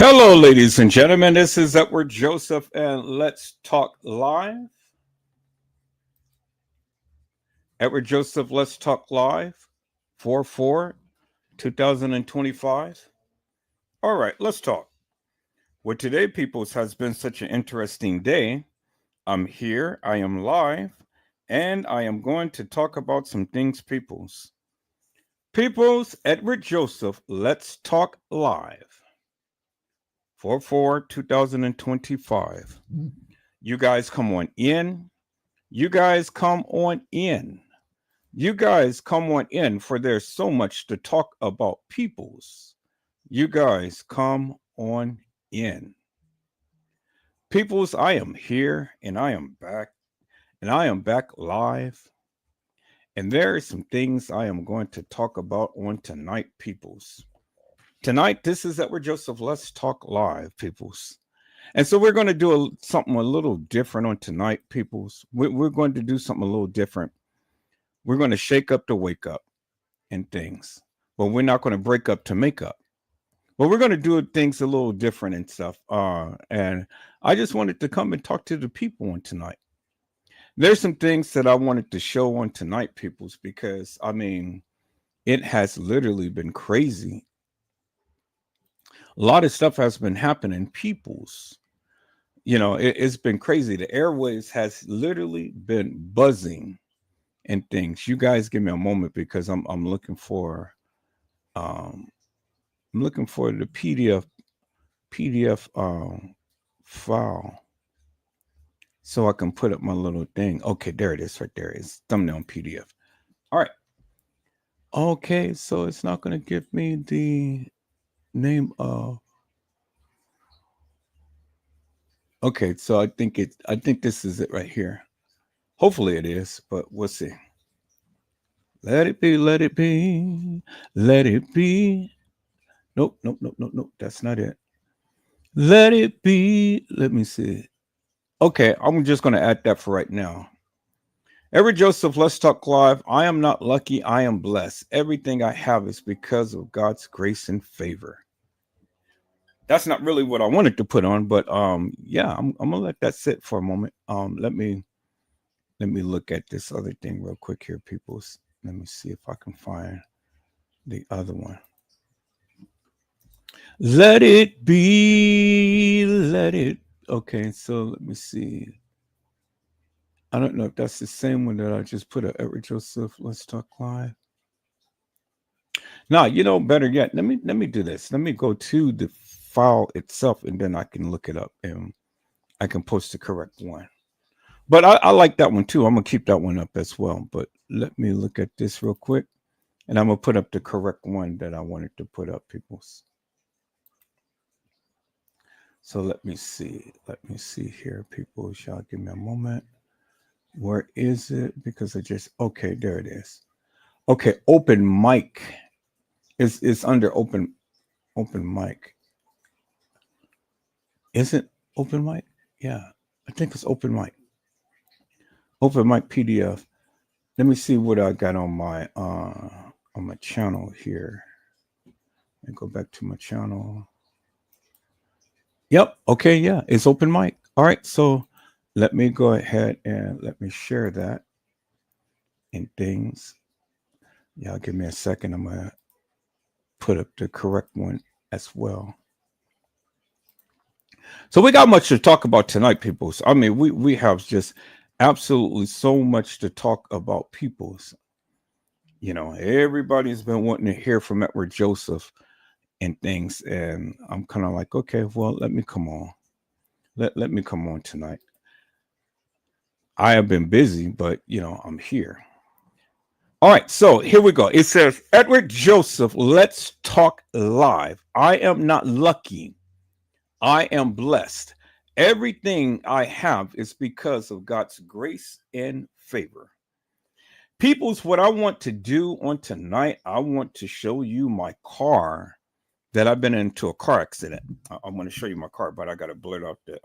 Hello, ladies and gentlemen. This is Edward Joseph, and let's talk live. Edward Joseph, let's talk live. 4 2025. All right, let's talk. Well, today, peoples, has been such an interesting day. I'm here, I am live, and I am going to talk about some things, peoples. Peoples, Edward Joseph, let's talk live. 4 2025. You guys come on in. You guys come on in. You guys come on in, for there's so much to talk about, peoples. You guys come on in. Peoples, I am here and I am back, and I am back live. And there are some things I am going to talk about on tonight, peoples. Tonight, this is Edward Joseph. Let's talk live, peoples. And so we're going to do something a little different on tonight, peoples. We're going to do something a little different. We're going to shake up to wake up and things. But we're not going to break up to make up. But we're going to do things a little different and stuff. And I just wanted to come and talk to the people on tonight. There's some things that I wanted to show on tonight, peoples, because I mean, it has literally been crazy. A lot of stuff has been happening, peoples. It's been crazy. The airwaves has literally been buzzing and things. You guys give me a moment because I'm looking for um the PDF file so I can put up my little thing. Okay, there it is right there. It's thumbnail PDF. All right. Okay, so it's not going to give me the name of. Okay, so I think this is it right here. Hopefully it is, but we'll see. Let it be, let it be, let it be. Nope, nope, nope, nope, nope. That's not it. Let it be. Let me see. Okay, I'm just going to add that for right now. Every Joseph, let's talk live. I am not lucky. I am blessed. Everything I have is because of God's grace and favor. That's not really what I wanted to put on, but yeah, I'm gonna let that sit for a moment. Let me look at this other thing real quick here, peoples. Let me see if I can find the other one. Let it be. Let it. Okay, so let me see. I don't know if that's the same one that I just put at Edward Joseph. Let's talk live. Now, better yet, let me do this. Let me go to the file itself, and then I can look it up and I can post the correct one. But I like that one too. I'm gonna keep that one up as well. But let me look at this real quick, and I'm gonna put up the correct one that I wanted to put up, people's. So let me see. Let me see here, people. Y'all give me a moment. Where is it? Because I just there it is. Okay, open mic. It's under open mic. Is it open mic? Yeah, I think it's open mic. Open mic PDF. Let me see what I got on my channel here. And go back to my channel. Yep. Okay. Yeah, it's open mic. All right. So let me go ahead and let me share that in things. Y'all give me a second. I'm gonna put up the correct one as well. So we got much to talk about tonight, peoples. I mean, we have just absolutely so much to talk about, peoples. Everybody's been wanting to hear from Edward Joseph and things, and I'm kind of like, okay, well, let me come on. Let me come on tonight. I have been busy, but I'm here. All right, so here we go. It says, Edward Joseph, let's talk live. I am not lucky. I am blessed. Everything I have is because of God's grace and favor. Peoples, what I want to do on tonight, I want to show you my car that I've been into a car accident. I'm going to show you my car, but I got to blur out the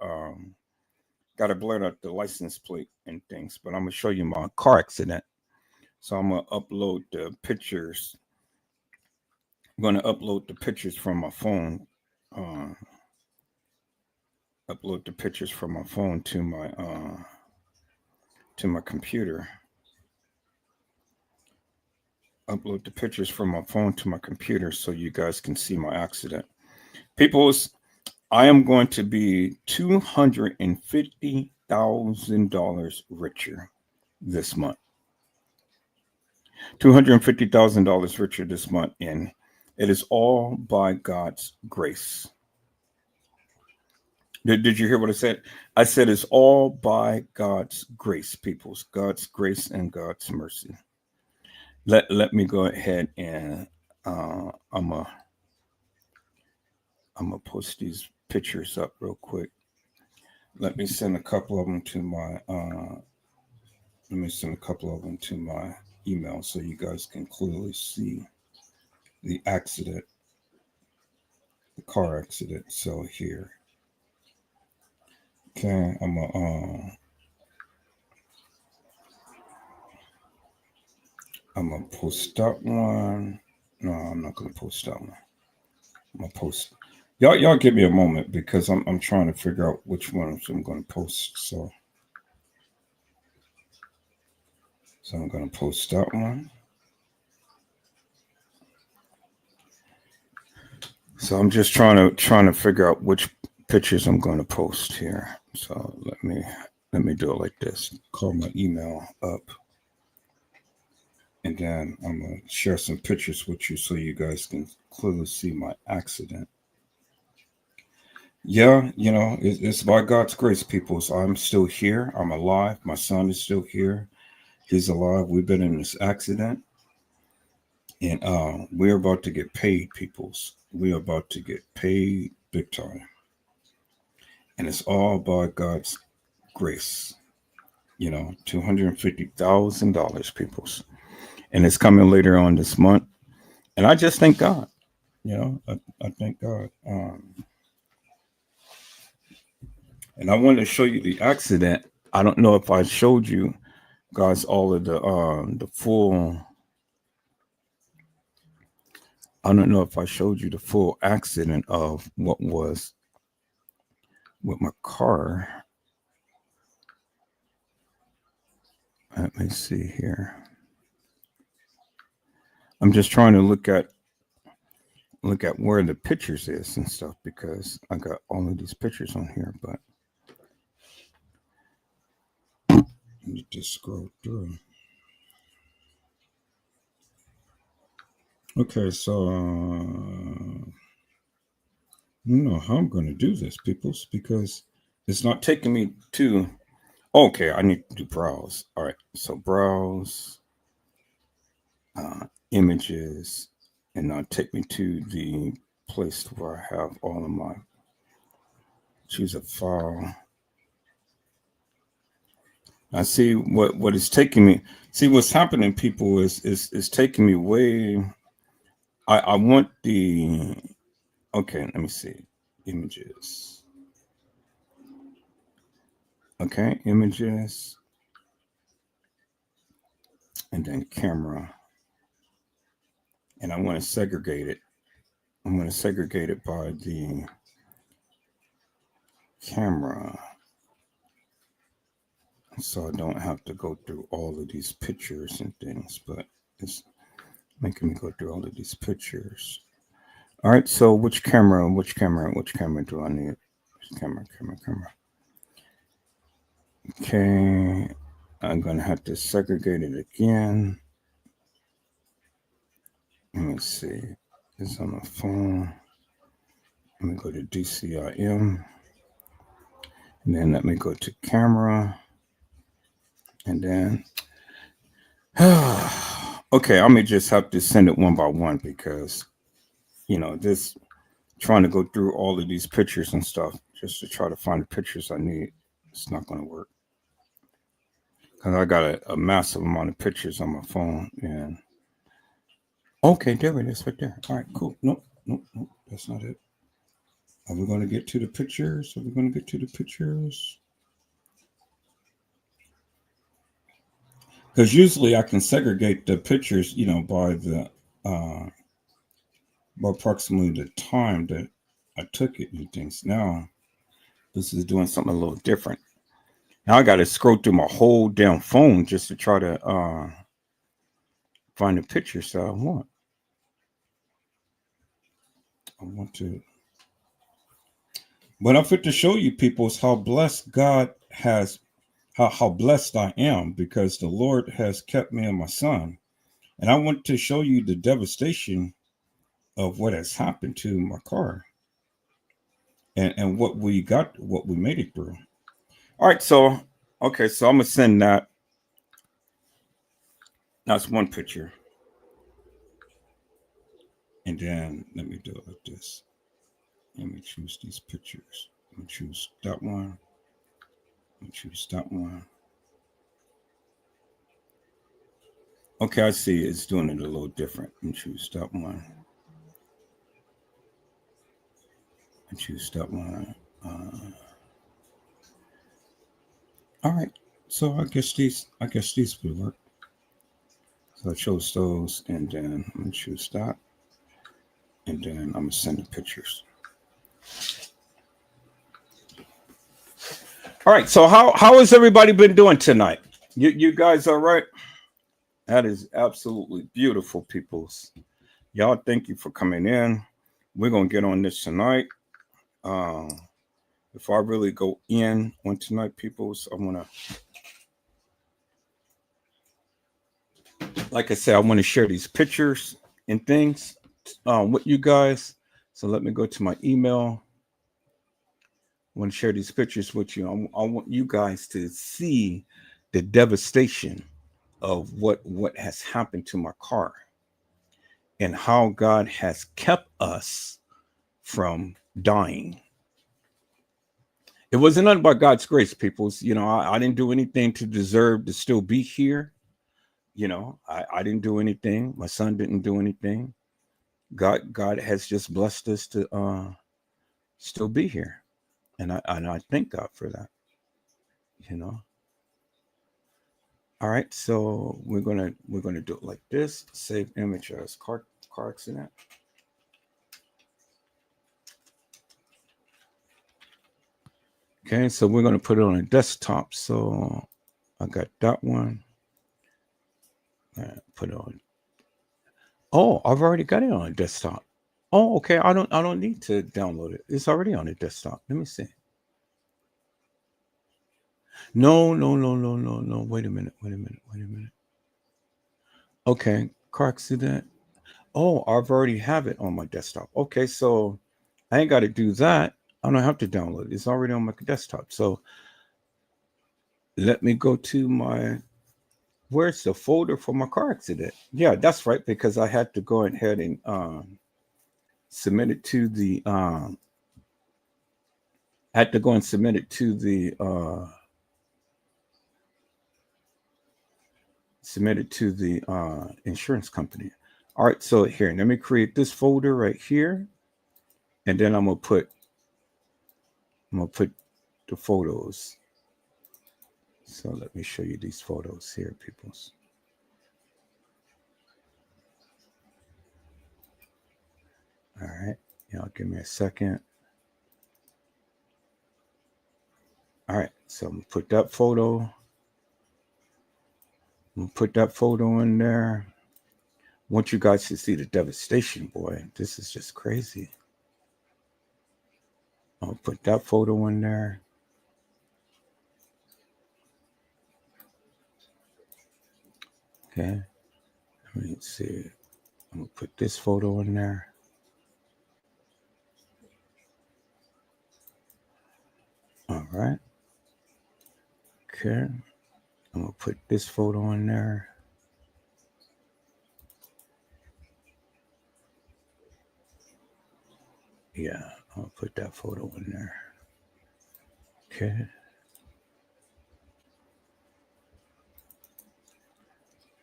license plate and things. But I'm going to show you my car accident. So I'm going to upload the pictures. I'm going to upload the pictures from my phone. upload the pictures from my phone to my computer. Upload the pictures from my phone to my computer so you guys can see my accident. People's, I am going to be $250,000 richer this month. $250,000 richer this month, and it is all by God's grace. Did you hear what I said? I said it's all by God's grace, peoples. God's grace and God's mercy. Let me go ahead and I'm gonna post these pictures up real quick. Let me send a couple of them to my email so you guys can clearly see the accident, the car accident. So here, okay, I'm gonna post that one. No, I'm not gonna post that one. I'm gonna post. Y'all give me a moment because I'm trying to figure out which one I'm gonna post. So I'm gonna post that one. So I'm just trying to figure out which pictures I'm going to post here. So let me do it like this. Call my email up, and then I'm gonna share some pictures with you so you guys can clearly see my accident. Yeah, it's by God's grace, people. So I'm still here. I'm alive. My son is still here. He's alive. We've been in this accident, and we're about to get paid, peoples. We're about to get paid big time. And it's all by God's grace. $250,000, peoples. And it's coming later on this month. And I just thank God. I thank God. And I wanted to show you the accident. I don't know if I showed you guys all of the full. I don't know if I showed you the full accident of what was with my car. Let me see here. I'm just trying to look at where the pictures is and stuff because I got all of these pictures on here, but I need to scroll through. Okay, so I don't know how I'm going to do this, peoples, because it's not taking me to. Okay, I need to do browse. All right, so browse, images, and now take me to the place where I have all of my. Choose a file. I see what is taking me. See what's happening, people, is taking me way. I want the. Okay, let me see. Images. Okay, images. And then camera. And I want to segregate it. I'm going to segregate it by the camera. So I don't have to go through all of these pictures and things, but it's making me go through all of these pictures. All right, so which camera do I need? Camera. Okay, I'm going to have to segregate it again. Let me see. It's on the phone. Let me go to DCIM. And then let me go to camera. And then, okay, I may just have to send it one by one because, this trying to go through all of these pictures and stuff just to try to find the pictures I need. It's not going to work. Because I got a massive amount of pictures on my phone. And okay, there it is right there. All right, cool. Nope. That's not it. Are we going to get to the pictures? Because usually I can segregate the pictures, by the by approximately the time that I took it and things. Now This is doing something a little different. Now I got to scroll through my whole damn phone just to try to find the pictures that I want. But I'm fit to show you people is how blessed God has, how blessed I am because the Lord has kept me and my son. And I want to show you the devastation of what has happened to my car and what we got, what we made it through. All right, so okay, so I'm gonna send that. That's one picture. And then let me do it like this. Let me choose these pictures. Let me choose that one. Let me choose that one. Okay, I see it's doing it a little different. Let me choose that one. And choose that one. All right. So I guess these will work. So I chose those, and then I'm gonna choose that, and then I'm gonna send the pictures. All right. So how has everybody been doing tonight? You guys all right? That is absolutely beautiful, peoples. Y'all, thank you for coming in. We're gonna get on this tonight. If I really go in on tonight, peoples, I wanna, like I said, I want to share these pictures and things with you guys. So let me go to my email. I want to share these pictures with you. I want you guys to see the devastation of what has happened to my car and how God has kept us from dying. It wasn't nothing but God's grace, peoples. You know, I didn't do anything to deserve to still be here. You know, I didn't do anything. My son didn't do anything. God has just blessed us to still be here, and I thank God for that. You know. All right, so we're gonna do it like this. Save image as car accident. Okay, so we're gonna put it on a desktop. So I got that one. Put it on. Oh, I've already got it on a desktop. Oh, okay. I don't need to download it. It's already on a desktop. Let me see. No. Wait a minute. Okay, car accident. Oh, I've already have it on my desktop. Okay, so I ain't got to do that. I don't have to download it. It's already on my desktop. So let me go to my, where's the folder for my car accident? Yeah, that's right, because I had to go ahead and submit it to the had to go and submit it to the insurance company. All right, so here, let me create this folder right here, and then I'm gonna put the photos. So let me show you these photos here, peoples. All right, y'all give me a second. All right, so I'm gonna put that photo. I'm gonna put that photo in there. I want you guys to see the devastation, boy. This is just crazy. I'll put that photo in there. Okay, let me see. I'm gonna put this photo in there. All right. Okay. I'm gonna put this photo in there. Yeah, I'll put that photo in there. Okay.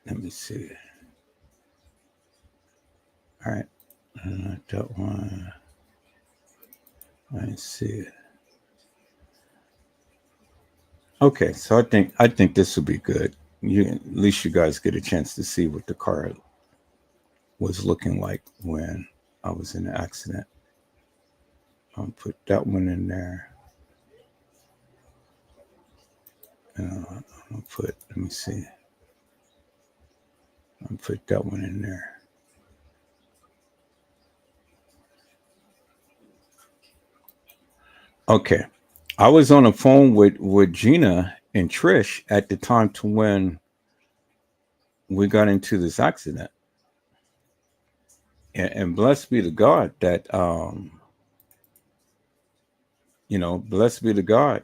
Let me see. All right. That one. I see it. Okay, so I think this will be good. At least you guys get a chance to see what the car was looking like when I was in the accident. I'll put that one in there. Let me see. I'll put that one in there. Okay. I was on the phone with Gina and Trish at the time to when we got into this accident. And blessed be the God that blessed be the God.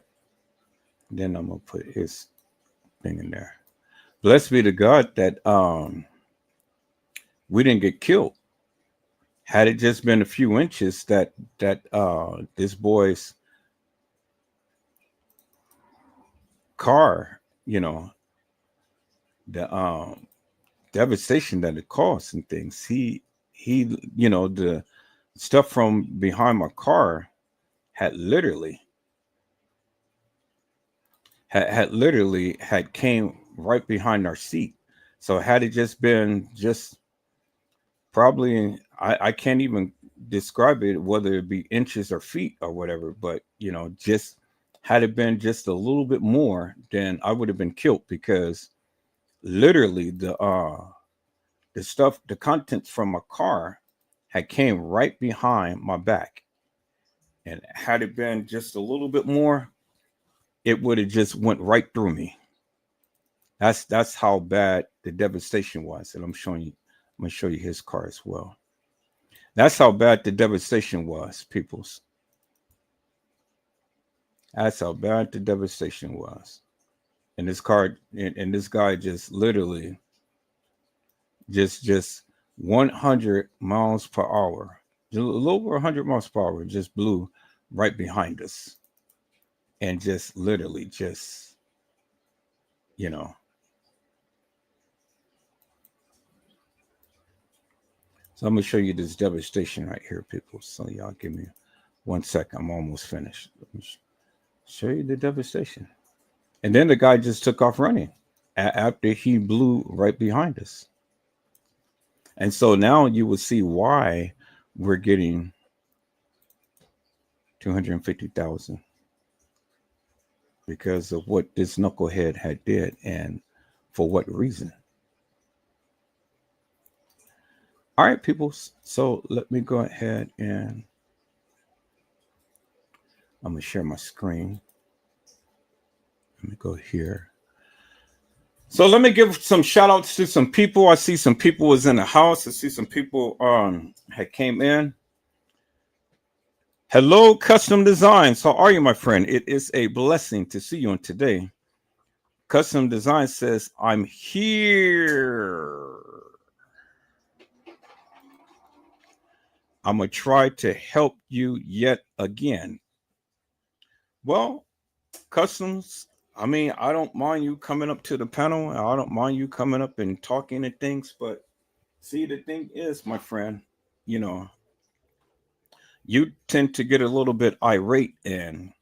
Then I'm gonna put his thing in there. Blessed be the God that we didn't get killed. Had it just been a few inches that this boy's car, the devastation that it caused and things. The stuff from behind my car had literally had came right behind our seat. So had it just been just probably I can't even describe it whether it be inches or feet or whatever, but just had it been just a little bit more, then I would have been killed because literally the contents from my car had came right behind my back. And had it been just a little bit more, it would have just went right through me. That's how bad the devastation was. And I'm gonna show you his car as well. That's how bad the devastation was, peoples. That's how bad the devastation was. And this car and this guy just literally just 100 miles per hour, a little over 100 miles per hour, just blew right behind us. And just literally just, you know. So I'm going to show you this devastation right here, people. So y'all give me 1 second. I'm almost finished. Let me show you the devastation. And then the guy just took off running after he blew right behind us. And so now you will see why we're getting 250,000 because of what this knucklehead had did and for what reason. All right, people. So let me go ahead and I'm going to share my screen. Let me go here. So let me give some shout outs to some people. I see some people was in the house. I see some people had came in. Hello, Custom Designs. How are you, my friend? It is a blessing to see you on today. Custom Design says, I'm here. I'm going to try to help you yet again. Well, Customs, I mean, I don't mind you coming up to the panel. I don't mind you coming up and talking and things. But see, the thing is, my friend, you tend to get a little bit irate and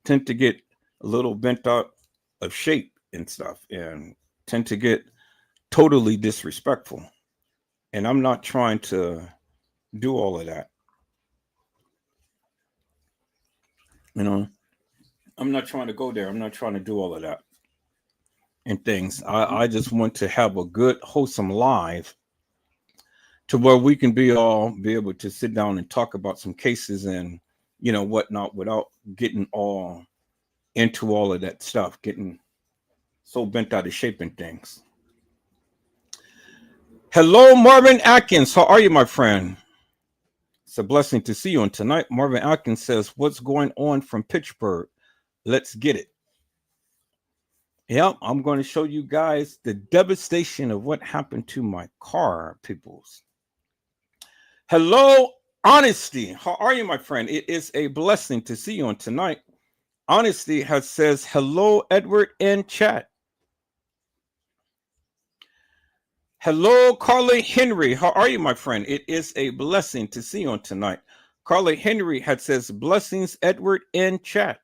tend to get a little bent out of shape and stuff and tend to get totally disrespectful. And I'm not trying to do all of that. I'm not trying to go there. I'm not trying to do all of that and things. I just want to have a good, wholesome live to where we can be able to sit down and talk about some cases and whatnot without getting all into all of that stuff, getting so bent out of shape and things. Hello, Marvin Atkins. How are you, my friend? It's a blessing to see you on tonight. Marvin Atkins says, what's going on from Pittsburgh? Let's get it. Yep, I'm going to show you guys the devastation of what happened to my car, peoples. Hello, Honesty. How are you, my friend? It is a blessing to see you on tonight. Honesty has says, hello, Edward in chat. Hello, Carly Henry. How are you, my friend? It is a blessing to see you on tonight. Carly Henry had says, blessings, Edward in chat.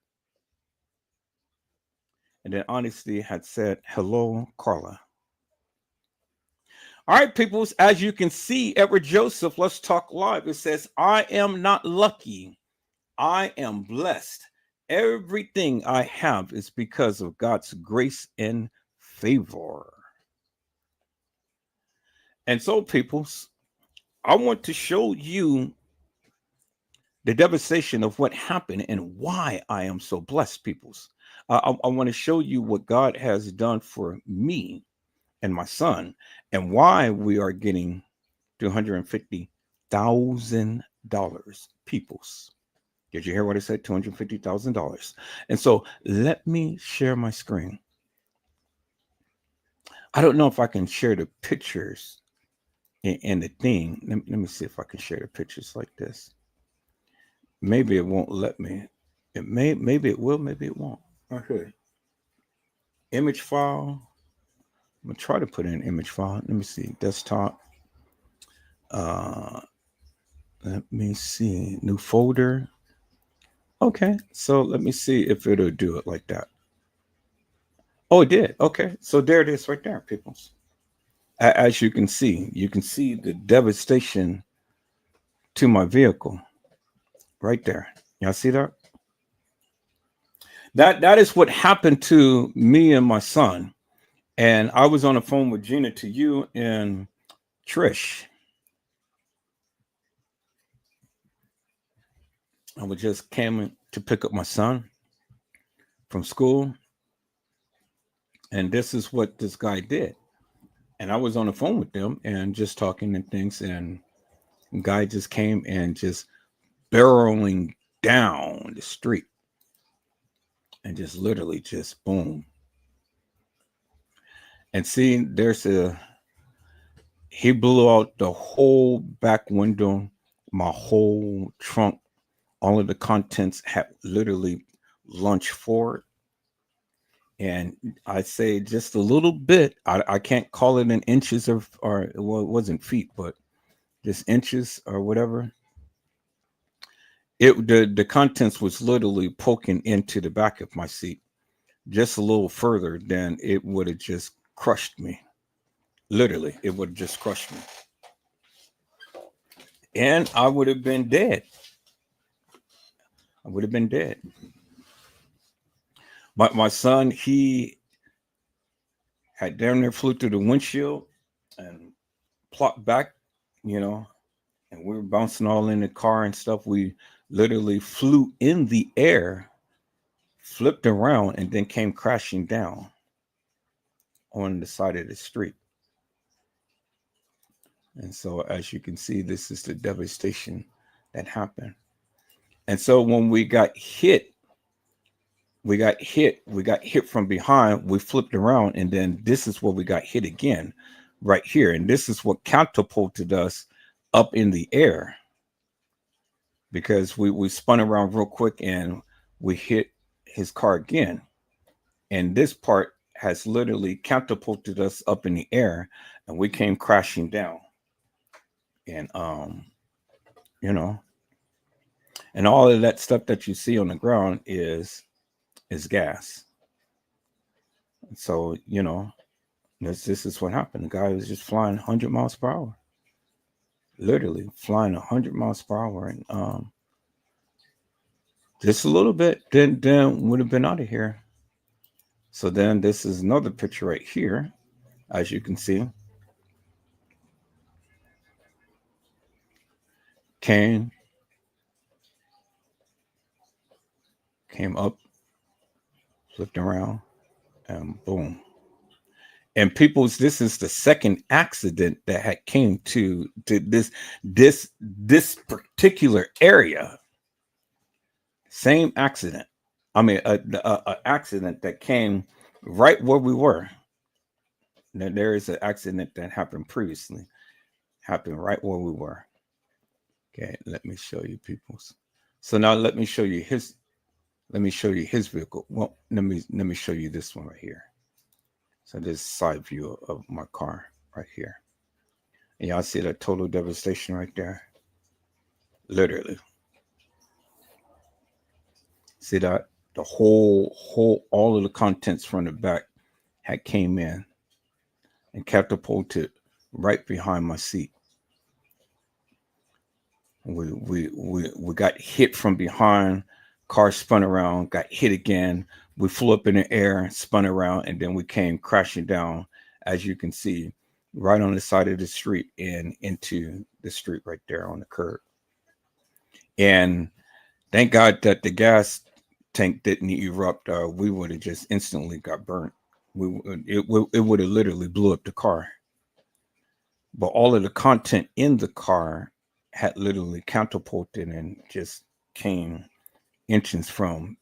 And then Honesty had said, hello, Carla. All right, peoples, as you can see, Edward Joseph, let's talk live. It says, I am not lucky. I am blessed. Everything I have is because of God's grace and favor. And so, peoples, I want to show you the devastation of what happened and why I am so blessed, peoples. I want to show you what God has done for me and my son and why we are getting $250,000, peoples. Did you hear what I said? $250,000. And so let me share my screen. I don't know if I can share the pictures in the thing. Let me see if I can share the pictures like this. Maybe it won't let me. Maybe it will, maybe it won't. Okay. Image file. I'm gonna try to put in image file. Let me see. Desktop. Uh Let me see. New folder. Okay. So let me see if it'll do it like that. Oh, it did. Okay. So there it is right there, peoples. As you can see the devastation to my vehicle right there. Y'all see that? That is what happened to me and my son. And I was on the phone with Gina, to you and Trish. I was just came to pick up my son from school. And this is what this guy did. And I was on the phone with them and just talking and things. And guy just came and just barreling down the street and just literally just boom. And see, he blew out the whole back window, my whole trunk, all of the contents had literally launched forward. And I say just a little bit. I can't call it in inches or well, it wasn't feet, but just inches or whatever. The contents was literally poking into the back of my seat just a little further, then it would have just crushed me. Literally, it would have just crushed me. And I would have been dead. I would have been dead. My son, he had damn near flew through the windshield and plopped back, you know, and we were bouncing all in the car and stuff. We literally flew in the air, flipped around, and then came crashing down on the side of the street. And so, as you can see, this is the devastation that happened. And so, when we got hit from behind, we flipped around, and then this is where we got hit again, right here. And this is what catapulted us up in the air because we spun around real quick and we hit his car again. And this part has literally catapulted us up in the air and we came crashing down. And you know, and all of that stuff that you see on the ground is gas. So, you know, this is what happened. The guy was just flying 100 miles per hour, literally flying 100 miles per hour, and just a little bit, then would have been out of here. So then this is another picture right here, as you can see. Came up, flipped around, and boom. And people's, this is the second accident that had came to this particular area. Same accident. I mean, a accident that came right where we were. Now, there is an accident that happened previously, happened right where we were. Okay, let me show you people's. So now let me show you his. Let me show you his vehicle. Well, let me show you this one right here. So this side view of my car right here. And y'all see that total devastation right there? Literally. See that? The whole, all of the contents from the back had came in and catapulted right behind my seat. We got hit from behind, car spun around, got hit again. We flew up in the air, spun around, and then we came crashing down, as you can see, right on the side of the street and into the street right there on the curb. And thank God that the gas tank didn't erupt. We would have just instantly got burnt. It would have literally blew up the car. But all of the content in the car had literally catapulted and just came inches from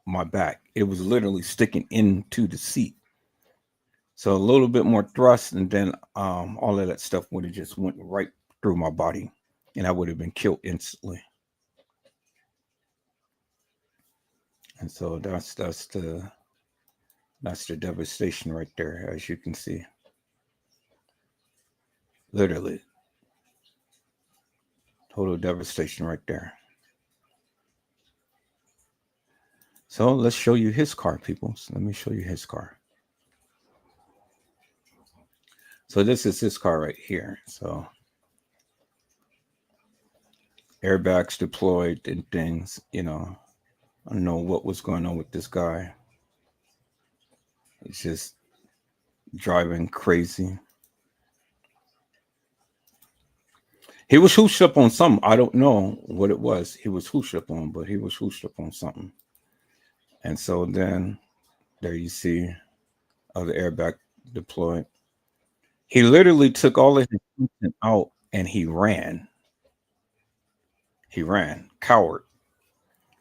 my back. It was literally sticking into the seat. So a little bit more thrust, and then all of that stuff would have just went right through my body, and I would have been killed instantly. And so that's the devastation right there, as you can see. Literally, total devastation right there. So let's show you his car, people. So let me show you his car. So this is his car right here. So airbags deployed and things, you know. I don't know what was going on with this guy. He's just driving crazy. He was hooshed up on something. I don't know what it was. He was hooshed up on, but he was hooshed up on something. And so then there you see other airbag deployed. He literally took all of his content out and he ran. He ran. Coward.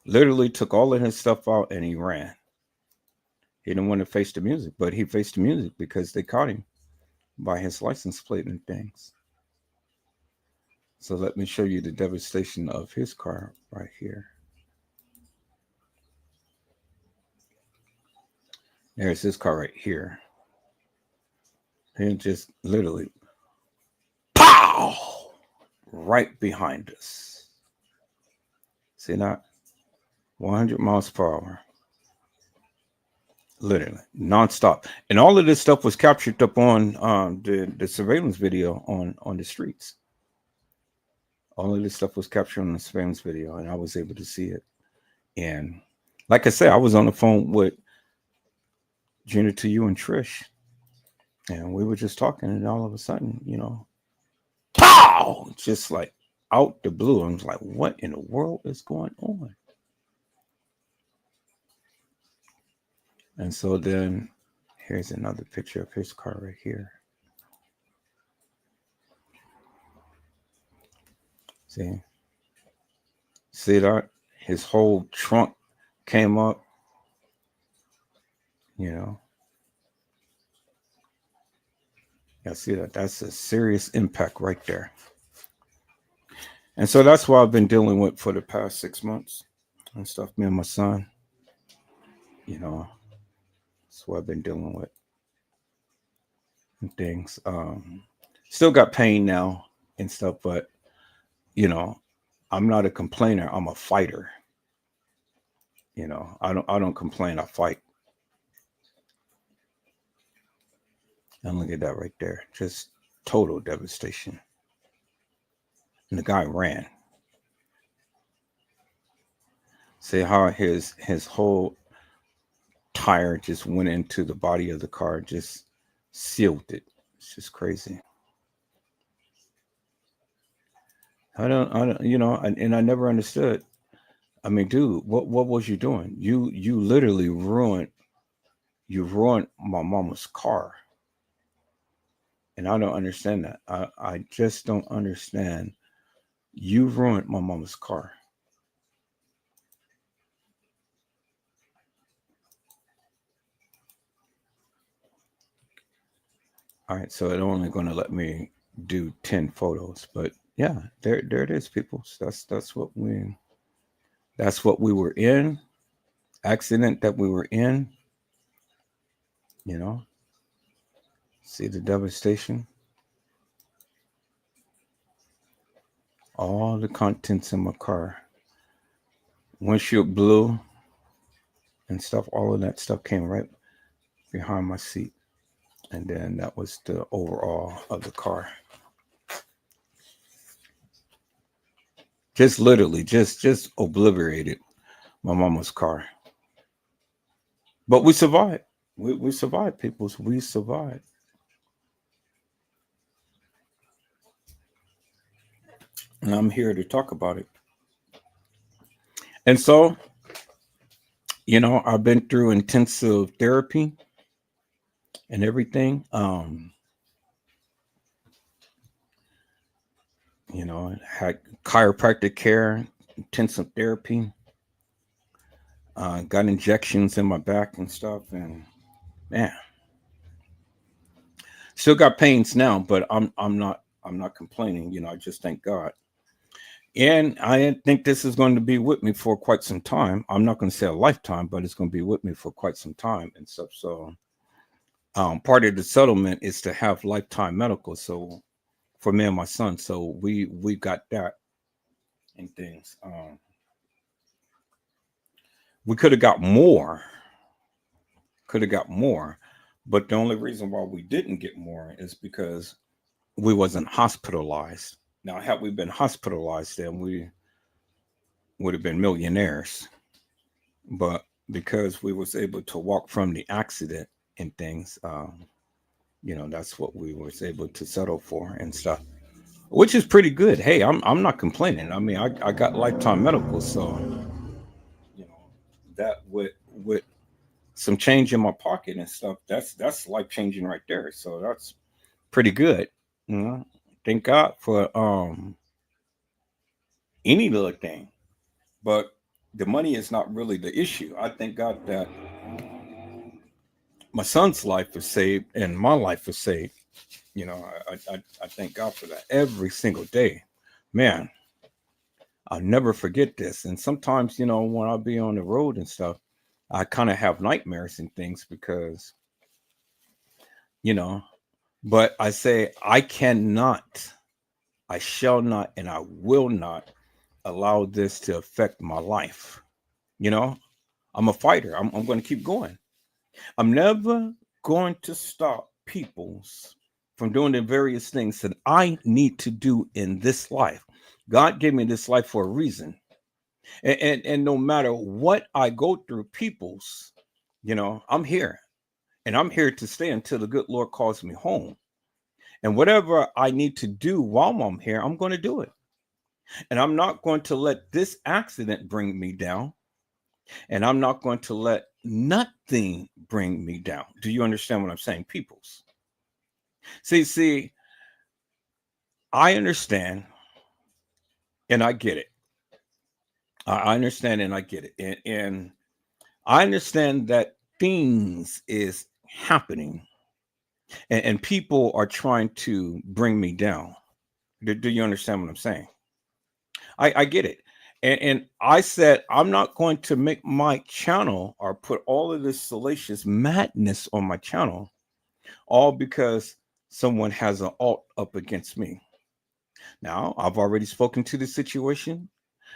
Literally took all of his stuff out and he ran. He didn't want to face the music, but he faced the music because they caught him by his license plate and things. So let me show you the devastation of his car right here. There's his car right here. He just literally, pow, right behind us. See that? 100 miles per hour. Literally, nonstop. And all of this stuff was captured up on the surveillance video on the streets. All of this stuff was captured on the surveillance video, and I was able to see it. And like I said, I was on the phone with Gina, to you, and Trish, and we were just talking, and all of a sudden, you know, pow, just like out the blue. I was like, what in the world is going on? And so then here's another picture of his car right here. See that? His whole trunk came up, you know. Yeah, see that? That's a serious impact right there. And so that's what I've been dealing with for the past 6 months and stuff. Me and my son, you know, that's what I've been dealing with and things. Still got pain now and stuff, but you know, I'm not a complainer. I'm a fighter. You know, I don't complain. I fight. And look at that right there. Just total devastation. And the guy ran. See how his whole tire just went into the body of the car, just sealed it. It's just crazy. I don't, you know, and I never understood. I mean, dude, what was you doing? You literally ruined my mama's car. And I don't understand that. I just don't understand. You ruined my mama's car. All right, so it's only going to let me do 10 photos, but yeah, there it is, people. So that's what we were in. Accident that we were in. You know, see the devastation. All the contents in my car. Windshield blew and stuff. All of that stuff came right behind my seat. And then that was the overall of the car. Just literally, just obliterated my mama's car. But we survived. We survived, people. We survived. And I'm here to talk about it. And so, I've been through intensive therapy and everything. Had chiropractic care, intensive therapy, got injections in my back and stuff, and man, still got pains now, but I'm not complaining. I just thank God. And I think this is going to be with me for quite some time. I'm not going to say a lifetime, but it's going to be with me for quite some time and stuff. So part of the settlement is to have lifetime medical. So for me and my son, so we got that and things. We could have got more, but the only reason why we didn't get more is because we wasn't hospitalized. Now, had we been hospitalized, then we would have been millionaires. But because we was able to walk from the accident and things, that's what we was able to settle for and stuff, which is pretty good. Hey, I'm not complaining. I mean, I got lifetime medical, so you know that with some change in my pocket and stuff, that's life changing right there. So that's pretty good. You know, thank God for any little thing. But the money is not really the issue. I thank God that my son's life was saved and my life was saved. I thank God for that every single day. Man, I'll never forget this. And sometimes, when I'll be on the road and stuff, I kind of have nightmares and things because, you know, but I say, I cannot, I shall not, and I will not allow this to affect my life. You know, I'm a fighter. I'm going to keep going. I'm never going to stop people's from doing the various things that I need to do in this life. God gave me this life for a reason. And no matter what I go through, people's, I'm here and I'm here to stay until the good Lord calls me home. And whatever I need to do while I'm here, I'm going to do it. And I'm not going to let this accident bring me down. And I'm not going to let nothing bring me down. Do you understand what I'm saying, peoples? See, I understand and I get it. I understand and I get it. And I understand that things is happening and people are trying to bring me down. Do you understand what I'm saying? I get it. And I said, I'm not going to make my channel or put all of this salacious madness on my channel, all because someone has an alt up against me. Now, I've already spoken to the situation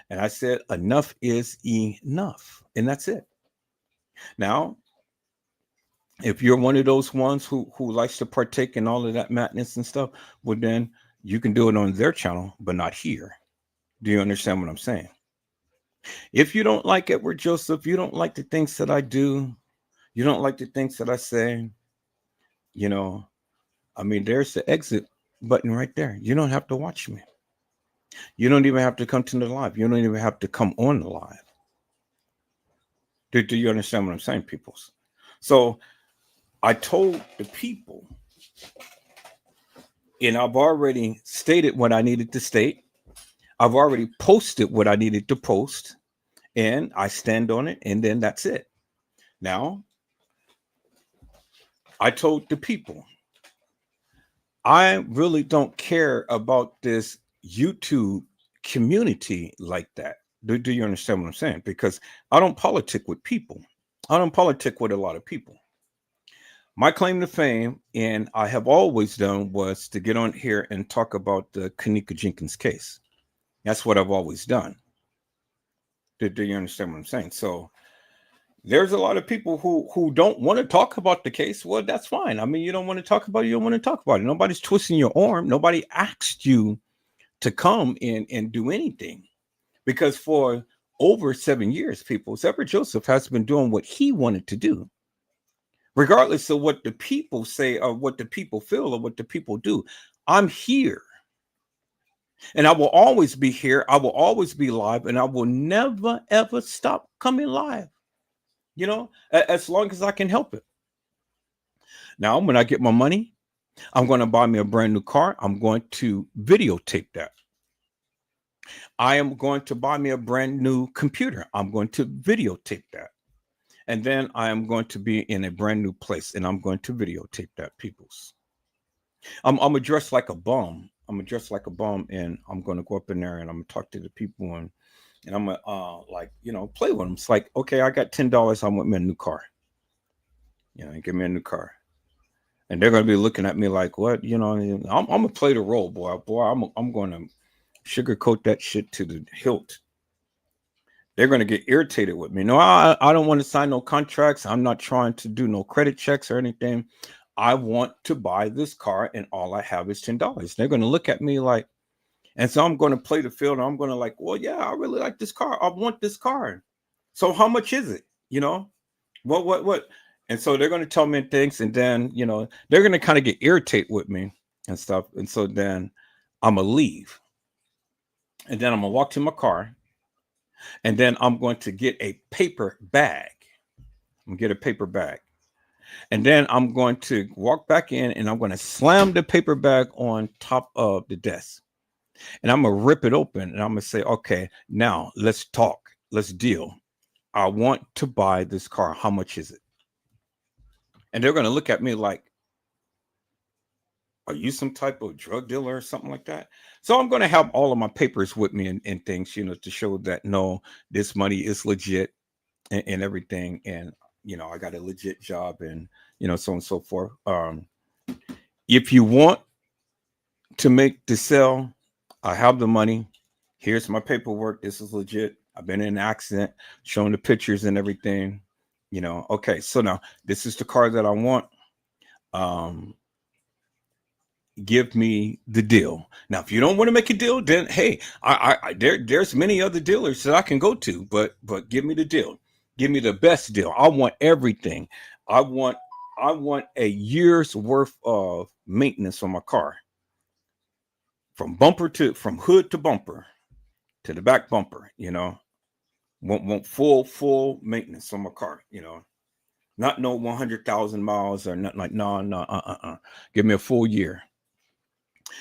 and I said, enough is enough. And that's it. Now, if you're one of those ones who likes to partake in all of that madness and stuff, well, then you can do it on their channel, but not here. Do you understand what I'm saying? If you don't like Edward Joseph, you don't like the things that I do, you don't like the things that I say, you know, I mean, there's the exit button right there. You don't have to watch me. You don't even have to come to the live. You don't even have to come on the live. Do you understand what I'm saying, peoples? So I told the people, and I've already stated what I needed to state. I've already posted what I needed to post, and I stand on it, and then that's it. Now, I told the people, I really don't care about this YouTube community like that. Do you understand what I'm saying? Because I don't politic with people. I don't politic with a lot of people. My claim to fame, and I have always done, was to get on here and talk about the Kenneka Jenkins case. That's what I've always done. Do you understand what I'm saying? So there's a lot of people who don't want to talk about the case. Well, that's fine. I mean, you don't want to talk about it, you don't want to talk about it. Nobody's twisting your arm. Nobody asked you to come in and do anything. Because for over 7 years, people, Zephyr Joseph has been doing what he wanted to do, regardless of what the people say or what the people feel or what the people do. I'm here. And I will always be here. I will always be live, and I will never, ever stop coming live, as long as I can help it. Now, when I get my money, I'm going to buy me a brand new car. I'm going to videotape that. I am going to buy me a brand new computer. I'm going to videotape that. And then I am going to be in a brand new place, and I'm going to videotape that, peoples. I'm dressed like a bum. I'm dressed like a bum, and I'm going to go up in there, and I'm going to talk to the people, and I'm going to, play with them. It's like, okay, I got $10. I want me a new car. Give me a new car. And they're going to be looking at me like, what? I'm going to play the role, boy. I'm going to sugarcoat that shit to the hilt. They're going to get irritated with me. No, I don't want to sign no contracts. I'm not trying to do no credit checks or anything. I want to buy this car, and all I have is $10. They're going to look at me like, and so I'm going to play the field. And I'm going to like, well, yeah, I really like this car. I want this car. So how much is it? What? And so they're going to tell me things, and then, they're going to kind of get irritated with me and stuff. And so then I'm going to leave. And then I'm going to walk to my car. And then I'm going to get a paper bag. I'm going to get a paper bag. And then I'm going to walk back in, and I'm going to slam the paper bag on top of the desk. And I'm going to rip it open, and I'm going to say, okay, now let's talk. Let's deal. I want to buy this car. How much is it? And they're going to look at me like, are you some type of drug dealer or something like that? So I'm going to have all of my papers with me and things, to show that, no, this money is legit and everything. And, I got a legit job, and, so on and so forth. If you want to make the sale, I have the money. Here's my paperwork. This is legit. I've been in an accident, showing the pictures and everything. Okay, so now this is the car that I want. Give me the deal. Now, if you don't want to make a deal, then hey, there's many other dealers that I can go to, but give me the deal. Give me the best deal. I want everything. I want a year's worth of maintenance on my car, from hood to bumper, to the back bumper. Want full maintenance on my car. Not no 100,000 miles or nothing like no. Give me a full year.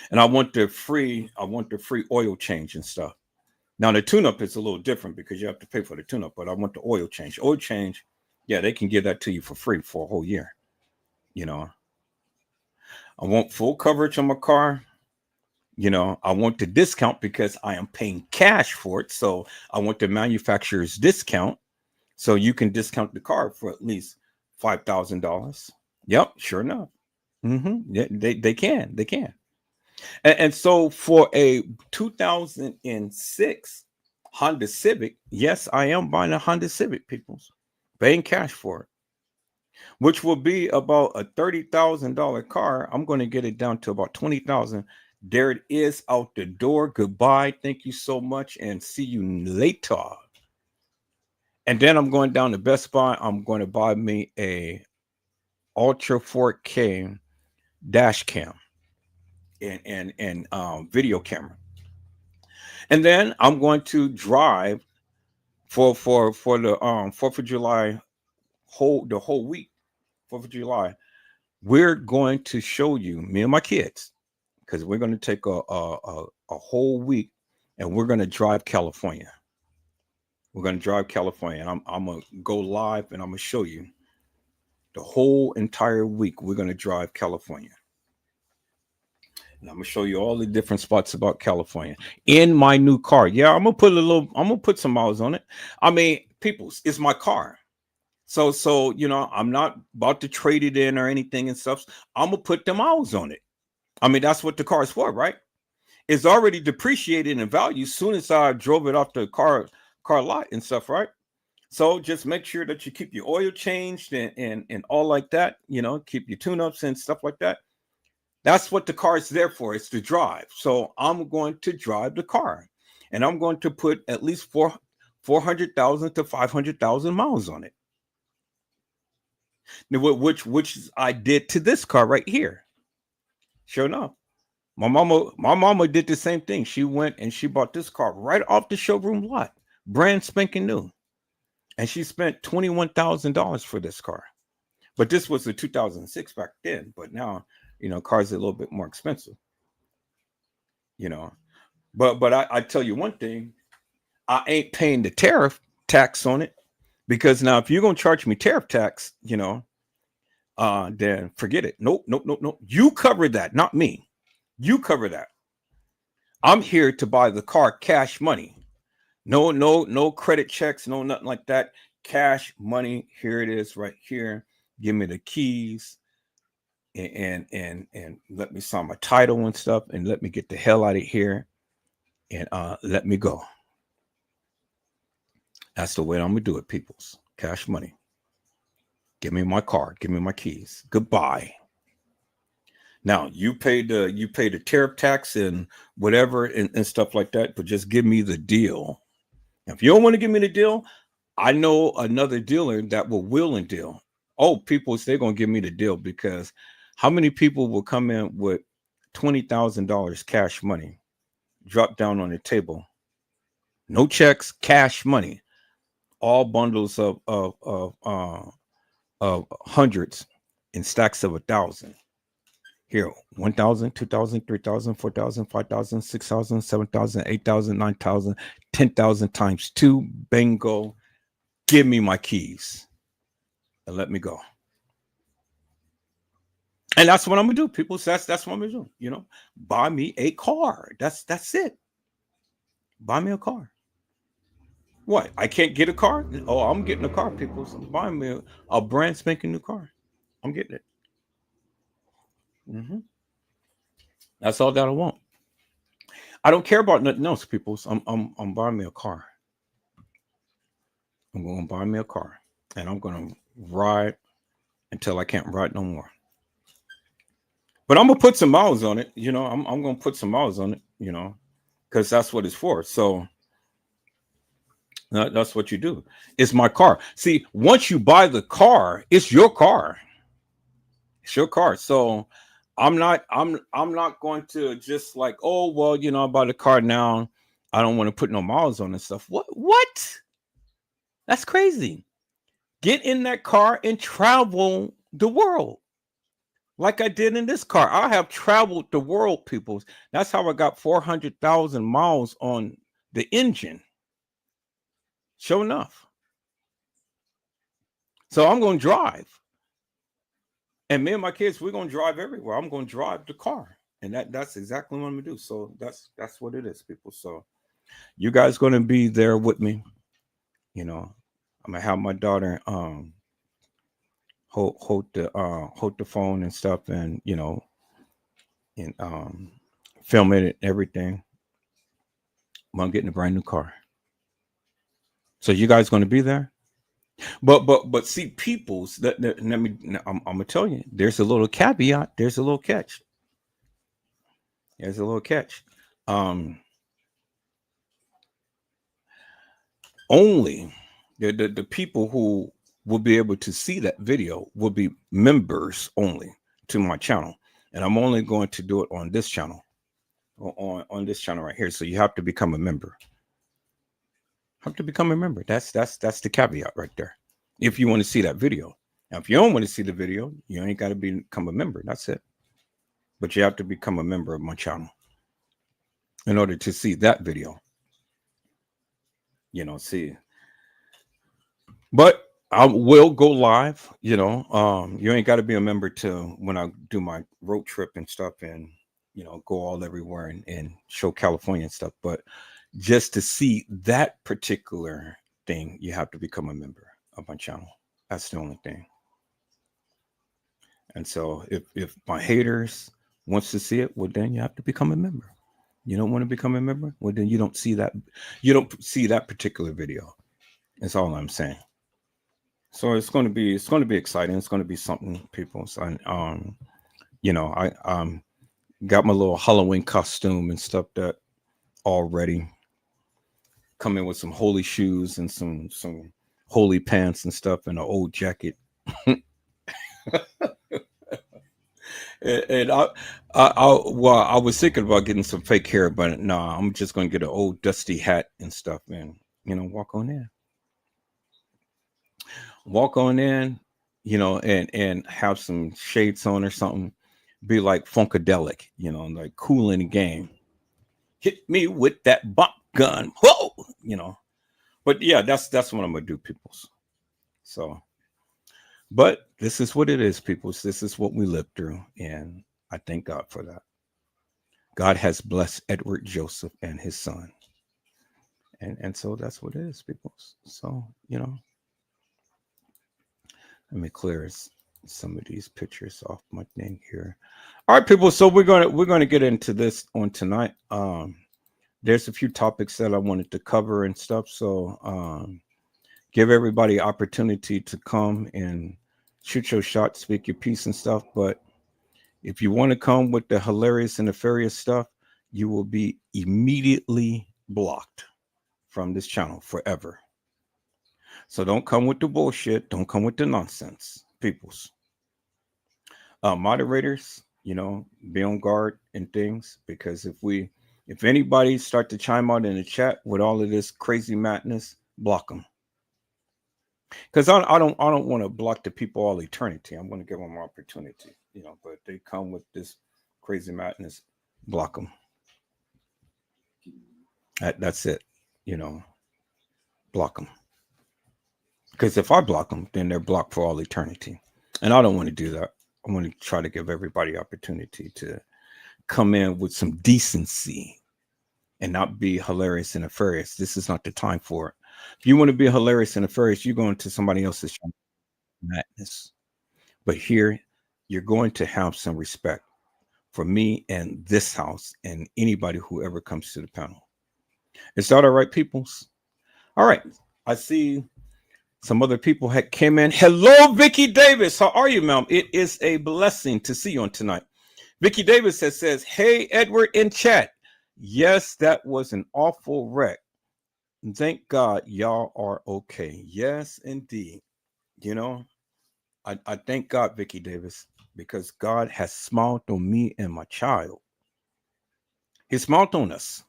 And I want the free oil change and stuff. Now the tune-up is a little different because you have to pay for the tune-up, but I want the oil change. Oil change, yeah, they can give that to you for free for a whole year. I want full coverage on my car. I want the discount because I am paying cash for it. So I want the manufacturer's discount. So you can discount the car for at least $5,000. Yep, sure enough. Yeah, they can. And so for a 2006 Honda Civic, yes, I am buying a Honda Civic, people, paying cash for it, which will be about a $30,000 car. I'm going to get it down to about $20,000. There it is out the door. Goodbye. Thank you so much, and see you later. And then I'm going down to Best Buy. I'm going to buy me a Ultra 4K dash cam and video camera. And then I'm going to drive for the 4th of July the whole week. 4th of July. We're going to show you, me and my kids, because we're going to take a whole week, and we're going to drive California. We're going to drive California, and I'm going to go live, and I'm going to show you the whole entire week. We're going to drive California. And I'm going to show you all the different spots about California in my new car. Yeah, I'm going to put some miles on it. I mean, people, it's my car. So, I'm not about to trade it in or anything and stuff. I'm going to put the miles on it. I mean, that's what the car is for, right? It's already depreciated in value as soon as I drove it off the car lot and stuff, right? So just make sure that you keep your oil changed and all like that, keep your tune-ups and stuff like that. That's what the car is there for. It's to drive. So I'm going to drive the car, and I'm going to put at least 400,000 to 500,000 miles on it. Now, which I did to this car right here. Sure enough. My mama did the same thing. She went and she bought this car right off the showroom lot, brand spanking new. And she spent $21,000 for this car. But this was the 2006 back then. But now, cars are a little bit more expensive. But I tell you one thing, I ain't paying the tariff tax on it, because now if you're gonna charge me tariff tax, then forget it. Nope. You cover that, not me. You cover that. I'm here to buy the car cash money. No credit checks, no nothing like that. Cash money. Here it is, right here. Give me the keys, and let me sign my title and stuff, and let me get the hell out of here, and let me go. That's the way I'm gonna do it, peoples. Cash money. Give me my car. Give me my keys. Goodbye. Now you pay the tariff tax and whatever and stuff like that, but just give me the deal. If you don't want to give me the deal, I know another dealer that will wheel and deal. Oh, people, they're gonna give me the deal, because how many people will come in with $20,000 cash money, drop down on the table, no checks, cash money, all bundles of hundreds and stacks of 1,000. Here, 1,000, 2,000, 3,000, 4,000, 5,000, 6,000, 7,000, 8,000, 9,000, 10,000 times 2. Bingo. Give me my keys and let me go. And that's what I'm gonna do, people. So that's what I'm gonna do. Buy me a car. That's it. Buy me a car. What? I can't get a car? Oh, I'm getting a car, people. So buy me a brand spanking new car. I'm getting it. That's all that I want. I don't care about nothing else, people. So I'm buying me a car. I'm going to buy me a car, and I'm going to ride until I can't ride no more. But I'm gonna put some miles on it. I'm gonna put some miles on it. Because that's what it's for. So that's what you do. It's my car. See, once you buy the car, it's your car. It's your car. So I'm not going to just like, oh well, I bought a car now. I don't want to put no miles on and stuff. What? That's crazy. Get in that car and travel the world. Like I did in this car. I have traveled the world, people. That's how I got 400,000 miles on the engine. Sure enough. So I'm going to drive. And me and my kids, we're going to drive everywhere. I'm going to drive the car. And that's exactly what I'm going to do. So that's what it is, people. So you guys going to be there with me. I'm going to have my daughter hold the phone and stuff, and and film it and everything. I'm getting a brand new car. So you guys going to be there? But see, people's I'm gonna tell you, there's a little caveat, there's a little catch. There's a little catch. Only the people who will be able to see that video will be members only to my channel, and I'm only going to do it on this channel, on this channel right here. So you have to become a member. Have to become a member. That's the caveat right there. If you want to see that video. Now, if you don't want to see the video, you ain't got to become a member. That's it. But you have to become a member of my channel in order to see that video. See. But I will go live. You ain't got to be a member to when I do my road trip and stuff, and go all everywhere and show California and stuff. But just to see that particular thing, you have to become a member of my channel. That's the only thing. And so if my haters wants to see it, well, then you have to become a member. You don't want to become a member? Well, then you don't see that particular video. That's all I'm saying. So it's going to be exciting. It's going to be something, people. So I got my little Halloween costume and stuff that already. come in with some holy shoes and some holy pants and stuff and an old jacket. And well, I was thinking about getting some fake hair, but no, I'm just gonna get an old dusty hat and stuff, and walk on in, and have some shades on or something. Be like Funkadelic, like Cool in the Game. Hit me with that bop gun, whoa, But yeah, that's what I'm gonna do, peoples. So, but this is what it is, peoples. This is what we lived through, and I thank God for that. God has blessed Edward Joseph and his son. And so that's what it is, people. So, let me clear some of these pictures off my thing here. All right, people. So we're gonna get into this on tonight. There's a few topics that I wanted to cover and stuff. So give everybody opportunity to come and shoot your shot, speak your piece and stuff. But if you want to come with the hilarious and nefarious stuff, you will be immediately blocked from this channel forever. So don't come with the bullshit. Don't come with the nonsense, peoples. Moderators, be on guard and things, because if anybody start to chime out in the chat with all of this crazy madness, block them. Because I don't want to block the people all eternity. I'm going to give them opportunity, But if they come with this crazy madness, block them. That's it, block them. Because if I block them, then they're blocked for all eternity, and I don't want to do that. I want to try to give everybody opportunity to come in with some decency and not be hilarious and nefarious. This is not the time for it. If you want to be hilarious and nefarious, you're going to somebody else's channel. Madness. But here, you're going to have some respect for me and this house and anybody who ever comes to the panel. Is that all right, peoples? All right. I see some other people had came in. Hello, Vicky Davis. How are you, ma'am? It is a blessing to see you on tonight. Vicky Davis says, hey, Edward in chat. Yes, that was an awful wreck. Thank God y'all are okay. Yes, indeed. I thank God, Vicky Davis, because God has smiled on me and my child. He smiled on us,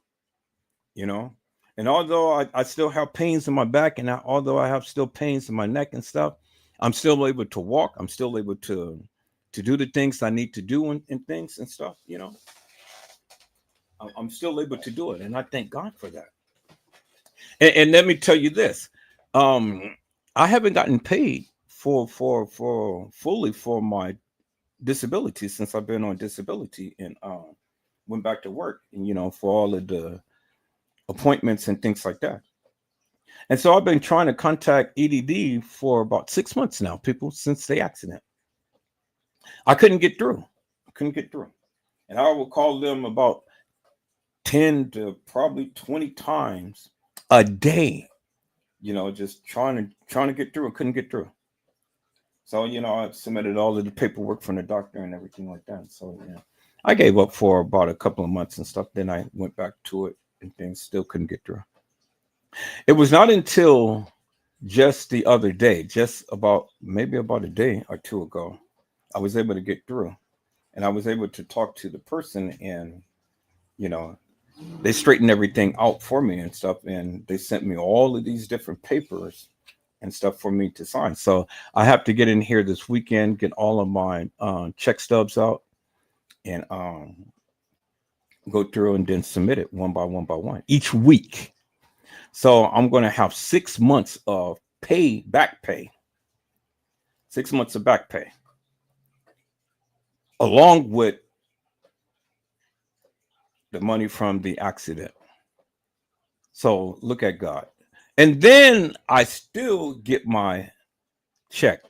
And although I still have pains in my back, and although I have still pains in my neck and stuff, I'm still able to walk. I'm still able to do the things I need to do and things and stuff, I'm still able to do it. And I thank God for that. And let me tell you this. I haven't gotten paid for fully for my disability since I've been on disability and went back to work, and for all of the appointments and things like that. And so I've been trying to contact EDD for about 6 months now, people, since the accident. I couldn't get through. And I will call them about 10 to probably 20 times a day, just trying to get through. I couldn't get through. So, I submitted all of the paperwork from the doctor and everything like that. So, I gave up for about a couple of months and stuff. Then I went back to it and things still couldn't get through. It was not until just the other day, maybe about a day or two ago, I was able to get through, and I was able to talk to the person, and, they straightened everything out for me and stuff. And they sent me all of these different papers and stuff for me to sign. So I have to get in here this weekend, get all of my check stubs out, and go through and then submit it one by one each week. So I'm going to have 6 months of back pay, 6 months of back pay, along with the money from the accident. So look at God. And then I still get my check,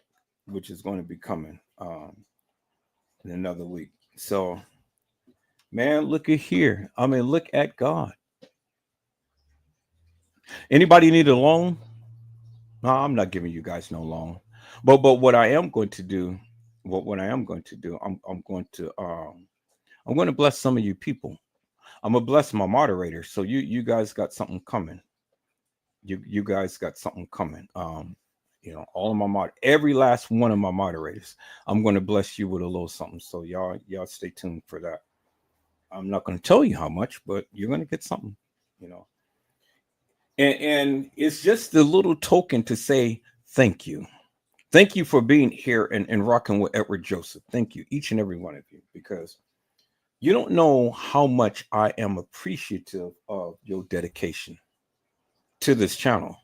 which is going to be coming in another week. So, man, look at here. Look at God. Anybody need a loan? No, I'm not giving you guys no loan. But what I am going to do, I'm going to bless some of you people. I'm gonna bless my moderators. So you guys got something coming. you guys got something coming. All of every last one of my moderators, I'm going to bless you with a little something. So y'all stay tuned for that. I'm not going to tell you how much, but you're going to get something, you know. And it's just a little token to say thank you. Thank you for being here and rocking with Edward Joseph. Thank you, each and every one of you, because you don't know how much I am appreciative of your dedication to this channel.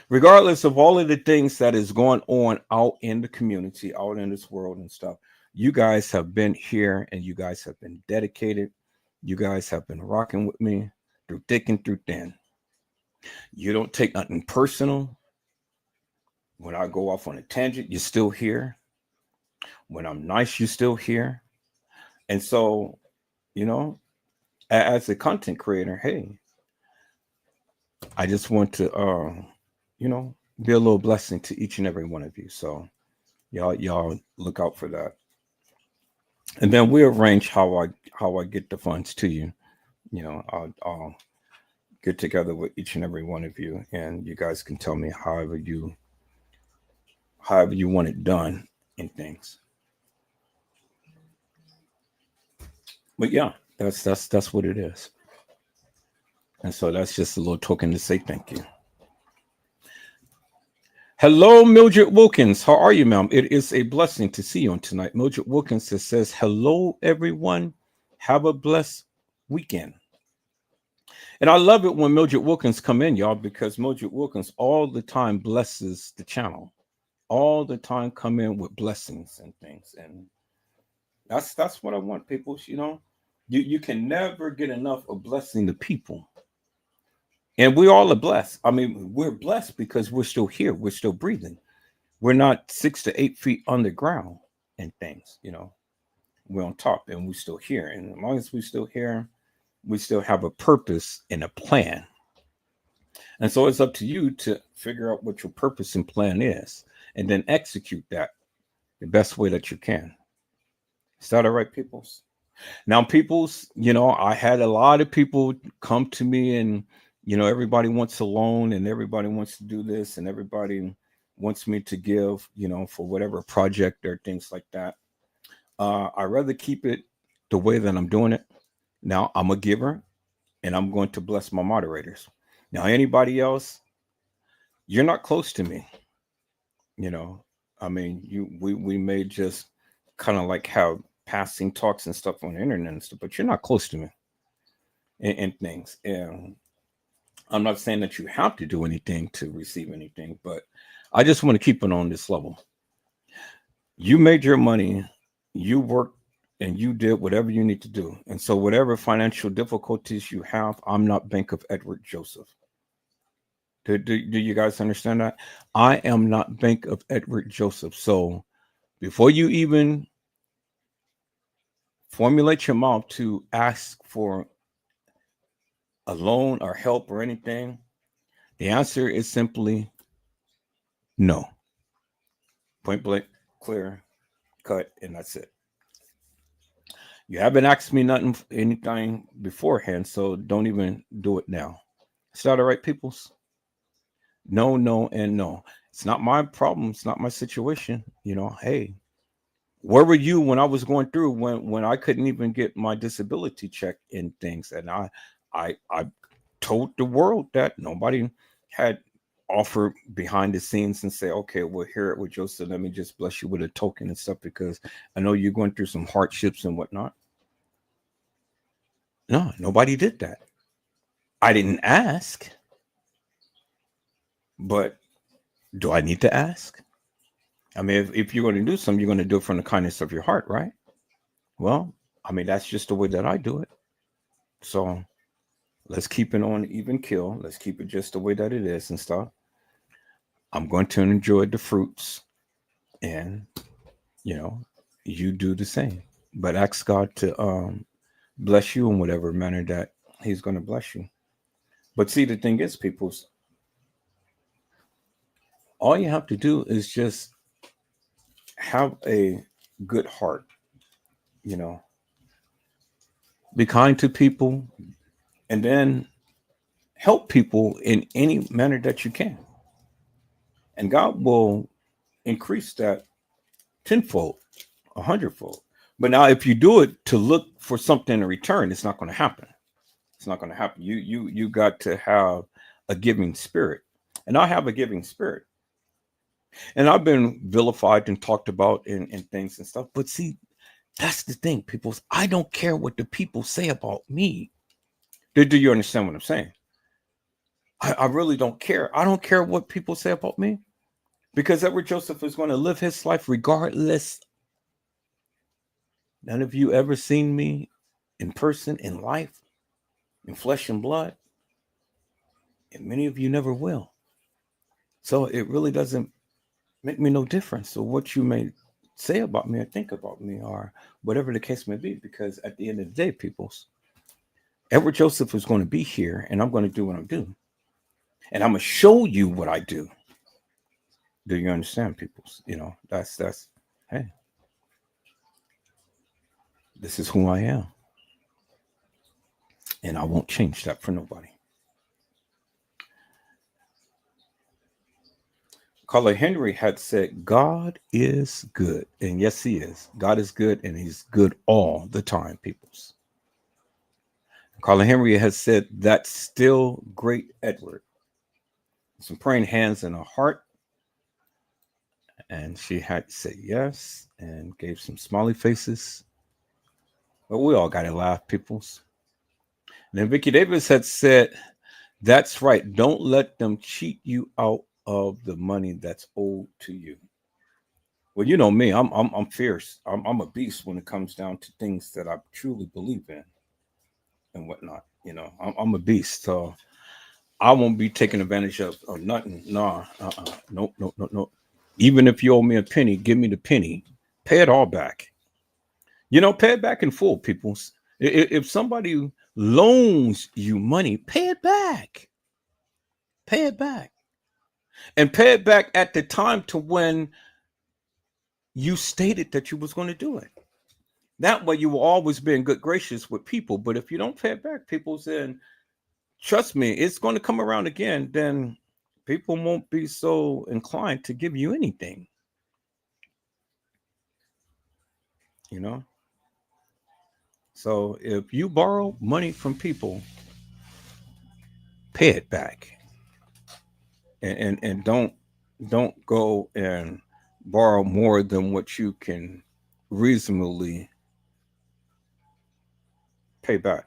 Regardless of all of the things that is going on out in the community, out in this world and stuff, you guys have been here and you guys have been dedicated. You guys have been rocking with me through thick and through thin. You don't take nothing personal. When I go off on a tangent, you're still here. When I'm nice, you're still here. And so, you know, as a content creator, hey, I just want to, be a little blessing to each and every one of you. So y'all look out for that. And then we arrange how I get the funds to you. I'll get together with each and every one of you, and you guys can tell me however you want it done and things. But yeah, that's what it is. And so that's just a little token to say thank you. Hello, Mildred Wilkins. How are you, ma'am? It is a blessing to see you on tonight. Mildred Wilkins says, hello, everyone. Have a blessed weekend. And I love it when Mildred Wilkins come in, y'all, because Mildred Wilkins all the time blesses the channel. All the time come in with blessings and things. And that's what I want, people. You can never get enough of blessing the people. And we all are blessed. I mean, we're blessed because we're still here. We're still breathing. We're not 6 to 8 feet underground and things, We're on top and we're still here. And as long as we're still here, we still have a purpose and a plan. And so it's up to you to figure out what your purpose and plan is and then execute that the best way that you can. Is that all right, peoples? Now, peoples, I had a lot of people come to me and, everybody wants a loan and everybody wants to do this and everybody wants me to give, for whatever project or things like that. I'd rather keep it the way that I'm doing it. Now, I'm a giver and I'm going to bless my moderators. Now, anybody else, you're not close to me. I mean, we may just kind of like have passing talks and stuff on the internet and stuff, but you're not close to me and things. And I'm not saying that you have to do anything to receive anything, but I just want to keep it on this level. You made your money, you worked, and you did whatever you need to do. And so whatever financial difficulties you have, I'm not Bank of Edward Joseph. Do you guys understand that? I am not Bank of Edward Joseph. So before you even formulate your mouth to ask for a loan or help or anything, the answer is simply no. Point blank, clear, cut, and that's it. You haven't asked me anything beforehand, so don't even do it now. Is that all right, peoples? No, and no. It's not my problem. It's not my situation. Hey, where were you when I was going through when I couldn't even get my disability check in things? And I told the world that nobody had offered behind the scenes and say, okay, we'll hear it with Joseph. Let me just bless you with a token and stuff because I know you're going through some hardships and whatnot. No, nobody did that. I didn't ask. But do I need to ask? I mean, if you're going to do something, you're going to do it from the kindness of your heart, right? Well, I mean, that's just the way that I do it. So let's keep it on even kill. Let's keep it just the way that it is and stuff. I'm going to enjoy the fruits and, you do the same. But ask God to bless you in whatever manner that he's going to bless you. But see, the thing is, people's, all you have to do is just have a good heart, be kind to people, and then help people in any manner that you can, and God will increase that tenfold, a hundredfold. But now, if you do it to look for something in return, it's not going to happen. It's not going to happen. You got to have a giving spirit, and I have a giving spirit, and I've been vilified and talked about in things and stuff. But see, that's the thing, people. I don't care what the people say about me. Do you understand what I'm saying? I really don't care. I don't care what people say about me, because Edward Joseph is going to live his life regardless. None of you ever seen me in person, in life, in flesh and blood, and many of you never will. So it really doesn't make me no difference. So what you may say about me or think about me, or whatever the case may be, because at the end of the day, peoples, Edward Joseph is going to be here, and I'm going to do what I'm doing, and I'm going to show you what I do. Do you understand, peoples? That's hey, this is who I am, and I won't change that for nobody. Carla Henry had said, God is good. And yes, he is. God is good, and he's good all the time, peoples. Carla Henry has said, that's still great, Edward. Some praying hands in her heart. And she had said yes and gave some smiley faces. But we all got to laugh, peoples. And then Vicki Davis had said, that's right. Don't let them cheat you out of the money that's owed to you. Well, you know me. I'm fierce. I'm a beast when it comes down to things that I truly believe in and whatnot. I'm a beast. So I won't be taken advantage of nothing. Nah. Nope. Nope. Nope. Nope. Even if you owe me a penny, give me the penny. Pay it all back. Pay it back in full, people. If somebody loans you money, pay it back. Pay it back. And pay it back at the time to when you stated that you was going to do it. That way you will always be in good gracious with people. But if you don't pay it back, people, then trust me, it's going to come around again. Then people won't be so inclined to give you anything. You know? So if you borrow money from people, pay it back. And don't go and borrow more than what you can reasonably pay back.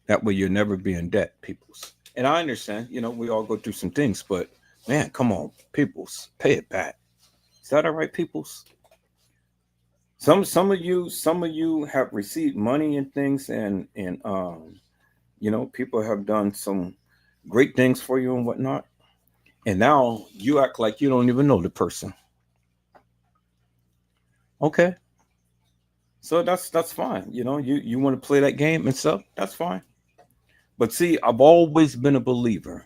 That way you'll never be in debt, peoples. And I understand, we all go through some things, but man, come on, peoples, pay it back. Is that all right, peoples? Some of you have received money and things, and people have done some great things for you and whatnot. And now you act like you don't even know the person. Okay. So that's fine. You want to play that game and stuff, that's fine. But see, I've always been a believer.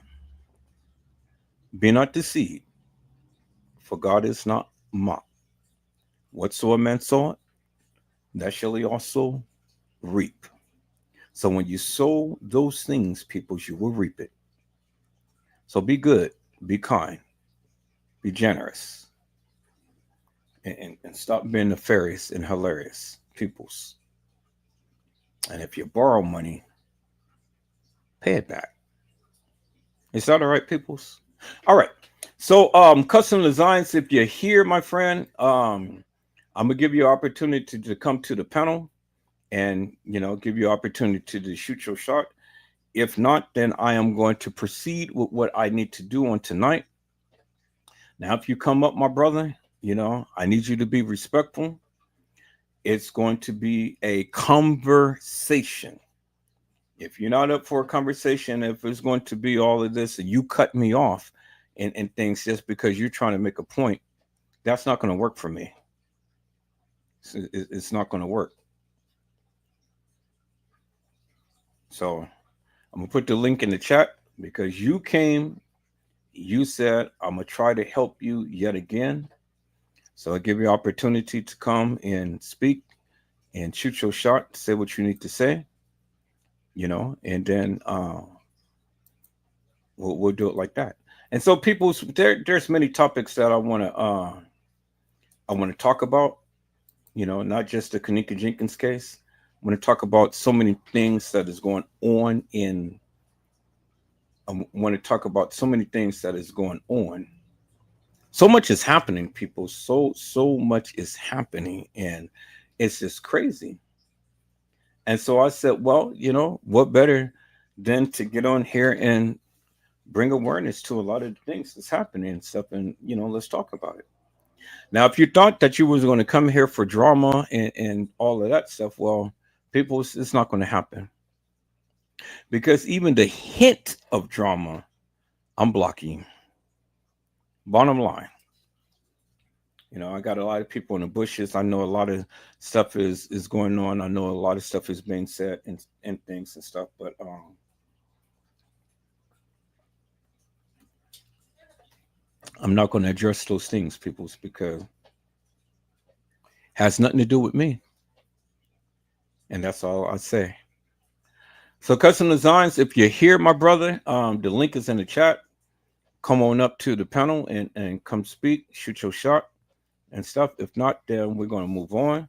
Be not deceived, for God is not mocked. Whatsoever man soweth, that shall he also reap. So when you sow those things, people, you will reap it. So be good, be kind, be generous, and stop being nefarious and hilarious, peoples. And if you borrow money, pay it back. Is that all right, peoples? All right. So custom designs, if you're here, my friend, I'm gonna give you an opportunity to come to the panel and give you an opportunity to shoot your shot. If not, then I am going to proceed with what I need to do on tonight. Now, if you come up, my brother, I need you to be respectful. It's going to be a conversation. If you're not up for a conversation, if it's going to be all of this and you cut me off and things just because you're trying to make a point, that's not going to work for me. It's not going to work. So I'm going to put the link in the chat because you came, you said, I'm going to try to help you yet again. So I give you opportunity to come and speak and shoot your shot, say what you need to say, and then We'll do it like that. And so, people, there's many topics that I want to talk about. Not just the Kanika Jenkins case. I want to talk about so many things that is going on in. I want to talk about so many things that is going on. So much is happening, people. So much is happening, and it's just crazy. And so I said, well, what better than to get on here and bring awareness to a lot of the things that's happening and stuff, and let's talk about it. Now, if you thought that you was going to come here for drama and all of that stuff, well, people, it's not going to happen, because even the hint of drama, I'm blocking. Bottom line, I got a lot of people in the bushes. I know a lot of stuff is going on. I know a lot of stuff is being said and things and stuff, but I'm not going to address those things, peoples, because it has nothing to do with me, and that's all I say. So, custom designs, if you're here, my brother, the link is in the chat. Come on up to the panel and come speak, shoot your shot and stuff. If not, then we're going to move on.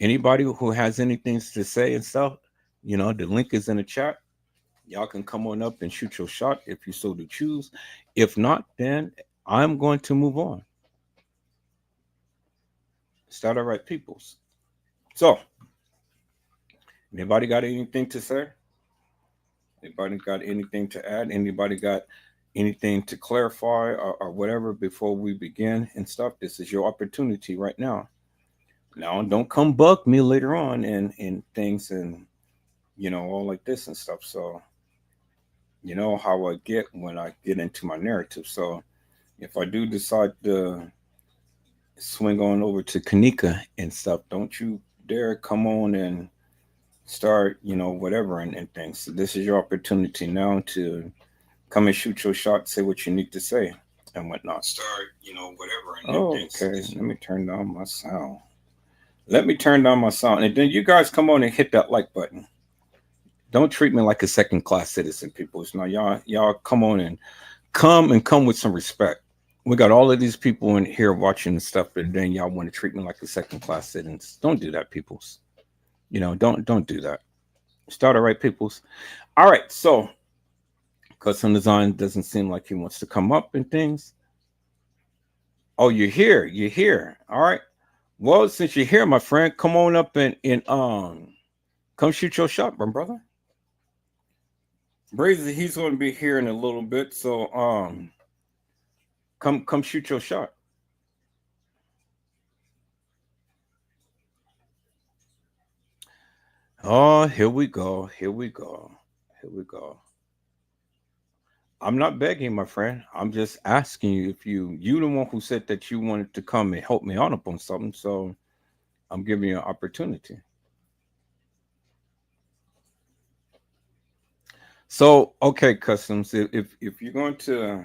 Anybody who has anything to say and stuff, the link is in the chat. Y'all can come on up and shoot your shot if you so to choose. If not, then I'm going to move on. Is that all right, peoples? So, anybody got anything to say? Anybody got anything to add? Anybody got anything to clarify or whatever before we begin and stuff? This is your opportunity right now. Now, don't come bug me later on and things and all like this and stuff. So, you know how I get when I get into my narrative. So, if I do decide to swing on over to Kanika and stuff, don't you dare come on and start, whatever and things. So this is your opportunity now to come and shoot your shot, say what you need to say and whatnot. Start, whatever and things. Okay, let me turn down my sound. Let me turn down my sound. And then you guys come on and hit that like button. Don't treat me like a second class citizen, people. Now y'all come on and come with some respect. We got all of these people in here watching the stuff, and then y'all want to treat me like a second class citizens. Don't do that, peoples. Don't do that. Start all right, peoples. All right, so custom design doesn't seem like he wants to come up and things. Oh, you're here. You're here. All right. Well, since you're here, my friend, come on up and come shoot your shot, my brother. Brazy, he's going to be here in a little bit, so come shoot your shot. Oh, here we go. Here we go. Here we go. I'm not begging, my friend. I'm just asking you if you the one who said that you wanted to come and help me out up on something, so I'm giving you an opportunity. So, okay, customs. If you're going to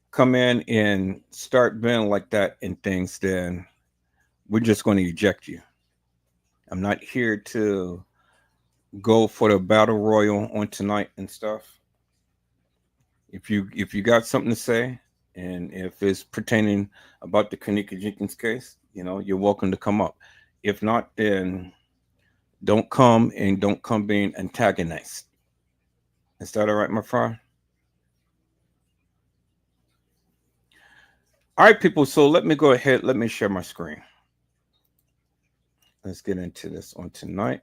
come in and start being like that and things, then we're just going to eject you. I'm not here to go for the battle royal on tonight and stuff. If you got something to say, and if it's pertaining about the Kanika Jenkins case, you're welcome to come up. If not, then don't come and don't come being antagonized. Is that all right, my friend? All right, people. So let me go ahead. Let me share my screen. Let's get into this on tonight.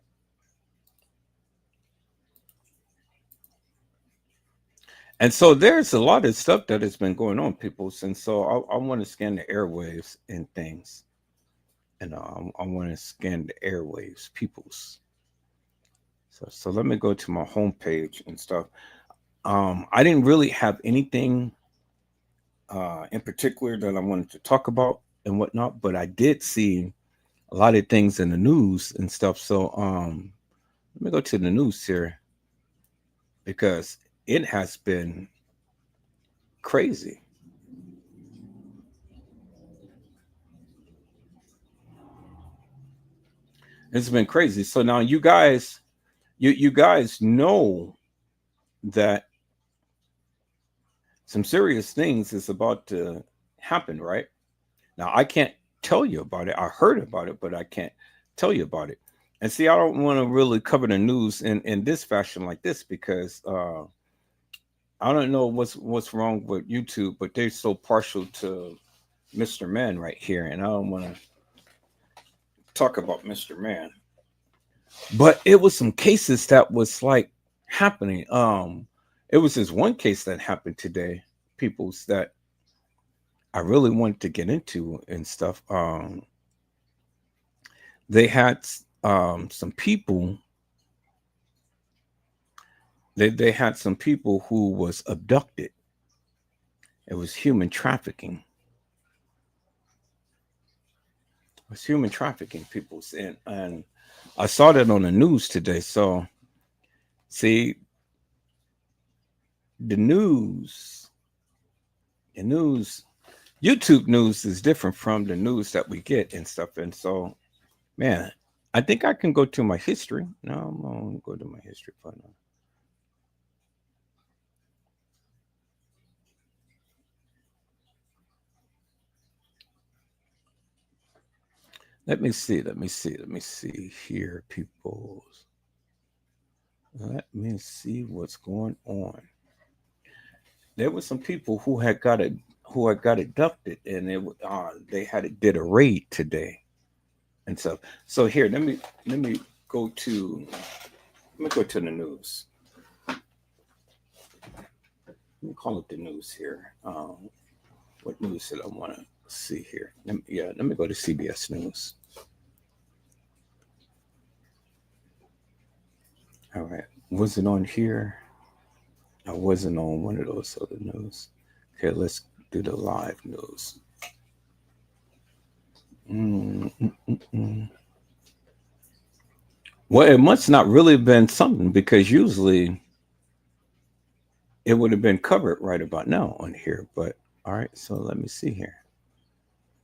And so there's a lot of stuff that has been going on, people. And so I want to scan the airwaves and things. And I want to scan the airwaves, peoples. So let me go to my homepage and stuff. I didn't really have anything in particular that I wanted to talk about and whatnot, but I did see a lot of things in the news and stuff. So let me go to the news here, because it has been crazy. It's been crazy. So now you guys know that some serious things is about to happen, right? Now, I can't tell you about it. I heard about it, but I can't tell you about it. And see, I don't want to really cover the news in this fashion like this because I don't know what's wrong with YouTube, but they're so partial to Mr. Man right here, and I don't want to talk about Mr. Man. But it was some cases that was like happening. It was this one case that happened today, people's that I really wanted to get into and stuff. They had some people. They had some people who was abducted. It was human trafficking. It was human trafficking, people, and I saw that on the news today. So, see, the news, YouTube news is different from the news that we get and stuff. And so, man, I think I can go to my history. No, I'm gonna go to my history for now. Let me see here, people. Let me see what's going on. There were some people who had got abducted, and they did a raid today, and so here. Let me go to the news. Let me call it the news here. What news did I want to see here? Let me go to CBS News. All right, was it on here? I wasn't on one of those other news. Okay, let's do the live news. Well, it must not really have been something because usually it would have been covered right about now on here. But all right, so let me see here.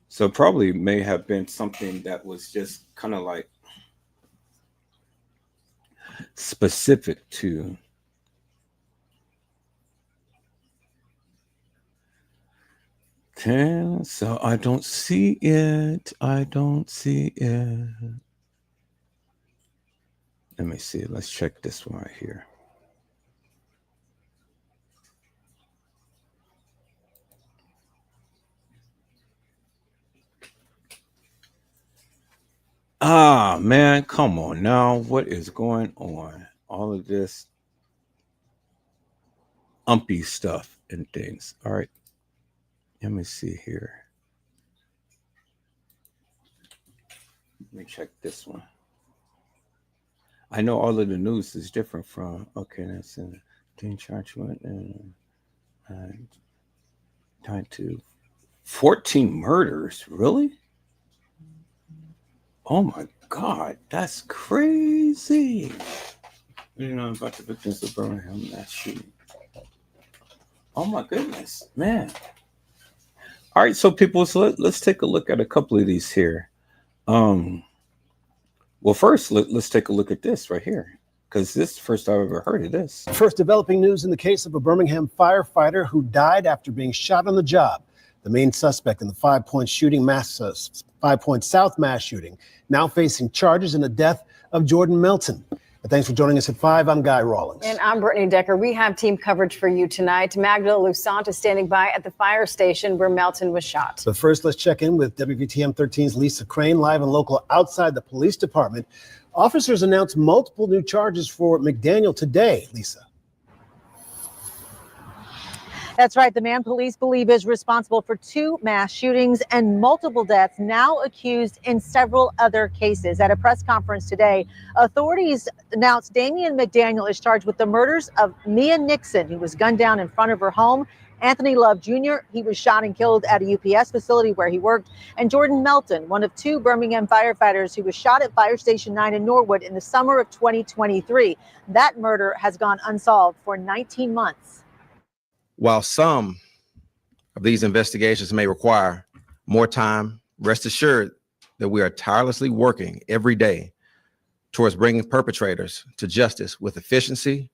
So probably may have been something that was just kind of like specific to. Okay, so I don't see it. Let me see. Let's check this one right here. Ah, man, come on now. What is going on? All of this umpy stuff and things. All right. Let me see here. Let me check this one. I know all of the news is different from. Okay, that's in Dean Chargement and tied to 14 murders. Really? Oh my God, that's crazy. You know about the victims of Birmingham mass shooting. Oh my goodness, man. All right, so people, so let's take a look at a couple of these here. Well, first, let's take a look at this right here, because this is the first I've ever heard of this. First developing news in the case of a Birmingham firefighter who died after being shot on the job. The main suspect in the 5 Point shooting, 5 Point South mass shooting, now facing charges in the death of Jordan Melton. Thanks for joining us at 5. I'm Guy Rawlings. And I'm Brittany Decker. We have team coverage for you tonight. Magda Lusant is standing by at the fire station where Melton was shot. But first, let's check in with WVTM 13's Lisa Crane, live and local outside the police department. Officers announced multiple new charges for McDaniel today. Lisa. That's right. The man police believe is responsible for 2 mass shootings and multiple deaths, now accused in several other cases. At a press conference today, authorities announced Damian McDaniel is charged with the murders of Mia Nixon, who was gunned down in front of her home, Anthony Love Jr., he was shot and killed at a UPS facility where he worked, and Jordan Melton, one of 2 Birmingham firefighters who was shot at Fire Station 9 in Norwood in the summer of 2023. That murder has gone unsolved for 19 months. While some of these investigations may require more time, rest assured that we are tirelessly working every day towards bringing perpetrators to justice with efficiency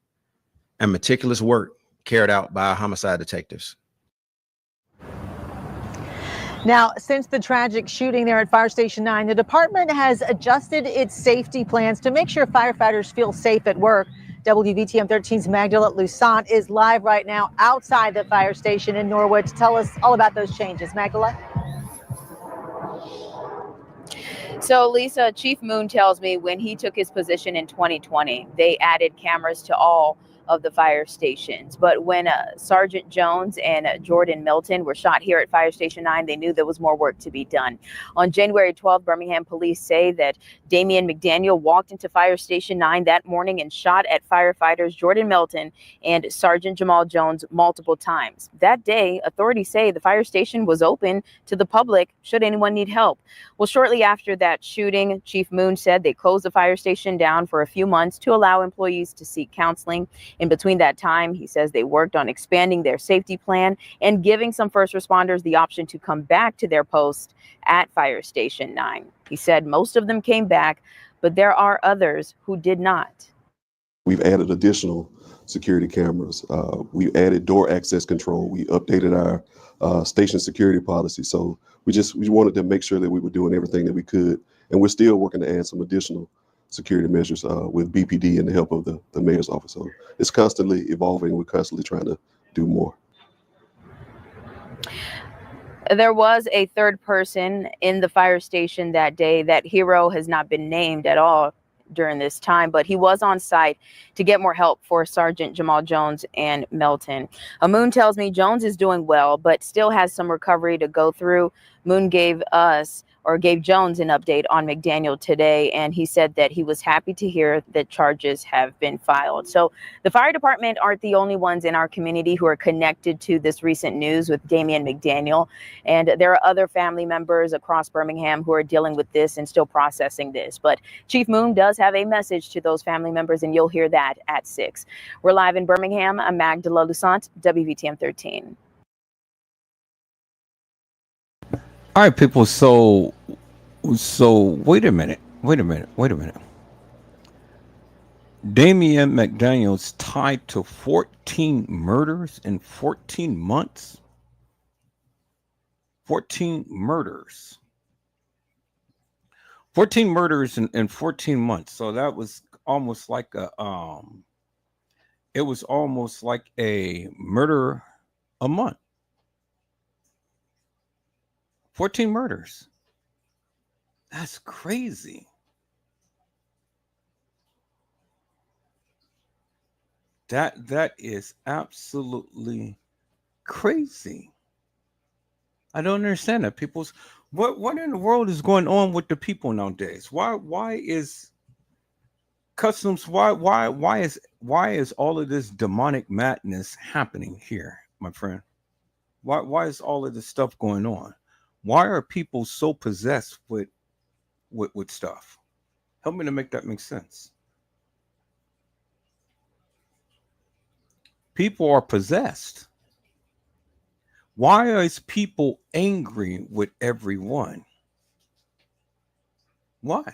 and meticulous work carried out by our homicide detectives. Now, since the tragic shooting there at Fire Station 9, the department has adjusted its safety plans to make sure firefighters feel safe at work. WVTM 13's Magdala Lusant is live right now outside the fire station in Norwood to tell us all about those changes. Magdala? So, Lisa, Chief Moon tells me when he took his position in 2020, they added cameras to all of the fire stations. But when Sergeant Jones and Jordan Milton were shot here at Fire Station 9, they knew there was more work to be done. On January 12th, Birmingham police say that Damian McDaniel walked into Fire Station 9 that morning and shot at firefighters Jordan Milton and Sergeant Jamal Jones multiple times. That day, authorities say the fire station was open to the public should anyone need help. Well, shortly after that shooting, Chief Moon said they closed the fire station down for a few months to allow employees to seek counseling. In between that time, he says they worked on expanding their safety plan and giving some first responders the option to come back to their post at Fire Station 9. He said most of them came back, but there are others who did not. We've added additional security cameras. We added door access control. We updated our station security policy. So we wanted to make sure that we were doing everything that we could. And we're still working to add some additional security measures with BPD and the help of the mayor's office. So it's constantly evolving. We're constantly trying to do more. There was a third person in the fire station that day. That hero has not been named at all during this time, but he was on site to get more help for Sergeant Jamal Jones and Milton. Moon tells me Jones is doing well, but still has some recovery to go through. Moon gave Jones an update on McDaniel today, and he said that he was happy to hear that charges have been filed. So the fire department aren't the only ones in our community who are connected to this recent news with Damian McDaniel. And there are other family members across Birmingham who are dealing with this and still processing this. But Chief Moon does have a message to those family members, and you'll hear that at 6. We're live in Birmingham. I'm Magdala Lusant, WVTM 13. All right, people. So wait a minute. Damian McDaniel's tied to 14 murders in 14 months. 14 murders. 14 murders in 14 months. So that was almost like it was almost like a murder a month. 14 murders. That's crazy. That is absolutely crazy. I don't understand that. What in the world is going on with the people nowadays? Why is customs? Why is all of this demonic madness happening here, my friend? Why is all of this stuff going on? Why are people so possessed with stuff? Help me to make that make sense. People are possessed. Why is people angry with everyone? Why?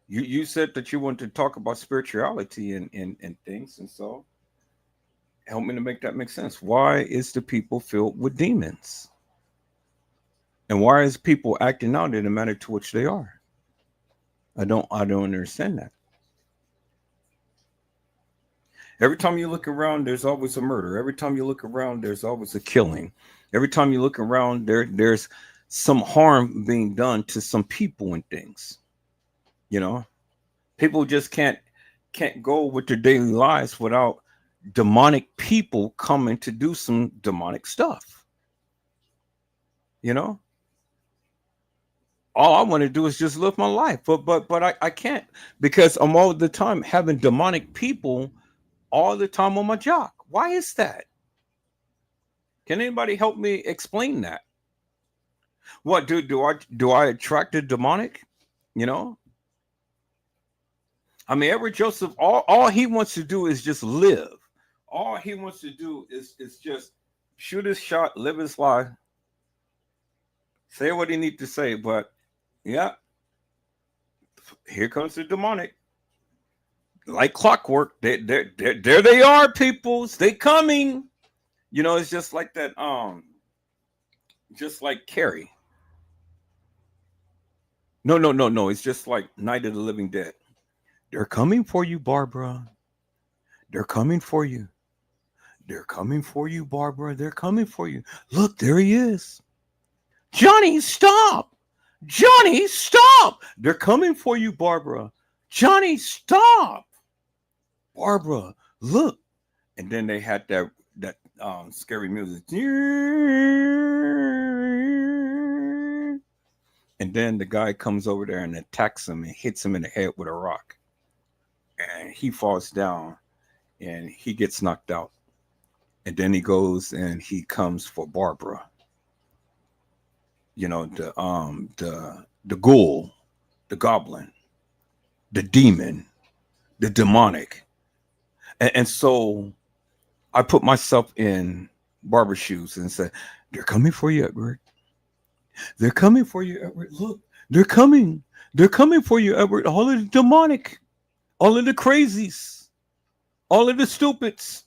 You said that you wanted to talk about spirituality and things, and so help me to make that make sense. Why is the people filled with demons? And why is people acting out in the manner to which they are? I don't understand that. Every time you look around, there's always a murder. Every time you look around, there's always a killing. Every time you look around, there's some harm being done to some people and things. You know, people just can't go with their daily lives without demonic people coming to do some demonic stuff. You know? All I want to do is just live my life, but I can't, because I'm all the time having demonic people all the time on my job. Why is that? Can anybody help me explain that? What do I attract the demonic? You know? I mean, Edward Joseph, all he wants to do is just live. All he wants to do is just shoot his shot, live his life, say what he needs to say, but yeah, here comes the demonic. Like clockwork, there they are, peoples. They coming. You know, it's just like that. Just like Carrie. No. It's just like Night of the Living Dead. They're coming for you, Barbara. They're coming for you. They're coming for you, Barbara. They're coming for you. Look, there he is. Johnny, stop. Johnny, stop. They're coming for you, Barbara. Johnny, stop. Barbara, look. And then they had that scary music. And then the guy comes over there and attacks him and hits him in the head with a rock. And he falls down and he gets knocked out. And then he goes and he comes for Barbara. You know, the ghoul, the goblin, the demon, the demonic. And so I put myself in Barbara's shoes and said, they're coming for you, Edward. They're coming for you, Edward. Look, they're coming. They're coming for you, Edward. All of the demonic, all of the crazies, all of the stupids,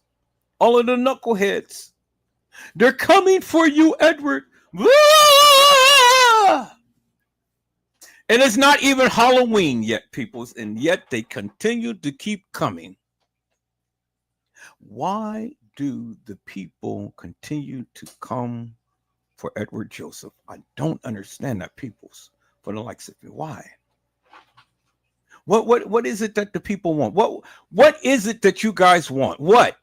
all of the knuckleheads. They're coming for you, Edward. And it's not even Halloween yet, peoples, and yet they continue to keep coming. Why do the people continue to come for Edward Joseph? I don't understand that, peoples, for the likes of you. Why? What is it that the people want? What is it that you guys want? What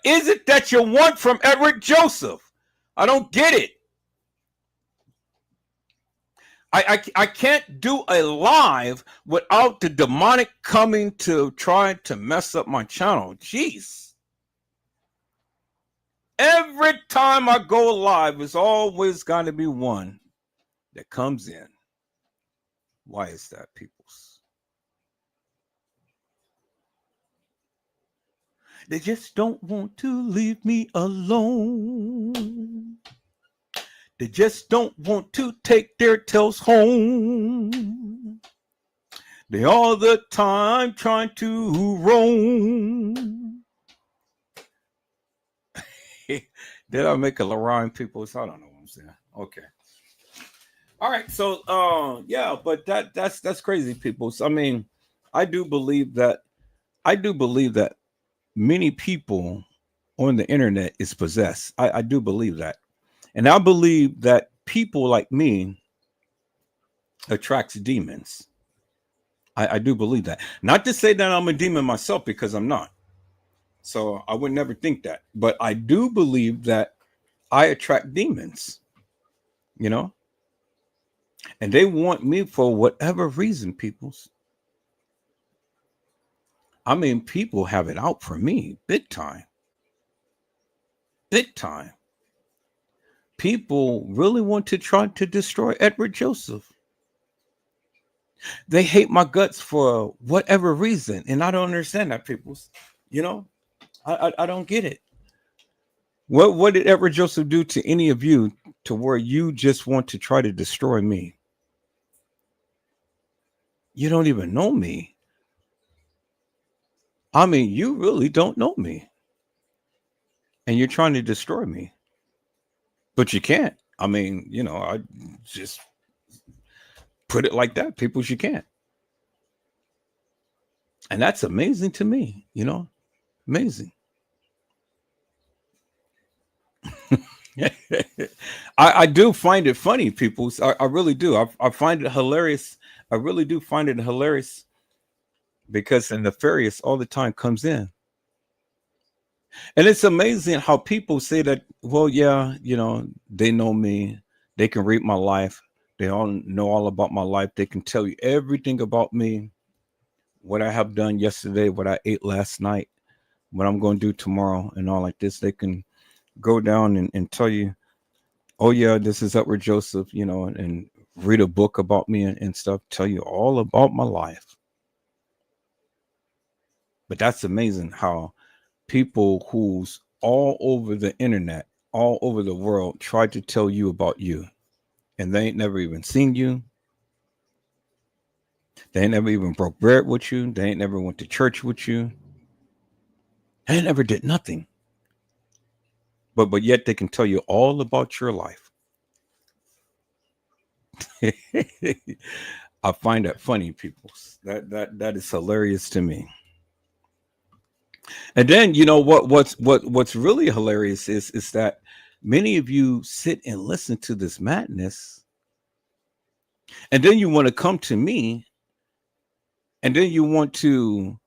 is it that you want from Edward Joseph? I don't get it. I can't do a live without the demonic coming to try to mess up my channel. Jeez. Every time I go live, it's always got to be one that comes in. Why is that, peoples? They just don't want to leave me alone. They just don't want to take their tails home. They all the time trying to roam. Did I make a rhyme, people? I don't know what I'm saying. Okay. All right. So yeah, but that's crazy, people. So, I mean, I do believe that many people on the internet is possessed. I do believe that. And I believe that people like me attracts demons. I do believe that. Not to say that I'm a demon myself, because I'm not. So I would never think that. But I do believe that I attract demons, you know? And they want me for whatever reason, peoples. I mean, people have it out for me big time. Big time. People really want to try to destroy Edward Joseph. They hate my guts for whatever reason. And I don't understand that, peoples. You know, I don't get it. What did Edward Joseph do to any of you to where you just want to try to destroy me? You don't even know me. I mean, you really don't know me. And you're trying to destroy me. But you can't. I mean, you know, I just put it like that. People, you can't. And that's amazing to me, you know, amazing. I do find it funny, people. I really do. I find it hilarious. I really do find it hilarious because the nefarious all the time comes in. And it's amazing how people say that, well, yeah, you know, they know me. They can read my life. They all know all about my life. They can tell you everything about me, what I have done yesterday, what I ate last night, what I'm going to do tomorrow, and all like this. They can go down and tell you, oh, yeah, this is Edward Joseph, you know, and read a book about me and stuff, tell you all about my life. But that's amazing how people who's all over the internet, all over the world, try to tell you about you. And they ain't never even seen you. They ain't never even broke bread with you. They ain't never went to church with you. They never did nothing. But yet they can tell you all about your life. I find that funny, people. That is hilarious to me. And then you know what's really hilarious is that many of you sit and listen to this madness, and then you want to come to me, and then you want to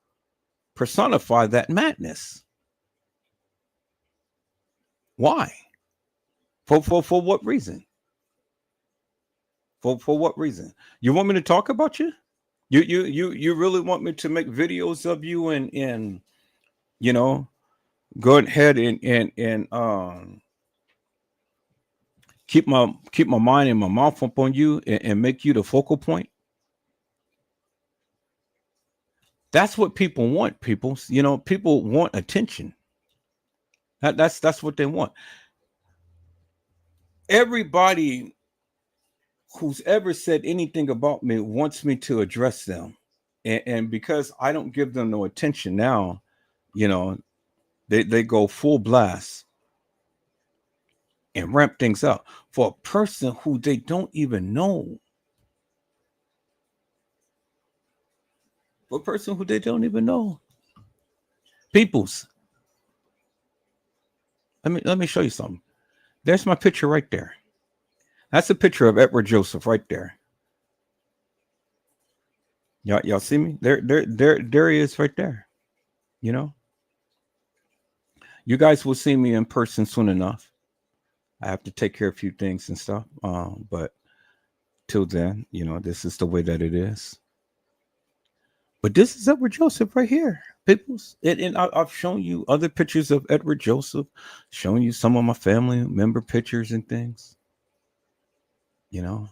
personify that madness. Why? For what reason? For what reason? You want me to talk about you? You really want me to make videos of you and you know go ahead and keep my mind and my mouth up on you and make you the focal point? That's what people want, people. You know, people want attention. That's what they want. Everybody who's ever said anything about me wants me to address them. And because I don't give them no attention now, you know, they go full blast and ramp things up for a person who they don't even know. For a person who they don't even know. Peoples. Let me show you something. There's my picture right there. That's a picture of Edward Joseph right there. Y'all see me? There he is right there. You know? You guys will see me in person soon enough. I have to take care of a few things and stuff. But till then, you know, this is the way that it is. But this is Edward Joseph right here, peoples. And I've shown you other pictures of Edward Joseph, showing you some of my family member pictures and things. You know,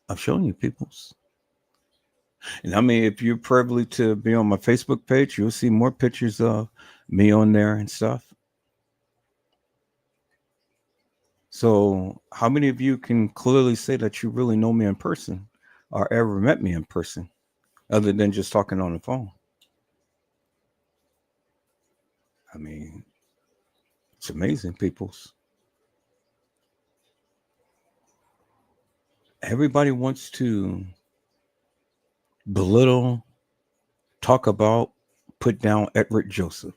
I've shown you, peoples. And I mean, if you're privileged to be on my Facebook page, you'll see more pictures of me on there and stuff. So how many of you can clearly say that you really know me in person or ever met me in person other than just talking on the phone? I mean, it's amazing, peoples. Everybody wants to belittle, talk about, put down Edward Joseph.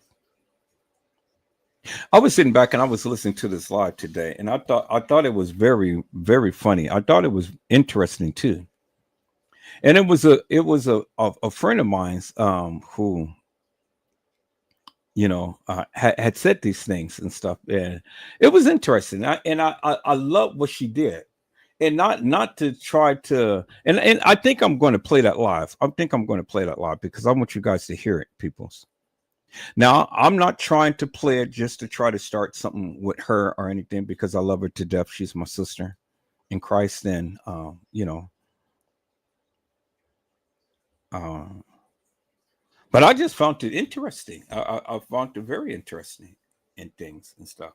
I was sitting back and I was listening to this live today, and I thought it was very, very funny. I thought it was interesting too. And it was a friend of mine's who, you know, had said these things and stuff, and it was interesting. I love what she did. And not to try to, and I think I'm going to play that live. I think I'm going to play that live because I want you guys to hear it, peoples. Now, I'm not trying to play it just to try to start something with her or anything, because I love her to death. She's my sister in Christ, and you know. But I just found it interesting. I found it very interesting in things and stuff.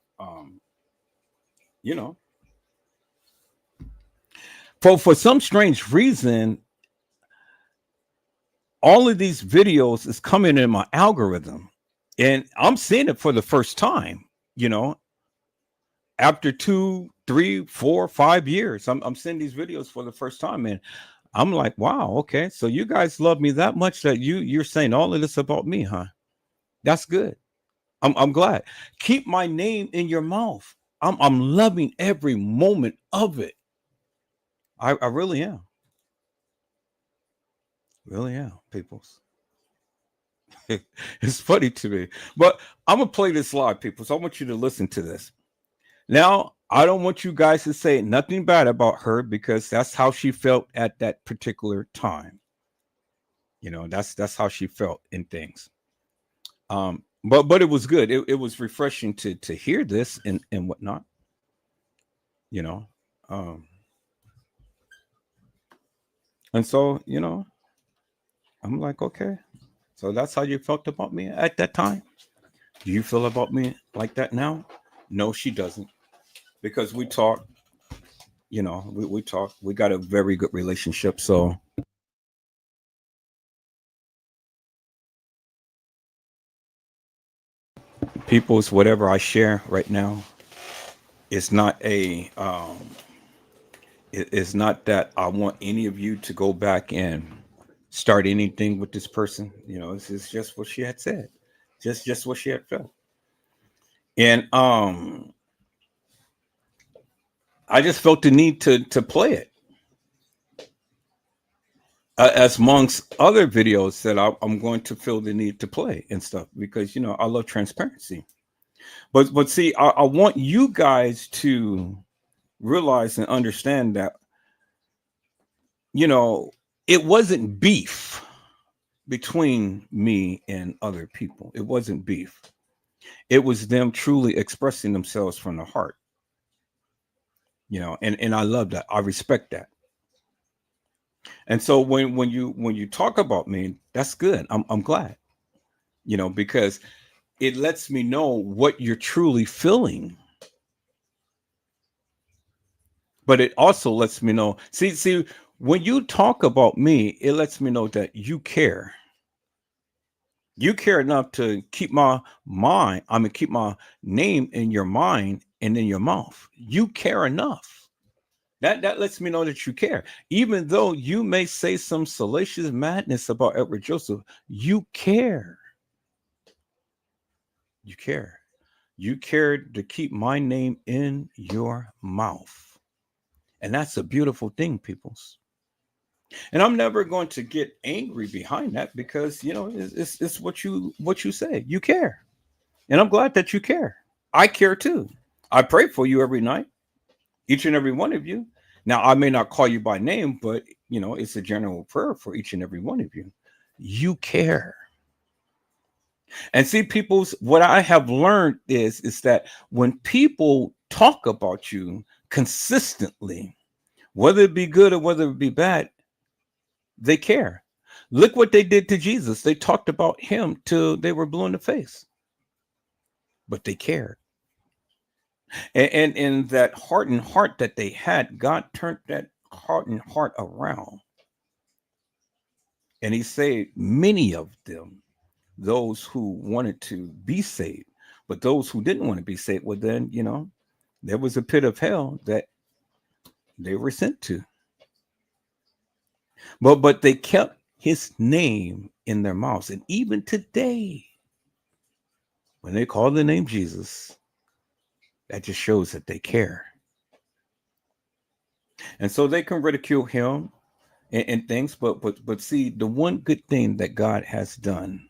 You know. For some strange reason, all of these videos is coming in my algorithm, and I'm seeing it for the first time, you know, after 2, 3, 4, 5 years. I'm seeing these videos for the first time, and I'm like, wow, okay, so you guys love me that much that you're saying all of this about me, huh? That's good. I'm glad. Keep my name in your mouth. I'm loving every moment of it. I really am. Really am, peoples. It's funny to me. But I'm going to play this live, people. So I want you to listen to this. Now, I don't want you guys to say nothing bad about her, because that's how she felt at that particular time. You know, that's how she felt in things. But it was good. It was refreshing to hear this and whatnot. You know. And so, you know, I'm like, okay, so that's how you felt about me at that time. Do you feel about me like that now? No, she doesn't, because we talk, you know, we talk. We got a very good relationship. So people's, whatever I share right now is not a It's not that I want any of you to go back and start anything with this person. You know, it's just what she had said, just what she had felt. And I just felt the need to play it as amongst other videos that I'm going to feel the need to play and stuff, because, you know, I love transparency. But see, I want you guys to realize and understand that, you know, it wasn't beef between me and other people. It wasn't beef. It was them truly expressing themselves from the heart. You know, and I love that. I respect that. And so when you talk about me, that's good. I'm glad. You know, because it lets me know what you're truly feeling. But it also lets me know, see, when you talk about me, it lets me know that you care. You care enough to keep my keep my name in your mind and in your mouth. You care enough. That lets me know that you care. Even though you may say some salacious madness about Edward Joseph, you care. You care. You care to keep my name in your mouth. And that's a beautiful thing, peoples. And I'm never going to get angry behind that, because, you know, it's what you say. You care. And I'm glad that you care. I care too. I pray for you every night, each and every one of you. Now, I may not call you by name, but, you know, it's a general prayer for each and every one of you. You care. And see, people's, what I have learned is that when people talk about you consistently, whether it be good or whether it be bad, they care. Look what they did to Jesus. They talked about him till they were blue in the face, but they cared. And in that hardened heart that they had, God turned that hardened heart around. And he saved many of them, those who wanted to be saved. But those who didn't want to be saved, well, then, you know, there was a pit of hell that they were sent to. But they kept his name in their mouths. And even today, when they call the name Jesus, that just shows that they care. And so they can ridicule him and things, but see, the one good thing that God has done,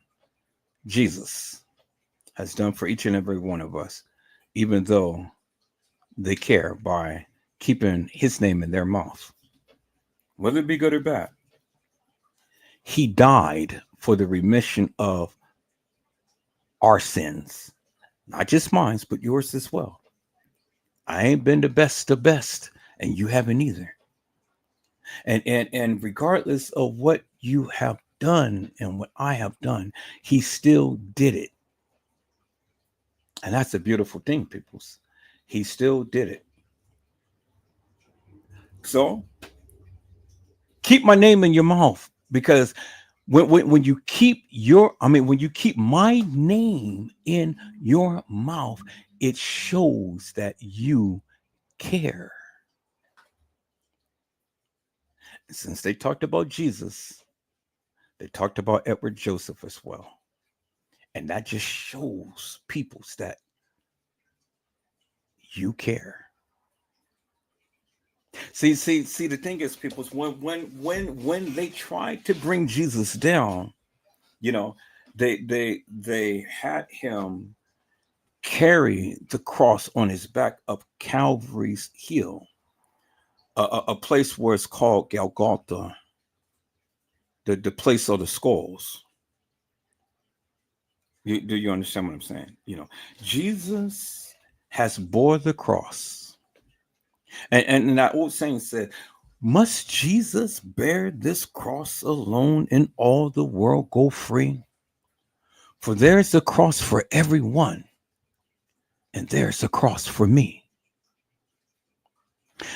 Jesus has done for each and every one of us, even though they care, by keeping his name in their mouth, whether it be good or bad. He died for the remission of our sins, not just mine, but yours as well. I ain't been the best, and you haven't either. And regardless of what you have done and what I have done, he still did it. And that's a beautiful thing, peoples. He still did it. So keep my name in your mouth, because when you keep when you keep my name in your mouth, it shows that you care. Since they talked about Jesus, they talked about Edward Joseph as well. And that just shows peoples that you care. See, the thing is, peoples, when they tried to bring Jesus down, you know, they had him carry the cross on his back up Calvary's hill, a place where it's called Golgotha, the place of the skulls. Do you understand what I'm saying? You know, Jesus has bore the cross. And that old saying said, must Jesus bear this cross alone and all the world go free? For there's a cross for everyone, and there's a cross for me.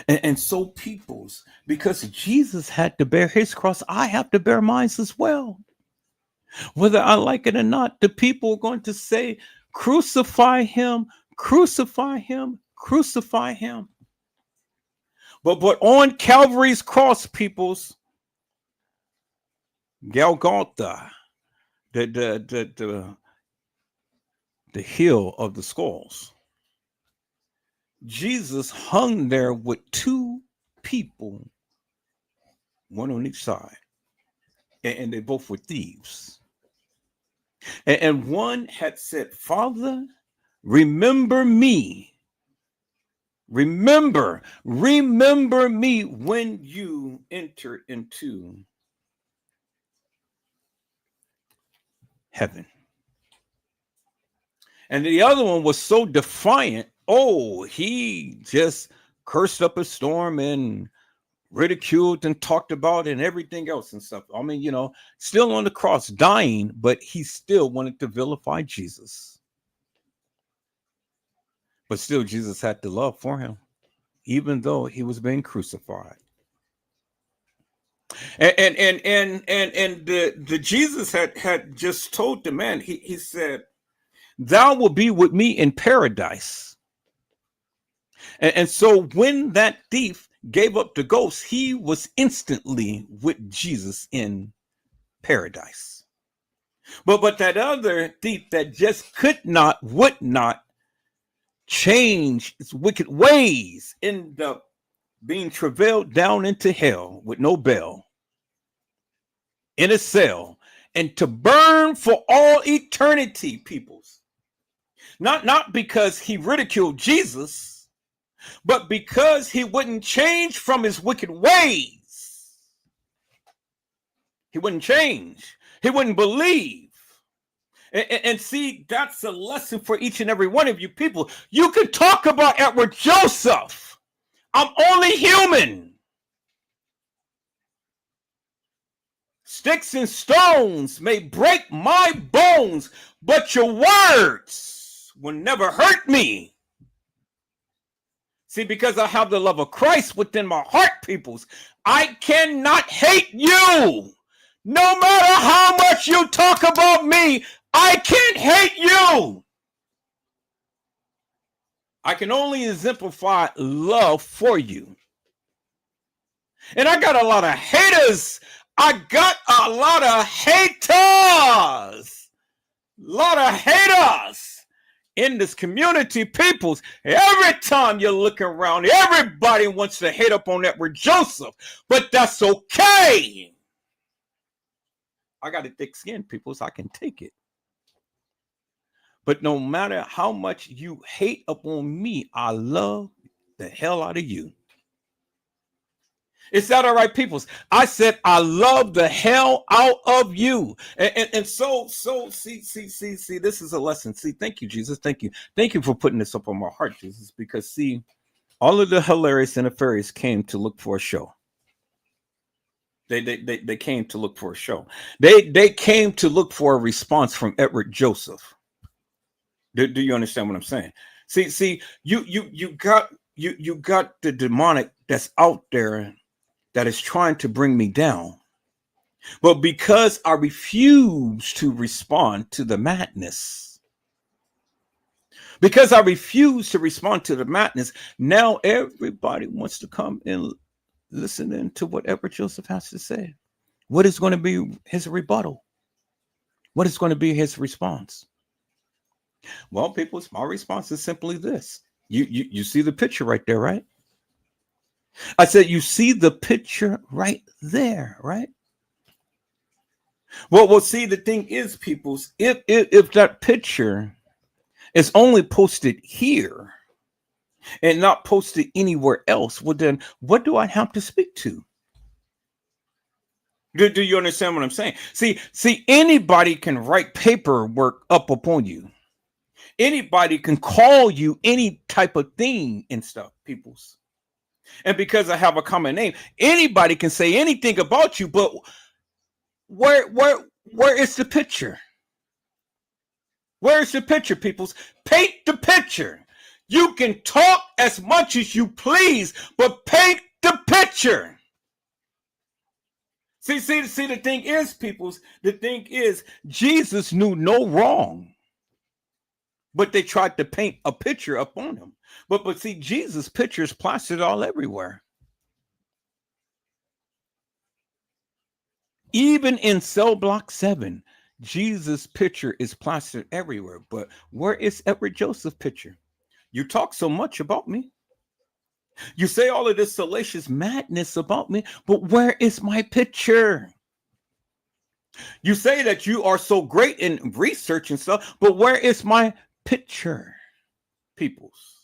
And so peoples, because Jesus had to bear his cross, I have to bear mine as well. Whether I like it or not, the people are going to say, crucify him, crucify him, crucify him. But on Calvary's cross, peoples, Golgotha, the hill of the skulls, Jesus hung there with two people, one on each side, and they both were thieves. And one had said, Father, remember me. Remember me when you enter into heaven. And the other one was so defiant. Oh, he just cursed up a storm and ridiculed and talked about and everything else and stuff. I mean, still on the cross dying, but he still wanted to vilify Jesus. But still, Jesus had the love for him, even though he was being crucified. And the Jesus had just told the man, he said, thou will be with me in paradise. And so when that thief gave up the ghost, he was instantly with Jesus in paradise. But that other thief that just would not change its wicked ways, ended up being travailed down into hell with no bell, in a cell, and to burn for all eternity, peoples. Not because he ridiculed Jesus, but because he wouldn't change from his wicked ways. He wouldn't change. He wouldn't believe. And see, that's a lesson for each and every one of you people. You can talk about Edward Joseph. I'm only human. Sticks and stones may break my bones, but your words will never hurt me. See, because I have the love of Christ within my heart, peoples, I cannot hate you. No matter how much you talk about me, I can't hate you. I can only exemplify love for you. And I got a lot of haters. I got a lot of haters. In this community, peoples. Every time you look around, everybody wants to hate up on Edward Joseph. But that's okay. I got a thick skin, peoples. I can take it. But no matter how much you hate upon me, I love the hell out of you. Is that all right, peoples? I said I love the hell out of you. And so see, this is a lesson. See, thank you, Jesus. Thank you for putting this up on my heart, Jesus, because see, all of the hilarious and nefarious came to look for a show. They came to look for a show. They came to look for a response from Edward Joseph. Do you understand what I'm saying? See, you got the demonic that's out there that is trying to bring me down. But because I refuse to respond to the madness, now everybody wants to come and listen in to what Edward Joseph has to say. What is going to be his rebuttal? What is going to be his response? Well, people, my response is simply this. You see the picture right there, right? I said, you see the picture right there, right? Well, see, the thing is, peoples, if that picture is only posted here and not posted anywhere else, well, then what do I have to speak to? Do you understand what I'm saying? See, anybody can write paperwork up upon you. Anybody can call you any type of thing and stuff, peoples. And because I have a common name, anybody can say anything about you, but where is the picture? Where is the picture, peoples? Paint the picture. You can talk as much as you please, but paint the picture. See, the thing is, peoples, the thing is, Jesus knew no wrong. But they tried to paint a picture up on him. But see, Jesus' picture is plastered all everywhere. Even in cell block 7, Jesus' picture is plastered everywhere. But where is Edward Joseph picture? You talk so much about me. You say all of this salacious madness about me, but where is my picture? You say that you are so great in research and stuff, but where is my picture, peoples?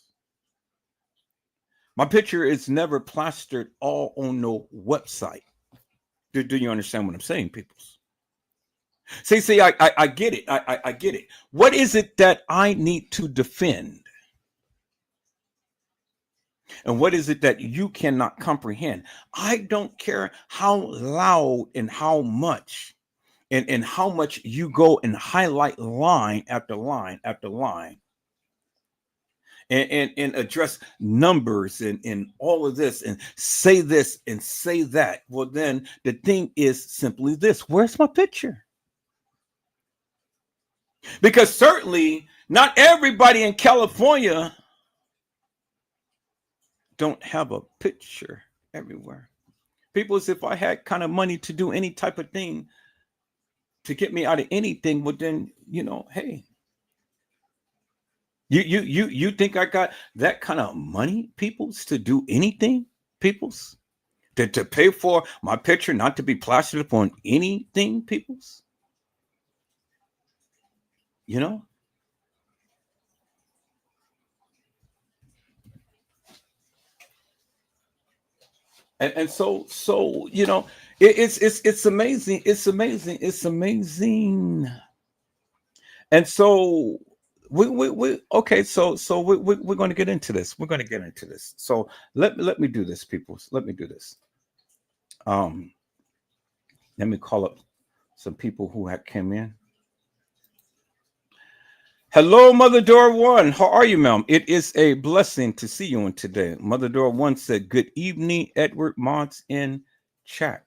My picture is never plastered all on no website. Do you understand what I'm saying, peoples? See, I get it. I get it. What is it that I need to defend? And what is it that you cannot comprehend? I don't care how loud and how much and how much you go and highlight line after line after line and address numbers and all of this and say this and say that. Well, then the thing is simply this: where's my picture? Because certainly not everybody in California don't have a picture everywhere. People, as if I had kind of money to do any type of thing to get me out of anything, well then, hey, you think I got that kind of money, peoples, to do anything, peoples, to pay for my picture not to be plastered upon anything, peoples? And so it's amazing. It's amazing. And so we okay. So we're going to get into this. So let me do this, people. Let me do this. Let me call up some people who had came in. Hello, Mother Dora 1. How are you, ma'am? It is a blessing to see you on today. Mother Dora 1 said, good evening, Edward Mods in chat.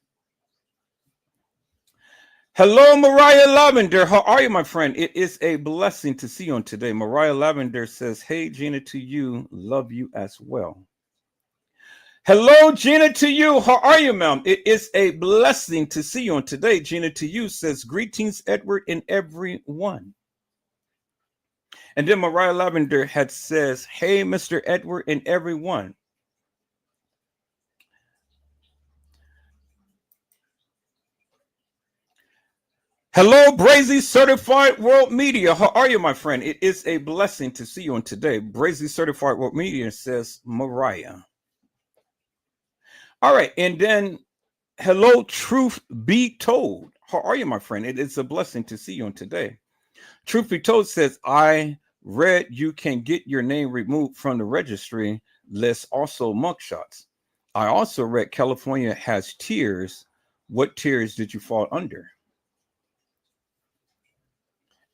Hello, Mariah Lavender. How are you, my friend? It is a blessing to see you on today. Mariah Lavender says, hey, Gina, to you. Love you as well. Hello, Gina, to you. How are you, ma'am? It is a blessing to see you on today. Gina, to you says, greetings, Edward, and everyone. And then Mariah Lavender had says, hey, Mr. Edward and everyone. Hello, Brazy Certified World Media. How are you, my friend? It is a blessing to see you on today. Brazy Certified World Media says Mariah. All right. And then hello, Truth Be Told. How are you, my friend? It is a blessing to see you on today. Truth Be Told says, I read you can get your name removed from the registry list, also mugshots. I also read California has tiers. What tiers did you fall under?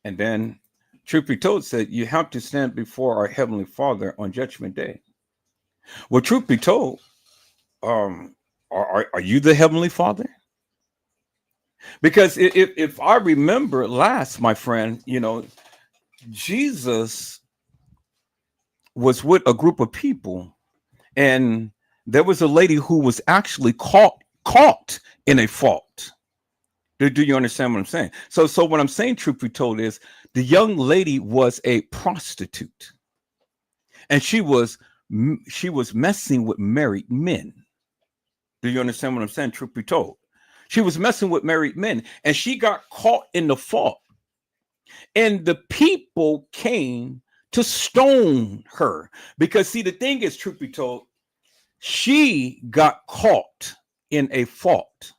And then Truth Be Told said, you have to stand before our Heavenly Father on Judgment Day. Well, truth be told, are you the Heavenly Father? Because if I remember last, my friend, Jesus was with a group of people, and there was a lady who was actually caught in a fault. Do you understand what I'm saying? So what I'm saying, truth be told, is the young lady was a prostitute, and she was messing with married men. Do you understand what I'm saying? Truth be told, she was messing with married men, and she got caught in the fault. And the people came to stone her because, see, the thing is, truth be told, she got caught in a fault.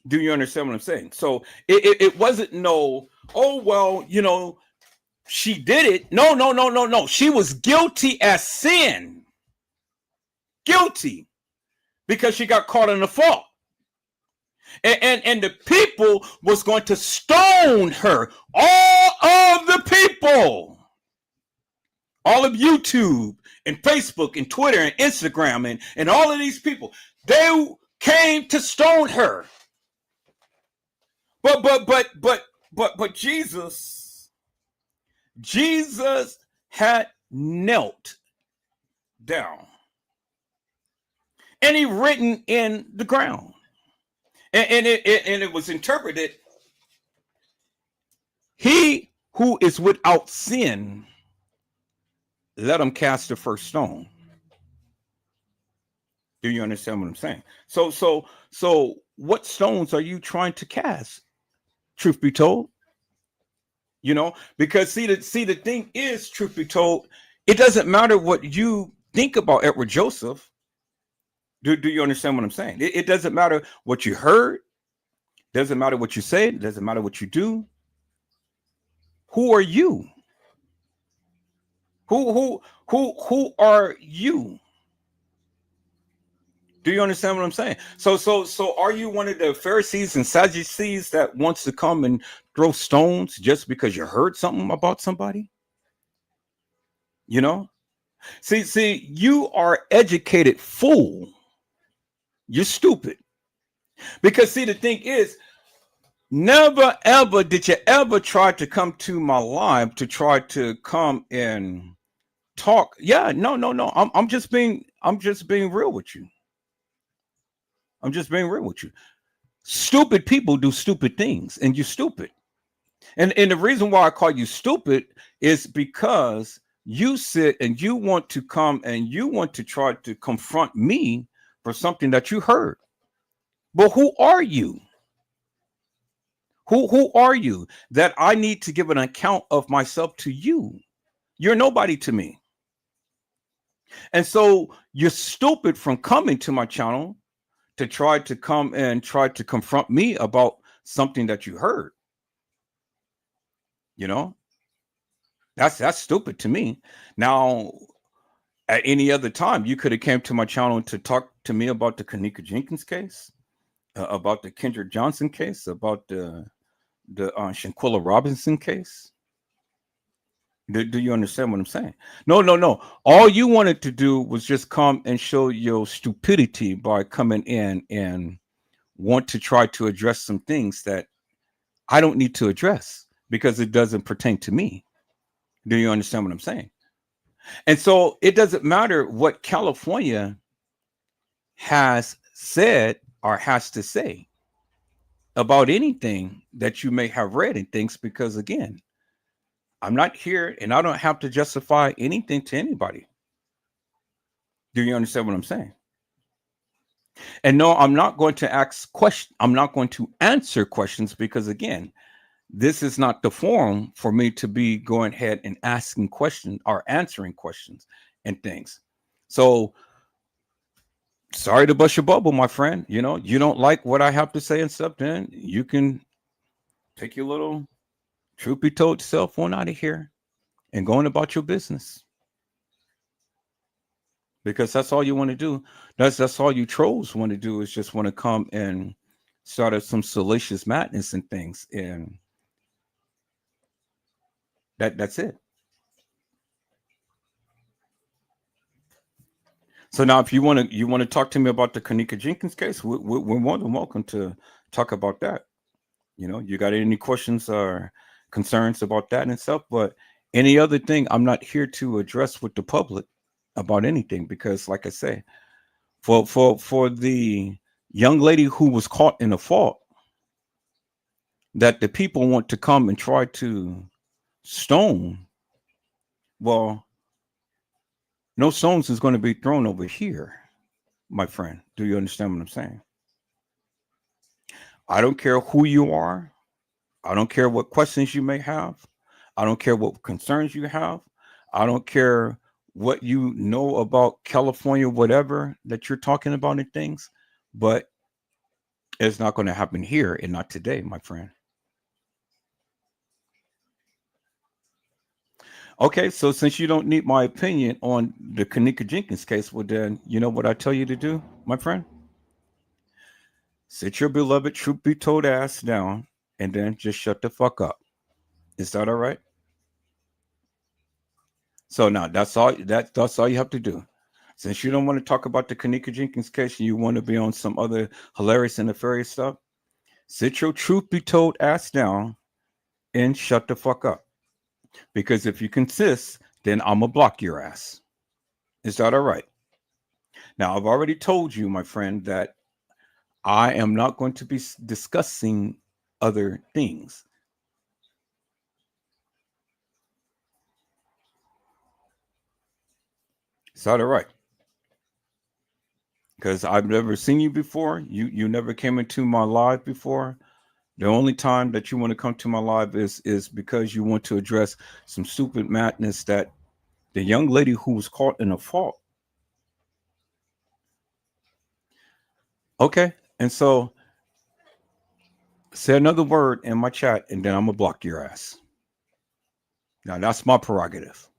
Do you understand what I'm saying? So it wasn't no, oh, well, she did it. No. She was guilty as sin. Guilty because she got caught in a fault. And the people was going to stone her. All of the people, all of YouTube and Facebook and Twitter and Instagram and all of these people, they came to stone her. But Jesus had knelt down, and he written in the ground. And it was interpreted, he who is without sin, let him cast the first stone. Do you understand what I'm saying? So what stones are you trying to cast? Truth be told, because see the thing is, truth be told, it doesn't matter what you think about Edward Joseph. Do you understand what I'm saying? It doesn't matter what you heard. Doesn't matter what you say. It doesn't matter what you do. Who are you? Who are you? Do you understand what I'm saying? So are you one of the Pharisees and Sadducees that wants to come and throw stones just because you heard something about somebody? See, you are educated fool. You're stupid. Because see, the thing is, never ever did you ever try to come to my live to try to come and talk. Yeah, no. I'm just being real with you. I'm just being real with you. Stupid people do stupid things, and you're stupid. And the reason why I call you stupid is because you sit and you want to come and you want to try to confront me for something that you heard. But who are you? Who are you that I need to give an account of myself to you? You're nobody to me. And so you're stupid from coming to my channel to try to come and try to confront me about something that you heard. That's stupid to me. Now, at any other time, you could have came to my channel to talk to me about the Kenneka Jenkins case, about the Kendrick Johnson case, about the Shanquella Robinson case. Do you understand what I'm saying? No. All you wanted to do was just come and show your stupidity by coming in and want to try to address some things that I don't need to address because it doesn't pertain to me. Do you understand what I'm saying? And so it doesn't matter what California has said or has to say about anything that you may have read in things, because again, I'm not here and I don't have to justify anything to anybody. Do you understand what I'm saying? And no, I'm not going to ask questions. I'm not going to answer questions because again, this is not the forum for me to be going ahead and asking questions or answering questions and things. So sorry to bust your bubble, my friend. You don't like what I have to say and stuff, then you can take your little truth be told self on out of here and going about your business. Because that's all you want to do. That's all you trolls want to do, is just want to come and start up some salacious madness and things. And that's it. So now if you want to talk to me about the Kenneka Jenkins case, we're more than welcome to talk about that. You got any questions or concerns about that and stuff, but any other thing, I'm not here to address with the public about anything, because like I say, for the young lady who was caught in a fault that the people want to come and try to stone, well, no stones is going to be thrown over here, my friend. Do you understand what I'm saying? I don't care who you are. I don't care what questions you may have. I don't care what concerns you have. I don't care what you know about California, whatever that you're talking about and things, but it's not going to happen here and not today, my friend. Okay, so since you don't need my opinion on the Kenneka Jenkins case, well then, you know what I tell you to do, my friend? Sit your beloved truth be told ass down and then just shut the fuck up. Is that all right? So now that's all you have to do. Since you don't want to talk about the Kenneka Jenkins case and you want to be on some other hilarious and nefarious stuff, sit your truth be told ass down and shut the fuck up. Because if you consist, then I'm gonna block your ass. Is that all right? Now, I've already told you, my friend, that I am not going to be discussing other things. Is that all right? Because I've never seen you before. You never came into my live before. The only time that you want to come to my live is because you want to address some stupid madness that the young lady who was caught in a fault. Okay, and so say another word in my chat, and then I'm gonna block your ass. Now that's my prerogative.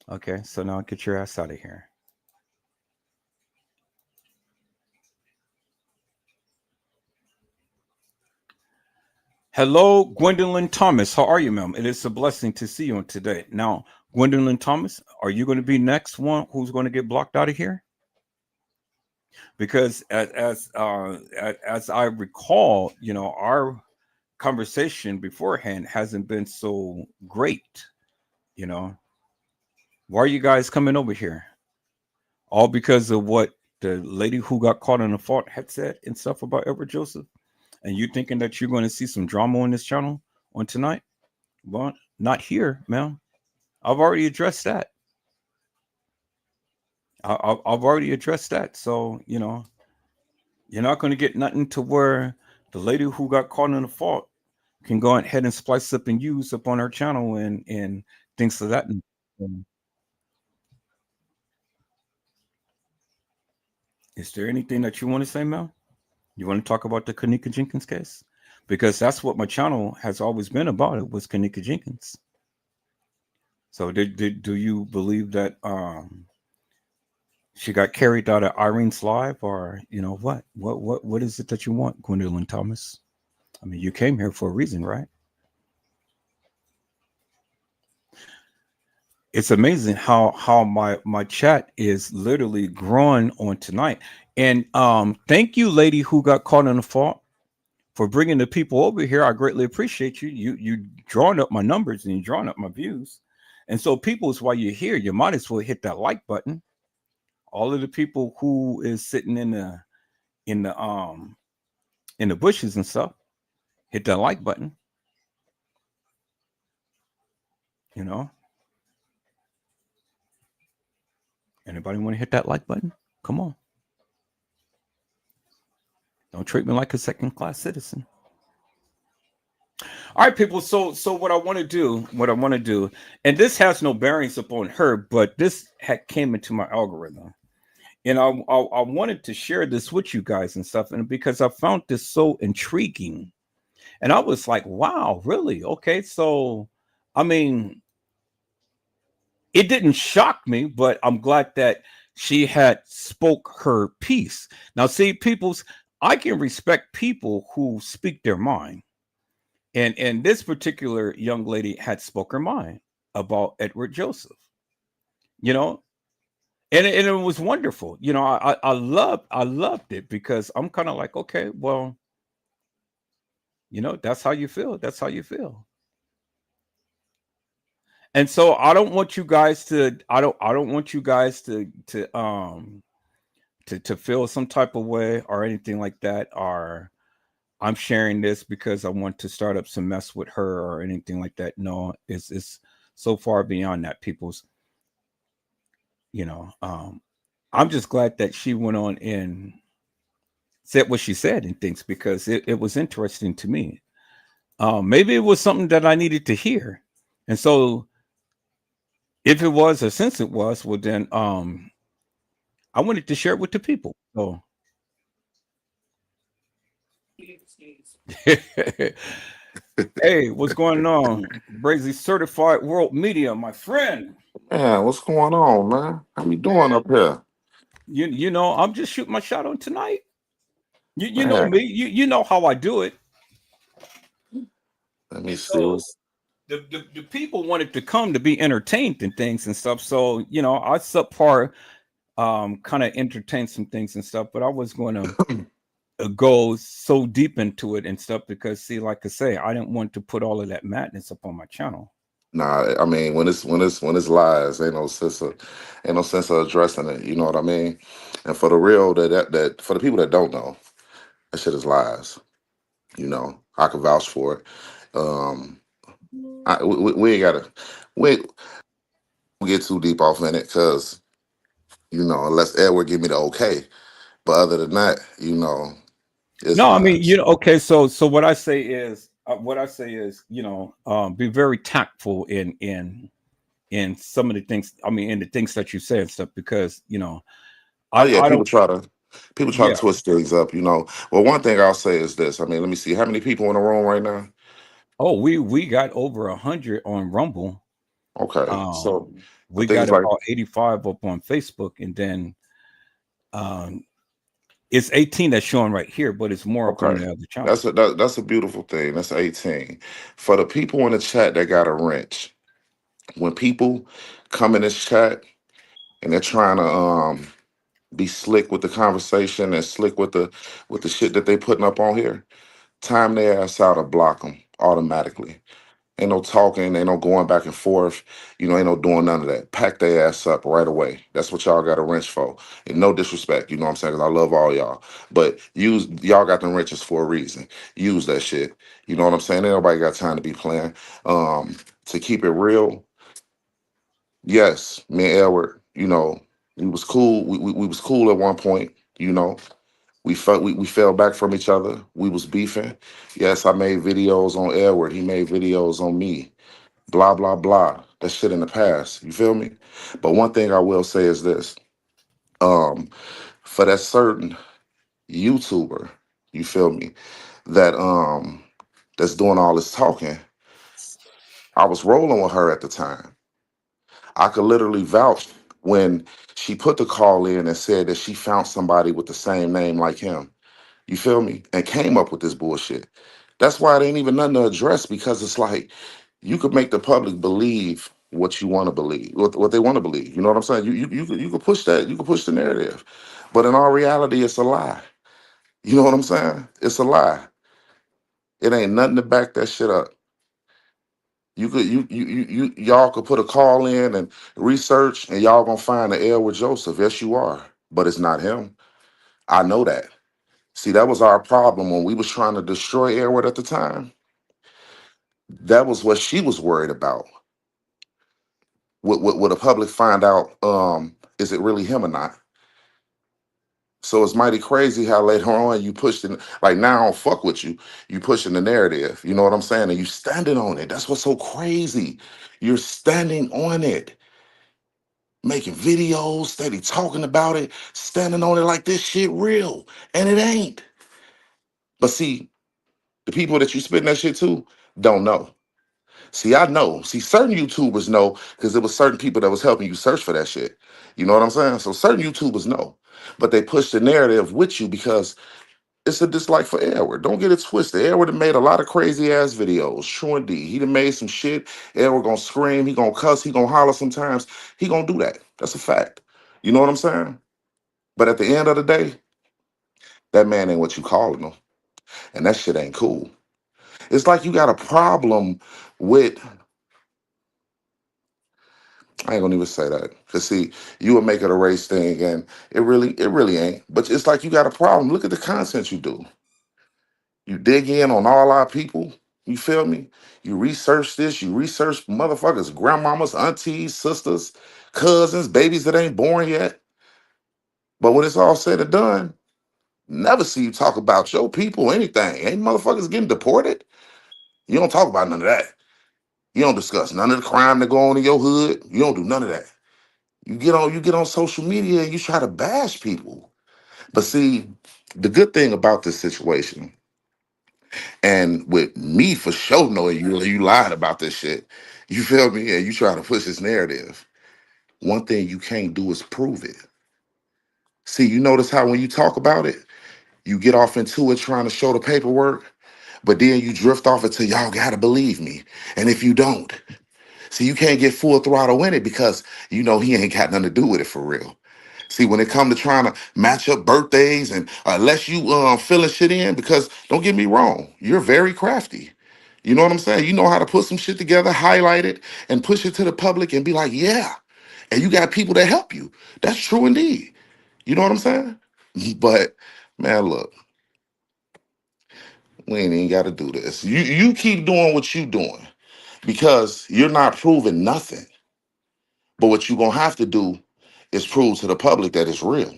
Okay, so now get your ass out of here. Hello, Gwendolyn Thomas. How are you, ma'am? It is a blessing to see you on today. Now, Gwendolyn Thomas, are you going to be next one who's going to get blocked out of here? Because as I recall, our conversation beforehand hasn't been so great. Why are you guys coming over here? All because of what the lady who got caught in the fault had said and stuff about Edward Joseph? And you thinking that you're going to see some drama on this channel on tonight? Well, not here, ma'am. I've already addressed that. I've already addressed that. So, you're not going to get nothing to where the lady who got caught in the fault can go ahead and splice up and use up on her channel and things of that. Is there anything that you want to say, Mel? You want to talk about the Kenneka Jenkins case? Because that's what my channel has always been about. It was Kenneka Jenkins. So do you believe that she got carried out of Irene's live, or what is it that you want, Gwendolyn Thomas? I mean, you came here for a reason, right? It's amazing how my chat is literally growing on tonight. And thank you, lady who got caught in the fault, for bringing the people over here. I greatly appreciate you. You drawing up my numbers and you drawing up my views. And so, people's, while you're here, you might as well hit that like button. All of the people who is sitting in the bushes and stuff, hit that like button. Anybody want to hit that like button? Come on. Don't treat me like a second-class citizen. All right, people. So what I want to do, and this has no bearings upon her, but this came into my algorithm, and I wanted to share this with you guys and stuff, and because I found this so intriguing, and I was like, wow, really? Okay, so I mean, it didn't shock me, but I'm glad that she had spoke her piece. Now, see, peoples, I can respect people who speak their mind. And this particular young lady had spoke her mind about Edward Joseph, and it was wonderful. I loved it, because I'm kind of like, okay, well, that's how you feel. That's how you feel. And so I don't want you guys to to feel some type of way or anything like that, or I'm sharing this because I want to start up some mess with her or anything like that. No, it's so far beyond that, people's. I'm just glad that she went on and said what she said and things, because it was interesting to me. Maybe it was something that I needed to hear. And so if it was, or since it was, well then I wanted to share it with the people. So hey, what's going on? Brazy Certified World Media, my friend. Man, what's going on, man? How you doing up here? I'm just shooting my shot on tonight. You Man, know me. You know how I do it. let me So see. the people wanted to come to be entertained and things and stuff. So I subpar kind of entertain some things and stuff, but I was going to go so deep into it and stuff, because see, like I say, I didn't want to put all of that madness up on my channel. Nah, I mean when it's lies, ain't no sense of addressing it. You know what I mean? And for the real, that for the people that don't know, that shit is lies. You know, I can vouch for it. Um, we ain't gotta we ain't get too deep off in it because unless Edward give me the okay. But other than that, it's No, I mean, lies. okay. So what I say is, be very tactful in some of the things. I mean, in the things that you say and stuff, because Oh yeah, I don't. people try to Yeah. twist things up. Well, one thing I'll say is this. I mean, let me see how many people in the room right now. Oh, we got over 100 on Rumble. Okay, so the We thing got is like, about 85 up on Facebook, and then um, it's 18 that's showing right here, but it's more up on okay, the other channel. that's a beautiful thing. That's 18. For the people in the chat that got a wrench, when people come in this chat and they're trying to be slick with the conversation and slick with the shit that they putting up on here, time their ass out or block them automatically. Ain't no talking, ain't no going back and forth, ain't no doing none of that. Pack their ass up right away. That's what y'all got a wrench for. And no disrespect, you know what I'm saying? Because I love all y'all. But y'all got them wrenches for a reason. Use that shit. You know what I'm saying? Ain't nobody got time to be playing. To keep it real, yes, me and Edward, we was cool. We was cool at one point, you know. We fell back from each other. We was beefing. Yes, I made videos on Edward. He made videos on me. Blah blah blah. That shit in the past. You feel me? But one thing I will say is this: um, for that certain YouTuber, you feel me, that that's doing all this talking. I was rolling with her at the time. I could literally vouch when she put the call in and said that she found somebody with the same name like him. You feel me? And came up with this bullshit. That's why it ain't even nothing to address because it's like you could make the public believe what you want to believe, what they want to believe. You know what I'm saying? You could push that. You could push the narrative, but in all reality, it's a lie. You know what I'm saying? It's a lie. It ain't nothing to back that shit up. Y'all could put a call in and research, and y'all gonna find the L with Joseph. Yes, you are, but it's not him. I know that. See, that was our problem when we was trying to destroy Edward at the time. That was what she was worried about. Would the public find out? Is it really him or not? So it's mighty crazy how later on you pushed in, like now I don't fuck with you. You pushing the narrative. You know what I'm saying? And you standing on it. That's what's so crazy. You're standing on it, making videos, steady talking about it, standing on it like this shit real, and it ain't. But see, the people that you spitting that shit to don't know. See, I know. See, certain YouTubers know because there was certain people that was helping you search for that shit. You know what I'm saying? So certain YouTubers know, but they push the narrative with you because it's a dislike for Edward. Don't get it twisted. Edward done made a lot of crazy ass videos. True indeed. He done made some shit. Edward gonna scream. He gonna cuss. He gonna holler sometimes. He gonna do that. That's a fact. You know what I'm saying? But at the end of the day, that man ain't what you calling him, and that shit ain't cool. It's like you got a problem with I ain't gonna even say that. Cause see, you would make it a race thing and it really ain't. But it's like you got a problem. Look at the content you do. You dig in on all our people. You feel me? You research this, you research motherfuckers, grandmamas, aunties, sisters, cousins, babies that ain't born yet. But when it's all said and done, never see you talk about your people, anything. Ain't motherfuckers getting deported? You don't talk about none of that. You don't discuss none of the crime that go on in your hood. You don't do none of that. You get on social media and you try to bash people. But see, the good thing about this situation, and with me for sure knowing you lied about this shit, you feel me? And you try to push this narrative. One thing you can't do is prove it. See, you notice how when you talk about it, you get off into it trying to show the paperwork, but then you drift off into y'all gotta believe me. And if you don't, see, you can't get full throttle in it because he ain't got nothing to do with it for real. See, when it come to trying to match up birthdays and unless you filling shit in, because don't get me wrong, you're very crafty. You know what I'm saying? You know how to put some shit together, highlight it, and push it to the public and be like, yeah. And you got people that help you. That's true indeed. You know what I'm saying? But man, look, we ain't even got to do this. You keep doing what you doing because you're not proving nothing. But what you're gonna have to do is prove to the public that it's real.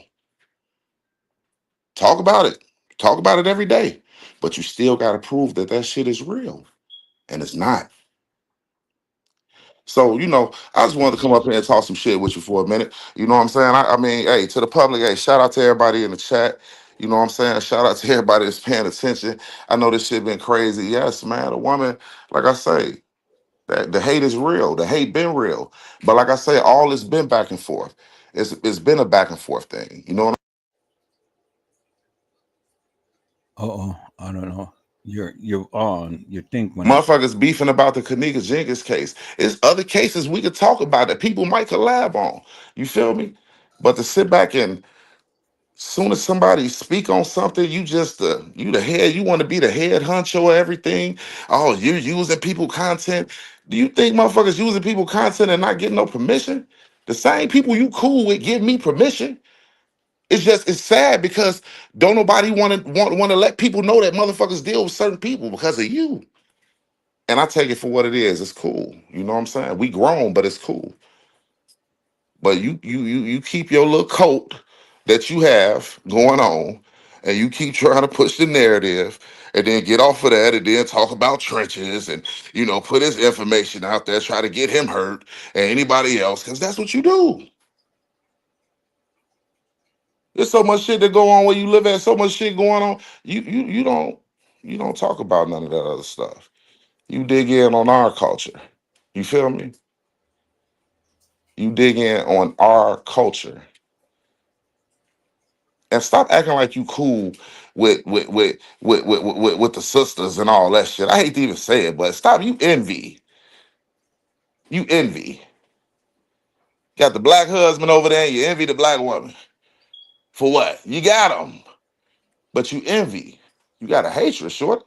Talk about it. Talk about it every day. But you still gotta prove that that shit is real. And it's not. So, I just wanted to come up here and talk some shit with you for a minute. You know what I'm saying? I mean, hey, to the public, hey, shout out to everybody in the chat. You know what I'm saying? Shout out to everybody that's paying attention. I know this shit been crazy. Yes, man. A woman, like I say, that the hate is real. The hate been real. But like I say, all it's been back and forth. It's been a back and forth thing. You know what Uh-oh, I don't know. You're on. You think when Motherfuckers beefing about the Kanika Jenkins case. There's other cases we could talk about that people might collab on. You feel me? But to sit back and soon as somebody speak on something, you just you the head. You want to be the head honcho of everything. Oh, you're using people content. Do you think motherfuckers using people content and not getting no permission? The same people you cool with give me permission. It's sad because don't nobody want to let people know that motherfuckers deal with certain people because of you. And I take it for what it is. It's cool. You know what I'm saying? We grown, but it's cool. But you keep your little coat that you have going on, and you keep trying to push the narrative, and then get off of that, and then talk about trenches, and put his information out there, try to get him hurt and anybody else, because that's what you do. There's so much shit that go on where you live at, so much shit going on. You don't talk about none of that other stuff. You dig in on our culture. You feel me? You dig in on our culture. And stop acting like you cool with the sisters and all that shit. I hate to even say it, but stop. You envy. You envy. Got the black husband over there, and you envy the black woman. For what? You got them. But you envy. You got a hatred, short.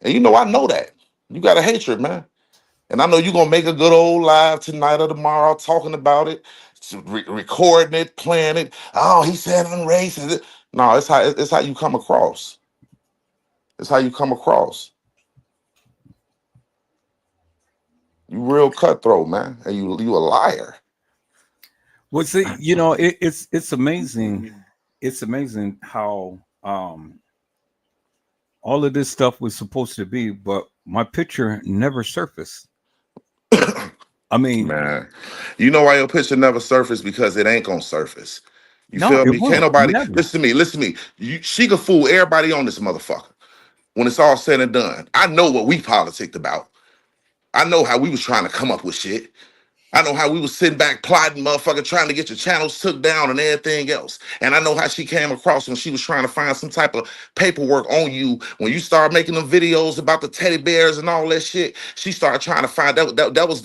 And I know that. You got a hatred, man. And I know you're going to make a good old live tonight or tomorrow talking about it, recording it, playing it. Oh, he said I'm racist. No, it's how you come across. It's how you come across. You real cutthroat, man. And you a liar. well, see, it's amazing. It's amazing how all of this stuff was supposed to be, but my picture never surfaced. I mean, Man, you know why your picture never surfaced? Because it ain't gonna surface. You no, feel it me? Can't won't. nobody Never. listen to me. She could fool everybody on this motherfucker when it's all said and done. I know what we politicked about. I know how we was trying to come up with shit. I know how we was sitting back plotting, motherfucker, trying to get your channels took down and everything else. And I know how she came across when she was trying to find some type of paperwork on you. When you started making them videos about the teddy bears and all that shit, she started trying to find that was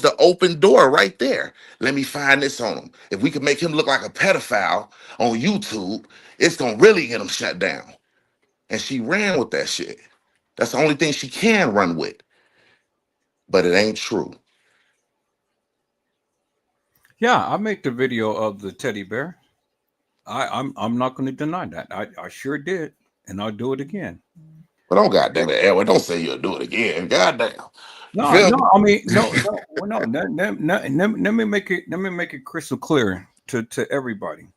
the open door right there. Let me find this on him. If we could make him look like a pedophile on YouTube, it's gonna really get him shut down. And she ran with that shit. That's the only thing she can run with. But it ain't true. Yeah, I made the video of the teddy bear. I'm not going to deny that. I sure did, and I'll do it again. But don't goddamn it, Edwin. Don't say you'll do it again. Goddamn. You No, feel no. me? I mean, no. Let me make it crystal clear to everybody.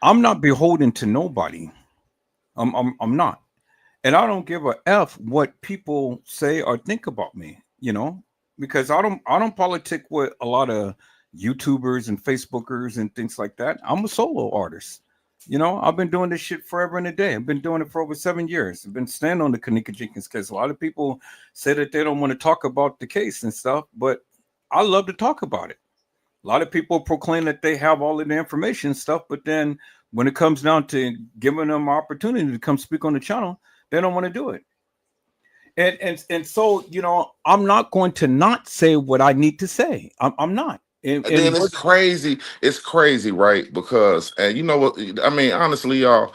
I'm not beholden to nobody. I'm not, and I don't give a f what people say or think about me. Because I don't politic with a lot of YouTubers and Facebookers and things like that. I'm a solo artist. I've been doing this shit forever and a day. I've been doing it for over 7 years. I've been standing on the Kanika Jenkins case. A lot of people say that they don't want to talk about the case and stuff, but I love to talk about it. A lot of people proclaim that they have all of the information and stuff, but then when it comes down to giving them opportunity to come speak on the channel, they don't want to do it. And so, I'm not going to not say what I need to say. I'm not. And then it's crazy. It's crazy, right? Because, and you know what? I mean, honestly, y'all,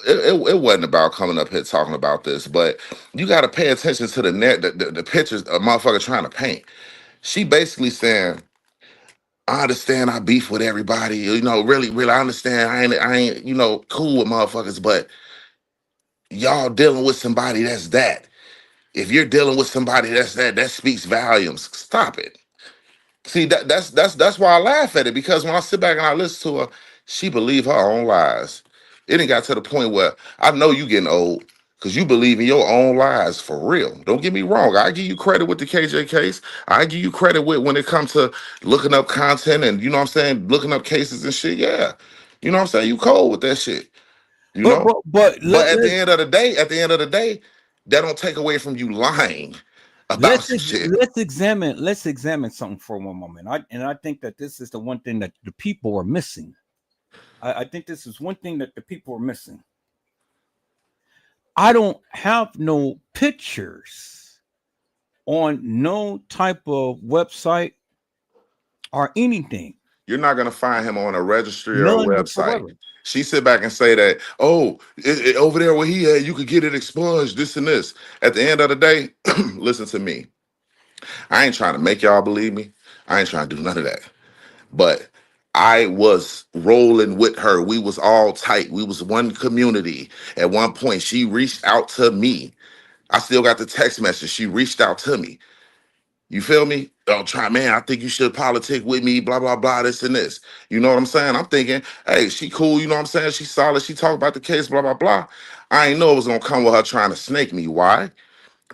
it wasn't about coming up here talking about this, but you got to pay attention to the pictures a motherfucker trying to paint. She basically saying, I understand I beef with everybody, really, I understand I ain't, cool with motherfuckers, but y'all dealing with somebody that's that. If you're dealing with somebody that's that speaks volumes. Stop it. See, that's why I laugh at it, because when I sit back and I listen to her, she believe her own lies. It ain't got to the point where I know you getting old because you believe in your own lies for real. Don't get me wrong. I give you credit with the KJ case. I give you credit with when it comes to looking up content and, you know what I'm saying, looking up cases and shit. Yeah. You know what I'm saying? You cold with that shit. You But know? But at the let's end of the day, that don't take away from you lying about some shit. let's examine something for one moment. I think that this is the one thing that the people are missing. I think this is one thing that the people are missing. I don't have no pictures on no type of website or anything. You're not gonna find him on a registry or a None website. whatsoever. She sit back and say that, oh, over there where he at, you could get it expunged, this and this. At the end of the day, listen to me. I ain't trying to make y'all believe me. I ain't trying to do none of that. But I was rolling with her. We was all tight. We was one community. At one point, she reached out to me. I still got the text message. She reached out to me. You feel me? Don't try, man. I think you should politic with me, blah, blah, blah, this and this. You know what I'm saying? I'm thinking, hey, she cool. You know what I'm saying? She solid. She talk about the case, blah, blah, blah. I ain't know it was going to come with her trying to snake me. Why?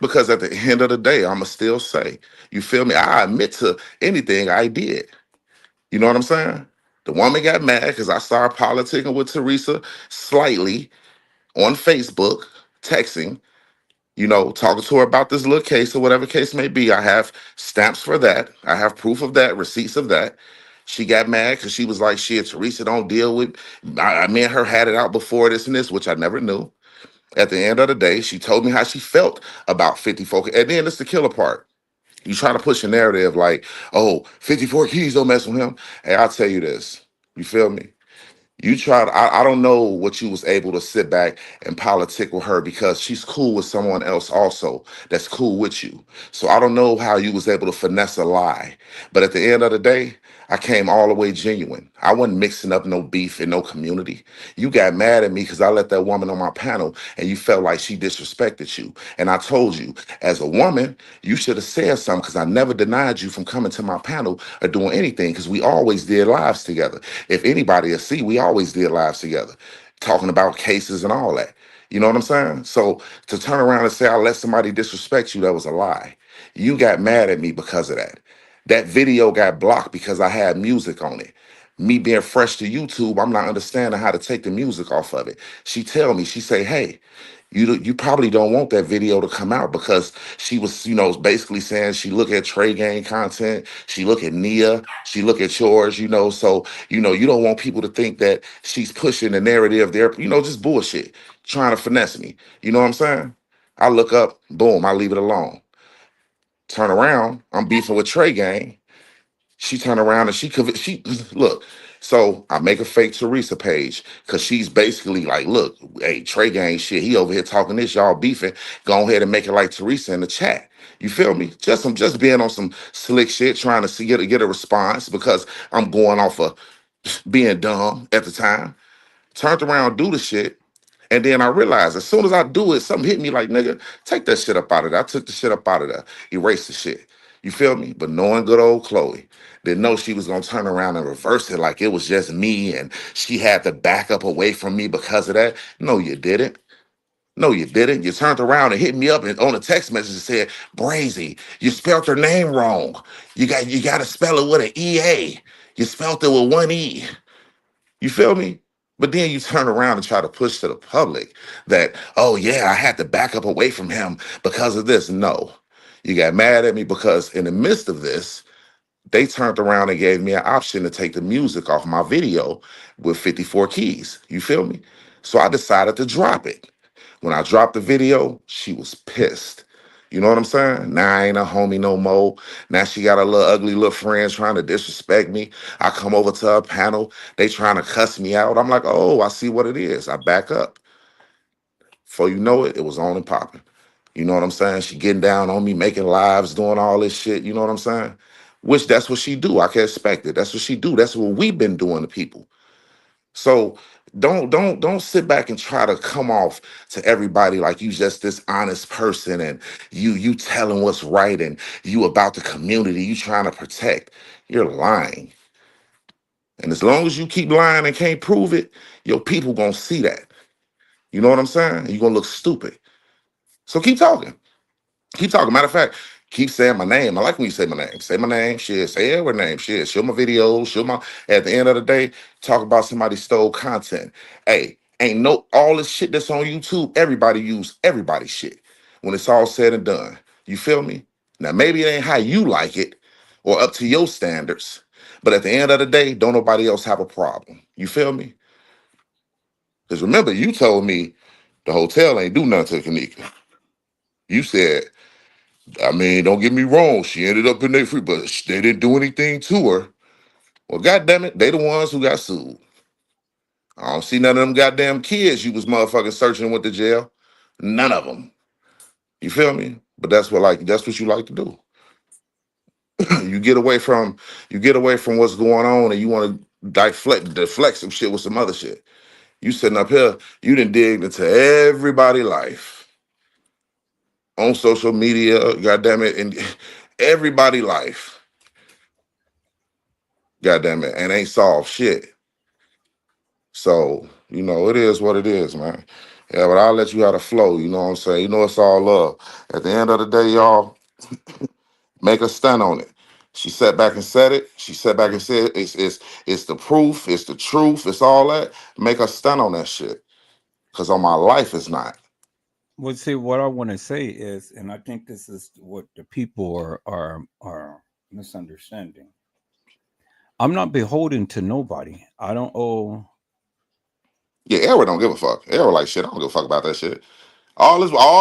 Because at the end of the day, I'ma still say, you feel me? I admit to anything I did. You know what I'm saying? The woman got mad because I started politicking with Teresa slightly on Facebook, texting, talking to her about this little case or whatever case may be. I have stamps for that. I have proof of that, receipts of that. She got mad because she was like, shit, Teresa don't deal with, me and her had it out before this and this, which I never knew. At the end of the day, she told me how she felt about 54. And then it's the killer part. You try to push a narrative like, oh, 54 keys don't mess with him. Hey, I'll tell you this. You feel me? You tried. I don't know what you was able to sit back and politic with her because she's cool with someone else also that's cool with you. So I don't know how you was able to finesse a lie. But at the end of the day, I came all the way genuine. I wasn't mixing up no beef in no community. You got mad at me because I let that woman on my panel and you felt like she disrespected you. And I told you, as a woman, you should have said something because I never denied you from coming to my panel or doing anything because we always did lives together. If anybody will see, we always did lives together, talking about cases and all that. You know what I'm saying? So to turn around and say I let somebody disrespect you, that was a lie. You got mad at me because of that. That video got blocked because I had music on it. Me being fresh to YouTube, I'm not understanding how to take the music off of it. She tell me, she say, hey, you probably don't want that video to come out because she was, basically saying she look at Trey Gang content, she look at Nia, she look at yours, so, you don't want people to think that she's pushing the narrative there, just bullshit, trying to finesse me. You know what I'm saying? I look up, boom, I leave it alone. Turn around, I'm beefing with Trey Gang. She turned around and she look. So I make a fake Teresa page because she's basically like, look, hey, Trey Gang shit. He over here talking this, y'all beefing. Go ahead and make it like Teresa in the chat. You feel me? I'm just being on some slick shit, trying to get a response because I'm going off of being dumb at the time. Turned around, do the shit. And then I realized as soon as I do it, something hit me like, nigga, take that shit up out of there. I took the shit up out of there, erase the shit. You feel me? But knowing good old Chloe, didn't know she was gonna turn around and reverse it like it was just me and she had to back up away from me because of that. No, you didn't. No, you didn't. You turned around and hit me up and on a text message and said, Brazy, you spelled her name wrong. You got to spell it with an EA. You spelled it with one E. You feel me? But then you turn around and try to push to the public that, oh yeah, I had to back up away from him because of this. No, you got mad at me because in the midst of this, they turned around and gave me an option to take the music off my video with 54 keys. You feel me? So I decided to drop it. When I dropped the video, she was pissed. You know what I'm saying? Now I ain't a homie no more. Now she got a little ugly little friend trying to disrespect me. I come over to her panel. They trying to cuss me out. I'm like, oh, I see what it is. I back up. Before you know it, it was on and popping. You know what I'm saying? She getting down on me, making lives, doing all this shit. You know what I'm saying? Which that's what she do. I can expect it. That's what she do. That's what we've been doing to people. So don't sit back and try to come off to everybody like you just this honest person and you telling what's right and you about the community you trying to protect. You're lying. And as long as you keep lying and can't prove it, your people gonna see that. You know what I'm saying? You're gonna look stupid. So keep talking. Keep talking. Matter of fact, keep saying my name. I like when you say my name. Say my name, shit. Say every name, shit. Show my videos. Show my. At the end of the day, talk about somebody stole content. Hey, ain't no all this shit that's on YouTube. Everybody use everybody's shit when it's all said and done. You feel me? Now maybe it ain't how you like it or up to your standards, but at the end of the day, don't nobody else have a problem. You feel me? Because remember, you told me the hotel ain't do nothing to Kanika. You said. I mean, don't get me wrong. She ended up in their free, but they didn't do anything to her. Well, goddamn it, they the ones who got sued. I don't see none of them goddamn kids you was motherfucking searching and went to jail. None of them. You feel me? But that's what you like to do. you get away from what's going on and you want to deflect some shit with some other shit. You sitting up here, you done dig into everybody's life on social media, goddamn it, and everybody's life. Goddamn it, and ain't solved shit. So, it is what it is, man. Yeah, but I'll let you have the flow, you know what I'm saying? You know it's all love. At the end of the day, y'all, make a stand on it. She sat back and said it. She sat back and said it's the proof, it's the truth, it's all that. Make a stand on that shit. Cause on my life it's not. Well, see, what I want to say is, and I think this is what the people are misunderstanding. I'm not beholden to nobody. I don't owe. Yeah, Errol don't give a fuck. Errol like shit. I don't give a fuck about that shit. All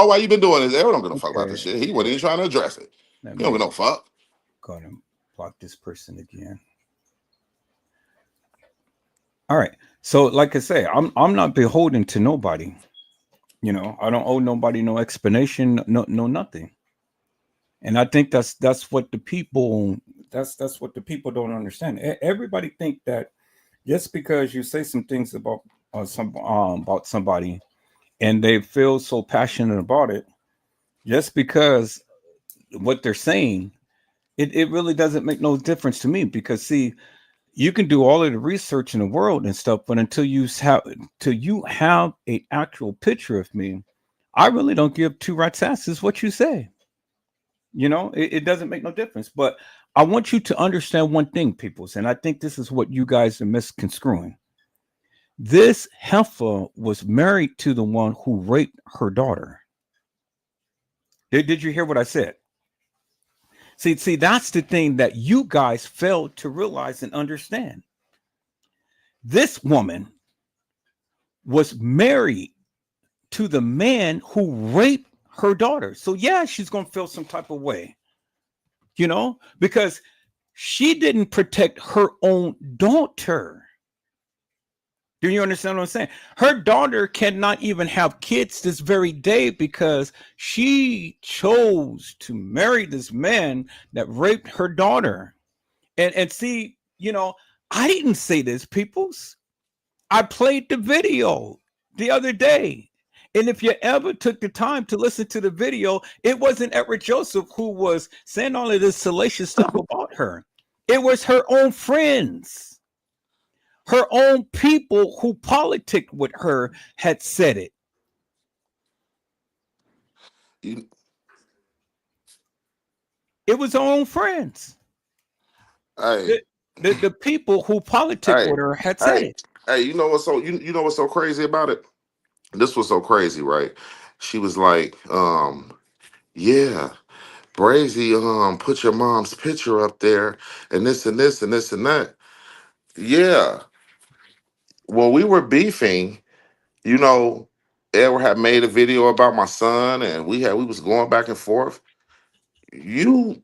why you been doing is Errol don't give a fuck about this Okay, shit. He wasn't even trying to address it. let He don't me give no fuck. go and block this person again. All right. So, like I say, I'm not beholden to nobody. I don't owe nobody no explanation, no nothing. And I think that's what the people that's what the people don't understand. Everybody think that just because you say some things about somebody and they feel so passionate about it, just because what they're saying, it really doesn't make no difference to me. Because see, you can do all of the research in the world and stuff, but until you have a actual picture of me, I really don't give two rat's asses what you say. It doesn't make no difference. But I want you to understand one thing, peoples, and I think this is what you guys are misconstruing. This heifer was married to the one who raped her daughter. Did you hear what I said? See, that's the thing that you guys failed to realize and understand. This woman was married to the man who raped her daughter. So yeah, she's gonna feel some type of way, because she didn't protect her own daughter. Do you understand what I'm saying? Her daughter cannot even have kids this very day because she chose to marry this man that raped her daughter. And see, I didn't say this, peoples. I played the video the other day. And if you ever took the time to listen to the video, it wasn't Edward Joseph who was saying all of this salacious stuff about her. It was her own friends, her own people who politicked with her had said it. You, It was her own friends. hey, The people who politicked hey, with her had said hey, it. hey, you know what's so crazy about it? This was so crazy, right? She was like, yeah, Brazy, put your mom's picture up there and this and this and this and that. Yeah. When we were beefing, Edward had made a video about my son and we was going back and forth. You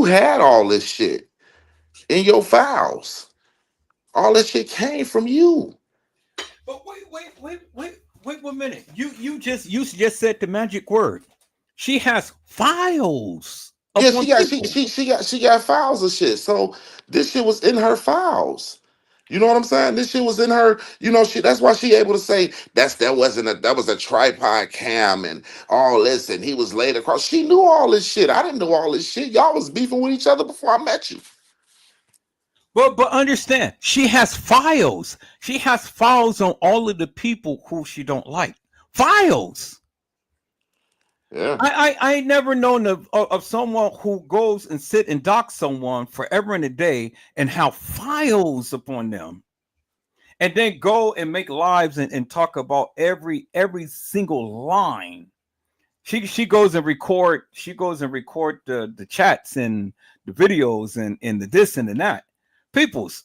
had all this shit in your files. All this shit came from you. But wait. Wait 1 minute. You just said the magic word. She has files Yeah, upon people. she got files of shit. So this shit was in her files. You know what I'm saying? This shit was in her. You know, she. That's why she able to say that was a tripod cam and all this, and he was laid across. She knew all this shit. I didn't know all this shit. Y'all was beefing with each other before I met you. But understand, she has files. She has files on all of the people who she don't like. Files. Yeah. I ain't never known of someone who goes and sit and dock someone forever and a day and have files upon them, and then go and make lives and talk about every single line. She goes and record the chats and the videos and the this and the that. Peoples,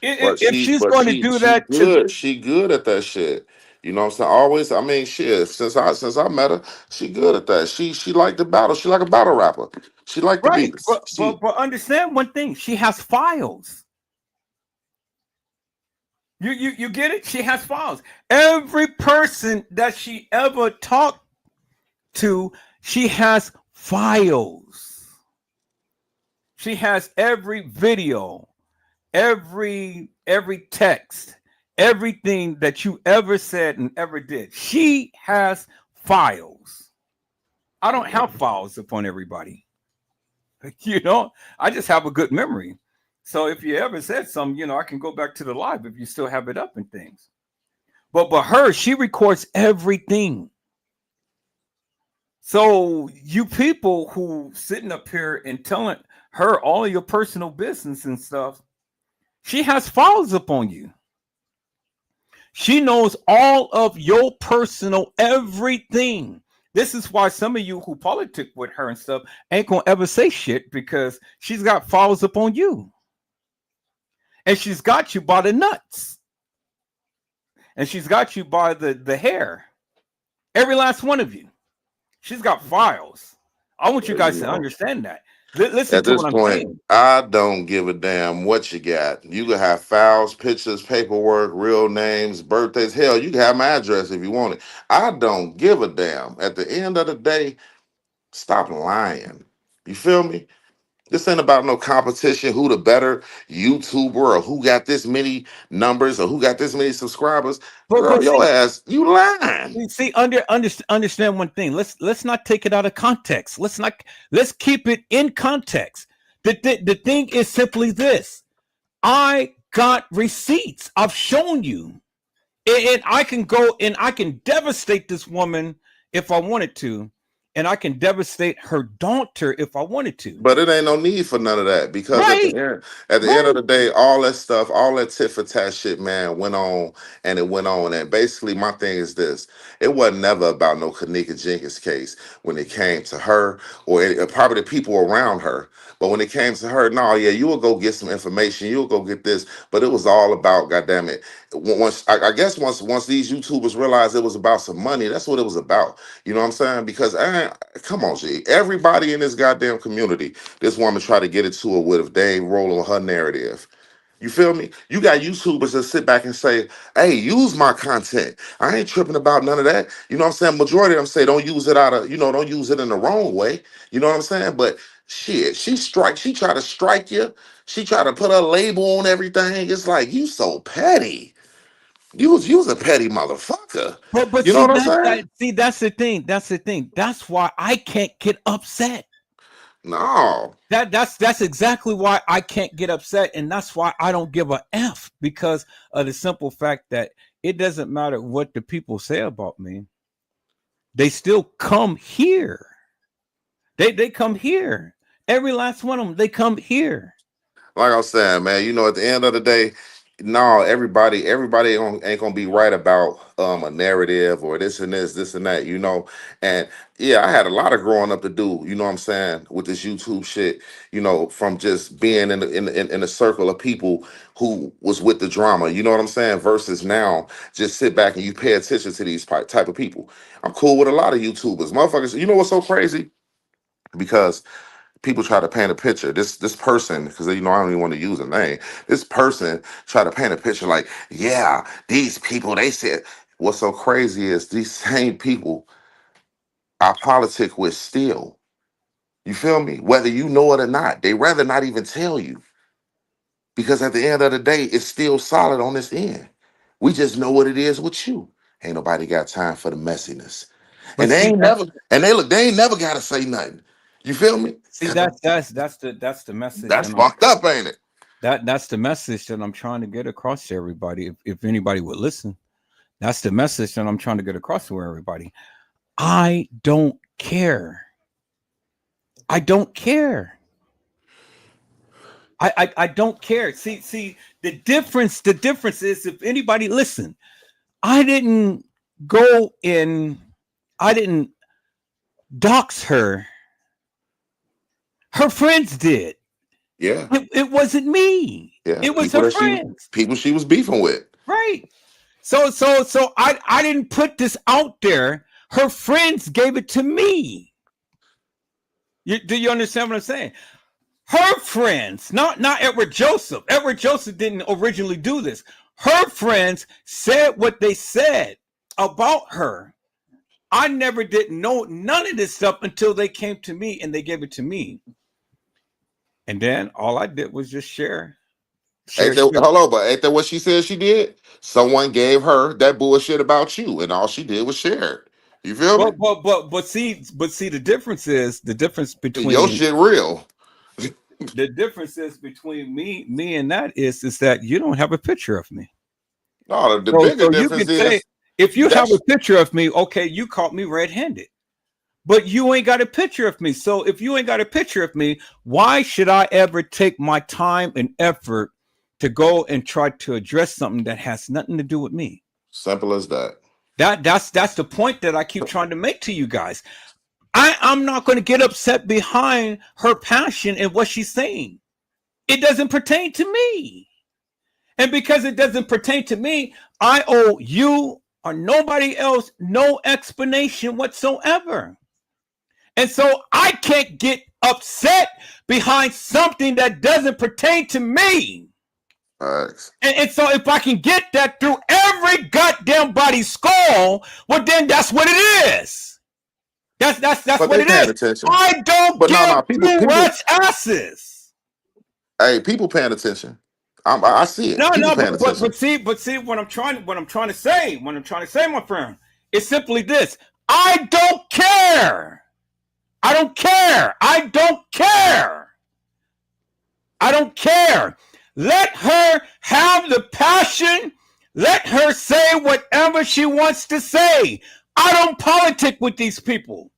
if she's going to do she that to good. She good at that shit. You know what I'm saying? Always, I mean, shit. Since I met her, she good at that. She like the battle. She like a battle rapper. She like the right, beats. She but understand one thing: she has files. You get it? She has files. Every person that she ever talked to, she has files. She has every video, every text, everything that you ever said and ever did. She has files. I don't have files upon everybody. You know, I just have a good memory. So if you ever said something, you know, I can go back to the live if you still have it up and things. But her, she records everything. So you people who sitting up here and telling her all of your personal business and stuff, she has files upon you. She knows all of your personal everything. This is why some of you who politic with her and stuff ain't gonna ever say shit, because she's got files upon you. And she's got you by the nuts. And she's got you by the hair. Every last one of you. She's got files. I want you guys to understand that. Listen At to this what I'm point, saying. I don't give a damn what you got. You can have files, pictures, paperwork, real names, birthdays. Hell, you can have my address if you want it. I don't give a damn. At the end of the day, stop lying. You feel me? This ain't about no competition, who the better YouTuber or who got this many numbers or who got this many subscribers. Girl, But your see, ass, you lying. understand one thing. Let's not take it out of context. Let's keep it in context. The thing is simply this: I got receipts. I've shown you, and I can go and I can devastate this woman if I wanted to, and I can devastate her daughter if I wanted to. But it ain't no need for none of that because Right, at the end of right. the day, all that stuff, all that tit for tat shit, man, went on and it went on. And basically, my thing is this: it wasn't never about no Kanika Jenkins case when it came to her or probably the people around her. But when it came to her, no, yeah, you will go get some information, you'll go get this. But it was all about, goddamn it. I guess once these YouTubers realized it was about some money, that's what it was about. You know what I'm saying? Because come on, G. Everybody in this goddamn community, this woman tried to get it to her with if they ain't rolling her narrative. You feel me? You got YouTubers that sit back and say, hey, use my content. I ain't tripping about none of that. You know what I'm saying? Majority of them say don't use it don't use it in the wrong way. You know what I'm saying? But shit, she tried to strike you. She tried to put a label on everything. It's like, you so petty. You was a petty motherfucker. But You know see what I'm saying? that's the thing. That's the thing. That's why I can't get upset. No. That's exactly why I can't get upset, and that's why I don't give a F, because of the simple fact that it doesn't matter what the people say about me. They still come here. They come here. Every last one of them, they come here. Like I was saying, man, at the end of the day, no, everybody ain't gonna be right about a narrative or this and this and that. And yeah, I had a lot of growing up to do, you know what I'm saying, with this YouTube shit, from just being in a circle of people who was with the drama, you know what I'm saying, versus now just sit back and you pay attention to these type of people. I'm cool with a lot of YouTubers. Motherfuckers, you know what's so crazy? Because people try to paint a picture. This person, because I don't even want to use a name. This person try to paint a picture like, yeah, these people, they said. what's so crazy is these same people I politic with still. You feel me? Whether you know it or not, they rather not even tell you because at the end of the day, it's still solid on this end. We just know what it is with you. Ain't nobody got time for the messiness, But and they see, ain't never. And they ain't never got to say nothing. You feel me? see that's the message. That's And fucked up, ain't it? that's the message that I'm trying to get across to everybody. If anybody would listen, that's the message that I'm trying to get across to everybody. I don't care. I don't care. I don't care. See the difference is if anybody listen, I didn't go in, I didn't dox her. Her friends did. Yeah, It wasn't me. yeah. It was People her that friends. people she was beefing with. Right. So I didn't put this out there. Her friends gave it to me. Do you understand what I'm saying? Her friends, not Edward Joseph. Edward Joseph didn't originally do this. Her friends said what they said about her. I never did know none of this stuff until they came to me and they gave it to me. And then all I did was just share. Hold on, but ain't that what she said she did? Someone gave her that bullshit about you, and all she did was share it. You feel me? But see the difference between Your shit real. the difference is between me and that is that you don't have a picture of me. No, the bigger difference is if you have a picture of me, okay, you caught me red-handed. But you ain't got a picture of me. So if you ain't got a picture of me, why should I ever take my time and effort to go and try to address something that has nothing to do with me? Simple as that. That's the point that I keep trying to make to you guys. I'm not going to get upset behind her passion and what she's saying. It doesn't pertain to me. And because it doesn't pertain to me, I owe you or nobody else no explanation whatsoever. And so I can't get upset behind something that doesn't pertain to me. And so if I can get that through every goddamn body's skull, well, then that's what it is. That's what it is. Attention. I don't give two rats' asses. Hey, people paying attention. I see it. But see what I'm trying to say, my friend, is simply this. I don't care. I don't care. I don't care. I don't care. Let her have the passion. Let her say whatever she wants to say. I don't politic with these people.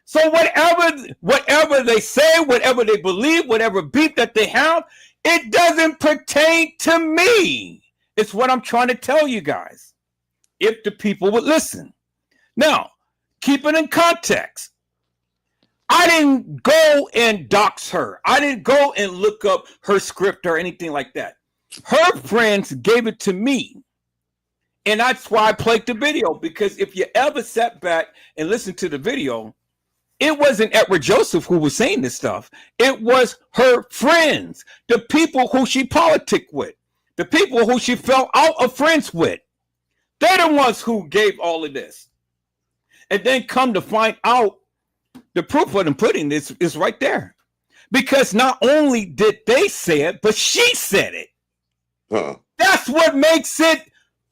So whatever they say, whatever they believe, whatever beef that they have, it doesn't pertain to me. It's what I'm trying to tell you guys. If the people would listen. Now, keep it in context. I didn't go and dox her. I didn't go and look up her script or anything like that. Her friends gave it to me. And that's why I played the video. Because if you ever sat back and listened to the video, it wasn't Edward Joseph who was saying this stuff. It was her friends, the people who she politicked with, the people who she fell out of friends with. They're the ones who gave all of this. And then come to find out, the proof of them putting this is right there. Because not only did they say it, but she said it. That's what makes it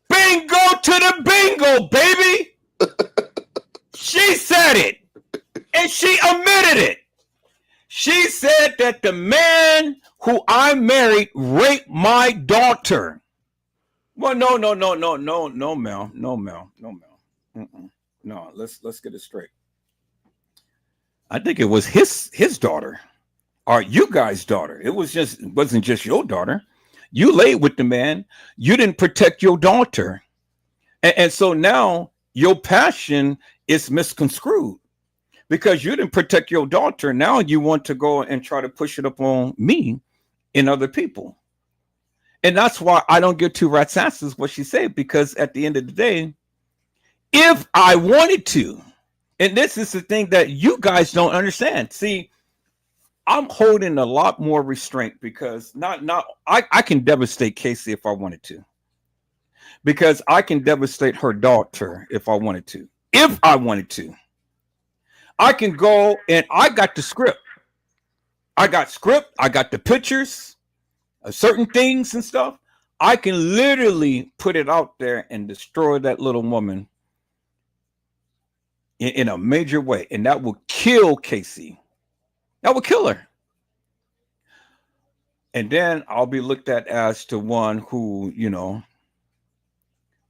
bingo to the bingo, baby. She said it. And she admitted it. She said that the man who I married raped my daughter. Well, no, Mel. No, let's get it straight. I think it was his daughter, or you guys' daughter. It wasn't just your daughter. You laid with the man. You didn't protect your daughter, and so now your passion is misconstrued because you didn't protect your daughter. Now you want to go and try to push it up on me and other people, and that's why I don't get two rats' asses what she said. Because at the end of the day, if I wanted to. And this is the thing that you guys don't understand. See, I'm holding a lot more restraint because I can devastate Casey if I wanted to. because I can devastate her daughter if I wanted to. If I wanted to, I can go and I got the script. I got the pictures of certain things and stuff. I can literally put it out there and destroy that little woman in a major way. And that will kill Casey. That will kill her. And then I'll be looked at as the one who,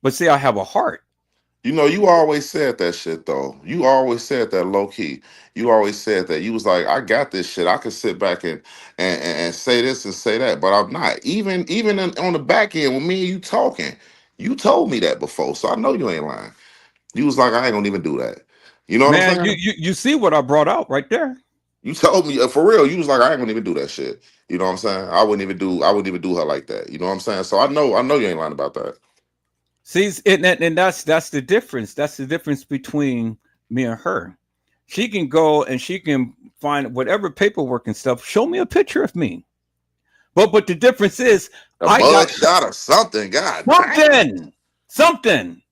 but see, I have a heart. You always said that shit though. You always said that low key. You always said that. You was like, I got this shit. I could sit back and say this and say that, but I'm not. Even on the back end with me and you talking, you told me that before, so I know you ain't lying. You was like, I ain't gonna even do that. You know what I'm Man, saying? you see what I brought out right there. You told me for real. You was like, I ain't gonna even do that shit. You know what I'm saying? I wouldn't even do her like that. You know what I'm saying? So I know you ain't lying about that. See, and that's the difference. That's the difference between me and her. She can go and she can find whatever paperwork and stuff. Show me a picture of me. But the difference is I got shot or something. God, something.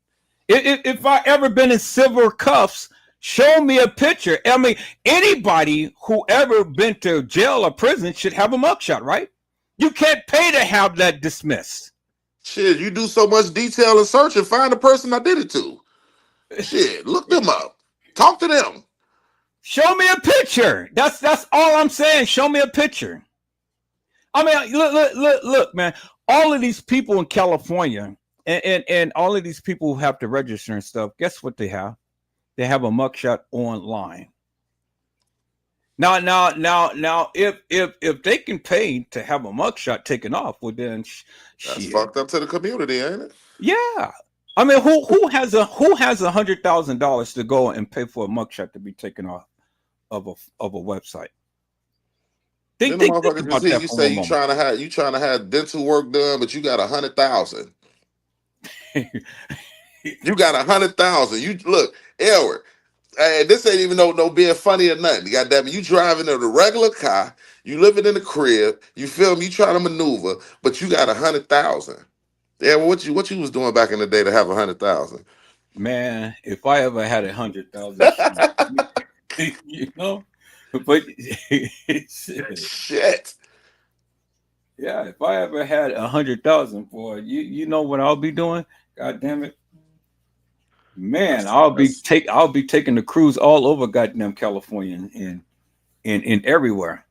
If I ever been in civil cuffs, show me a picture. I mean, anybody who ever been to jail or prison should have a mugshot, right? You can't pay to have that dismissed. Shit, you do so much detail and search and find the person I did it to. Shit, look them up. Talk to them. Show me a picture. That's all I'm saying. Show me a picture. I mean, look, man. All of these people in California and all of these people who have to register and stuff, guess what they have? They have a mugshot online. Now, if they can pay to have a mugshot taken off, well then that's fucked up to the community, ain't it? Yeah. I mean, who has $100,000 to go and pay for a mugshot to be taken off of a website? Think about that. You say you trying to have dental work done, but you got 100,000. You got 100,000. You look, Edward. This ain't even no being funny or nothing. Goddamn it, you driving in a regular car, you living in a crib, you feel me? You trying to maneuver, but you got 100,000. Yeah, well, what you was doing back in the day to have 100,000? Man, if I ever had 100,000, but shit. Yeah, if I ever had 100,000, boy, you know what I'll be doing? God damn it. Man, I'll be taking the cruise all over goddamn California and everywhere.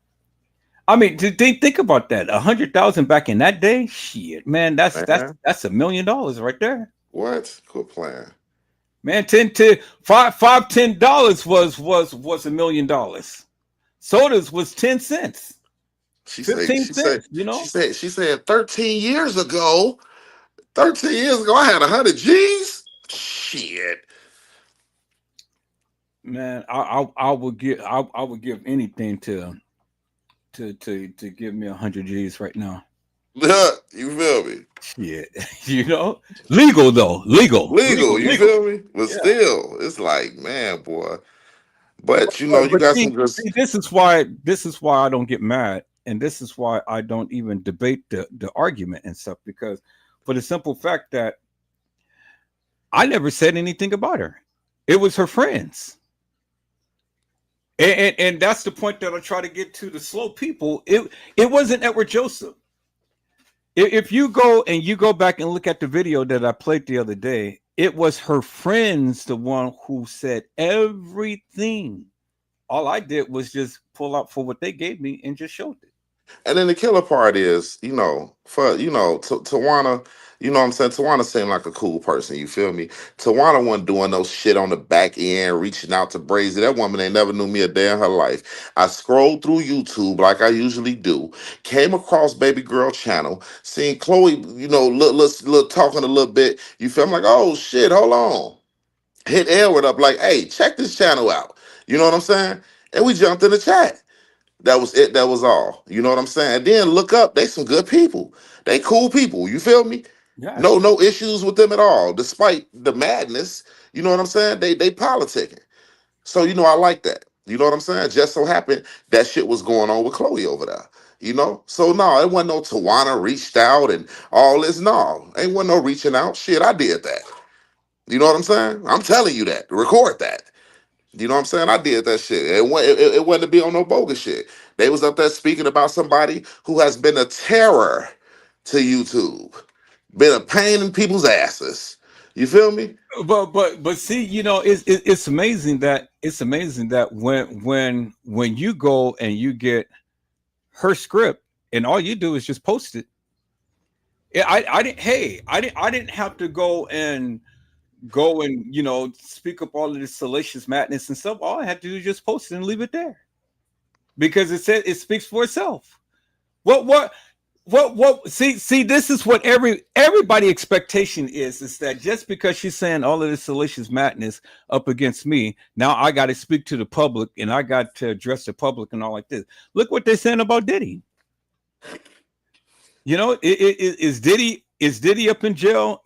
I mean, think about that. 100,000 back in that day, shit, man, that's $1 million right there. What? Good plan. Man, $10 was $1 million. Sodas was 10 cents. She said 13 years ago. 13 years ago, I had 100 G's. Shit, man, I would give anything to give me 100 G's right now. You feel me? Shit, legal though, legal. You feel me? But still, it's like, man, boy. But you got some good. This is why I don't get mad, and this is why I don't even debate the argument and stuff, because for the simple fact that I never said anything about her. It was her friends. And that's the point that I try to get to the slow people. It wasn't Edward Joseph. If you go back and look at the video that I played the other day, it was her friends, the one who said everything. All I did was just pull out for what they gave me and just showed it. And then the killer part is, Tawana, you know what I'm saying? Tawana seemed like a cool person, you feel me? Tawana wasn't doing no shit on the back end, reaching out to Brazy. That woman ain't never knew me a day in her life. I scrolled through YouTube like I usually do, came across Baby Girl channel, seen Chloe, little talking a little bit. You feel me? Like, oh shit, hold on. Hit Edward up like, hey, check this channel out. You know what I'm saying? And we jumped in the chat. That was it. That was all. You know what I'm saying? And then look up. They some good people. They cool people. You feel me? Yeah. No issues with them at all. Despite the madness, you know what I'm saying? They politicking. So, I like that. You know what I'm saying? Just so happened that shit was going on with Chloe over there. You know, so no, it wasn't no Tawana reached out and all this. No, ain't wasn't no reaching out. Shit, I did that. You know what I'm saying? I'm telling you that. Record that. You know what I'm saying? I did that shit. It wasn't to be on no bogus shit. They was up there speaking about somebody who has been a terror to YouTube, been a pain in people's asses. You feel me? But see, you know, it's amazing that when you go and you get her script and all you do is just post it. I didn't have to go and you know, speak up all of this salacious madness and stuff. All I had to do is just post it and leave it there, because it speaks for itself. What see this is what everybody expectation is that just because she's saying all of this salacious madness up against me, now I got to speak to the public and I got to address the public and all like this. Look what they're saying about Diddy. You know, is Diddy up in jail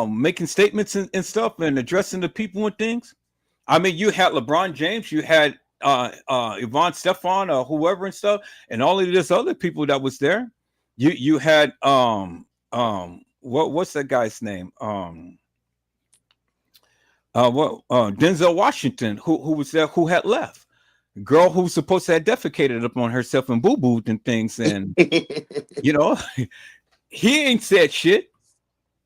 making statements and stuff and addressing the people and things? I mean, you had LeBron James, you had Yvonne Stefan or whoever and stuff, and all of this other people that was there. You had what's that guy's name? Denzel Washington, who was there, who had left. Girl who was supposed to have defecated upon herself and boo-booed and things, and you know, he ain't said shit.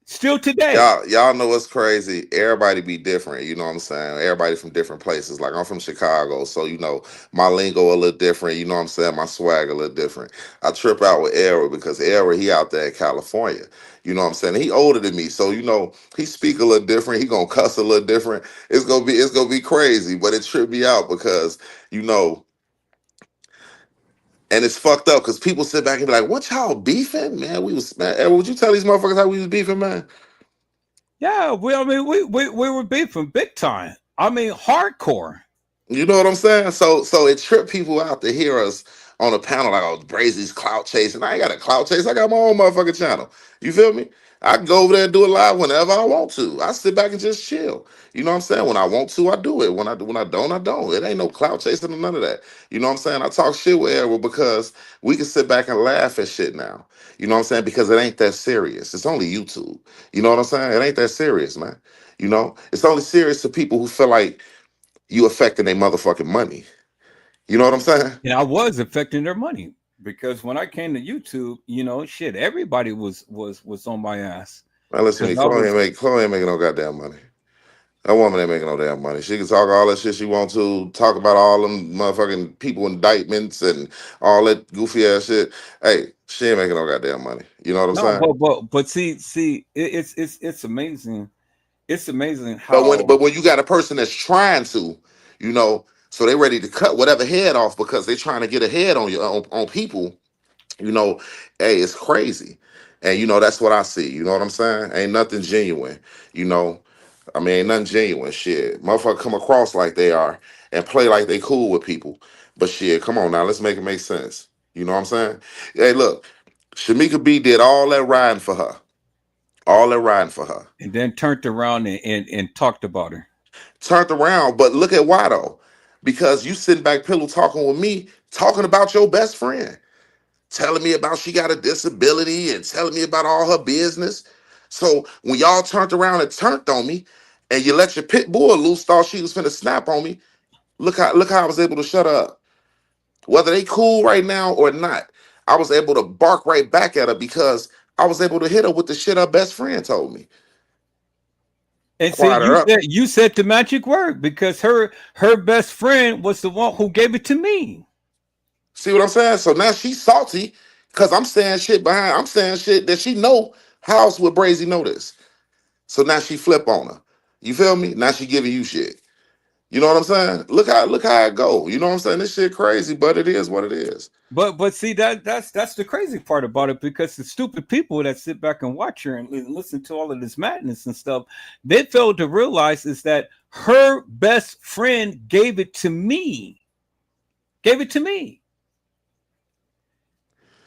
Still today. Y'all know what's crazy? Everybody be different, you know what I'm saying? Everybody from different places. Like, I'm from Chicago, so you know, my lingo a little different, you know what I'm saying? My swag a little different. I trip out with Era because Era, he out there in California. You know what I'm saying? He older than me, so you know, he speak a little different, he gonna cuss a little different. It's gonna be crazy, but it tripped me out because, you know, and it's fucked up because people sit back and be like, "What y'all beefing, man? Man, would you tell these motherfuckers how we was beefing, man?" Yeah, we were beefing big time. I mean, hardcore. You know what I'm saying? So it tripped people out to hear us on a panel like, "Oh, Brazy's clout chasing." I ain't got a clout chase. I got my own motherfucking channel. You feel me? I can go over there and do it live whenever I want to. I sit back and just chill. You know what I'm saying? When I want to, I do it. When I don't, I don't. It ain't no clout chasing or none of that. You know what I'm saying? I talk shit with Errol because we can sit back and laugh at shit now. You know what I'm saying? Because it ain't that serious. It's only YouTube. You know what I'm saying? It ain't that serious, man. You know, it's only serious to people who feel like you affecting their motherfucking money. You know what I'm saying? And I was affecting their money because when I came to YouTube, you know, shit, everybody was on my ass. Man, listen to me. Chloe ain't making no goddamn money. That woman ain't making no damn money. She can talk all that shit she wants to, talk about all them motherfucking people indictments and all that goofy ass shit. Hey, she ain't making no goddamn money. You know what I'm saying? But see, it's amazing. It's amazing how. But when you got a person that's trying to, you know, so they ready to cut whatever head off because they trying to get ahead on you on people, you know, hey, it's crazy. And you know, that's what I see. You know what I'm saying? Ain't nothing genuine, you know. I mean, ain't nothing genuine. Shit. Motherfucker come across like they are and play like they cool with people. But shit, come on now, let's make it make sense. You know what I'm saying? Hey, look, Shamika B did all that riding for her. All that riding for her. And then turned around and talked about her. Turned around, but look at why though. Because you sitting back pillow talking with me, talking about your best friend, telling me about she got a disability and telling me about all her business. So when y'all turned around and turned on me, and you let your pit bull loose, thought she was finna snap on me. Look how I was able to shut her up. Whether they cool right now or not, I was able to bark right back at her because I was able to hit her with the shit her best friend told me. And see, you said the magic word because her best friend was the one who gave it to me. See what I'm saying? So now she's salty because I'm saying shit that she know. How else would Brazy know this? So now she flip on her. You feel me? Now she giving you shit. You know what I'm saying? Look how it go. You know what I'm saying? This shit crazy, but it is what it is. But see that's the crazy part about it, because the stupid people that sit back and watch her and listen to all of this madness and stuff, they fail to realize is that her best friend gave it to me.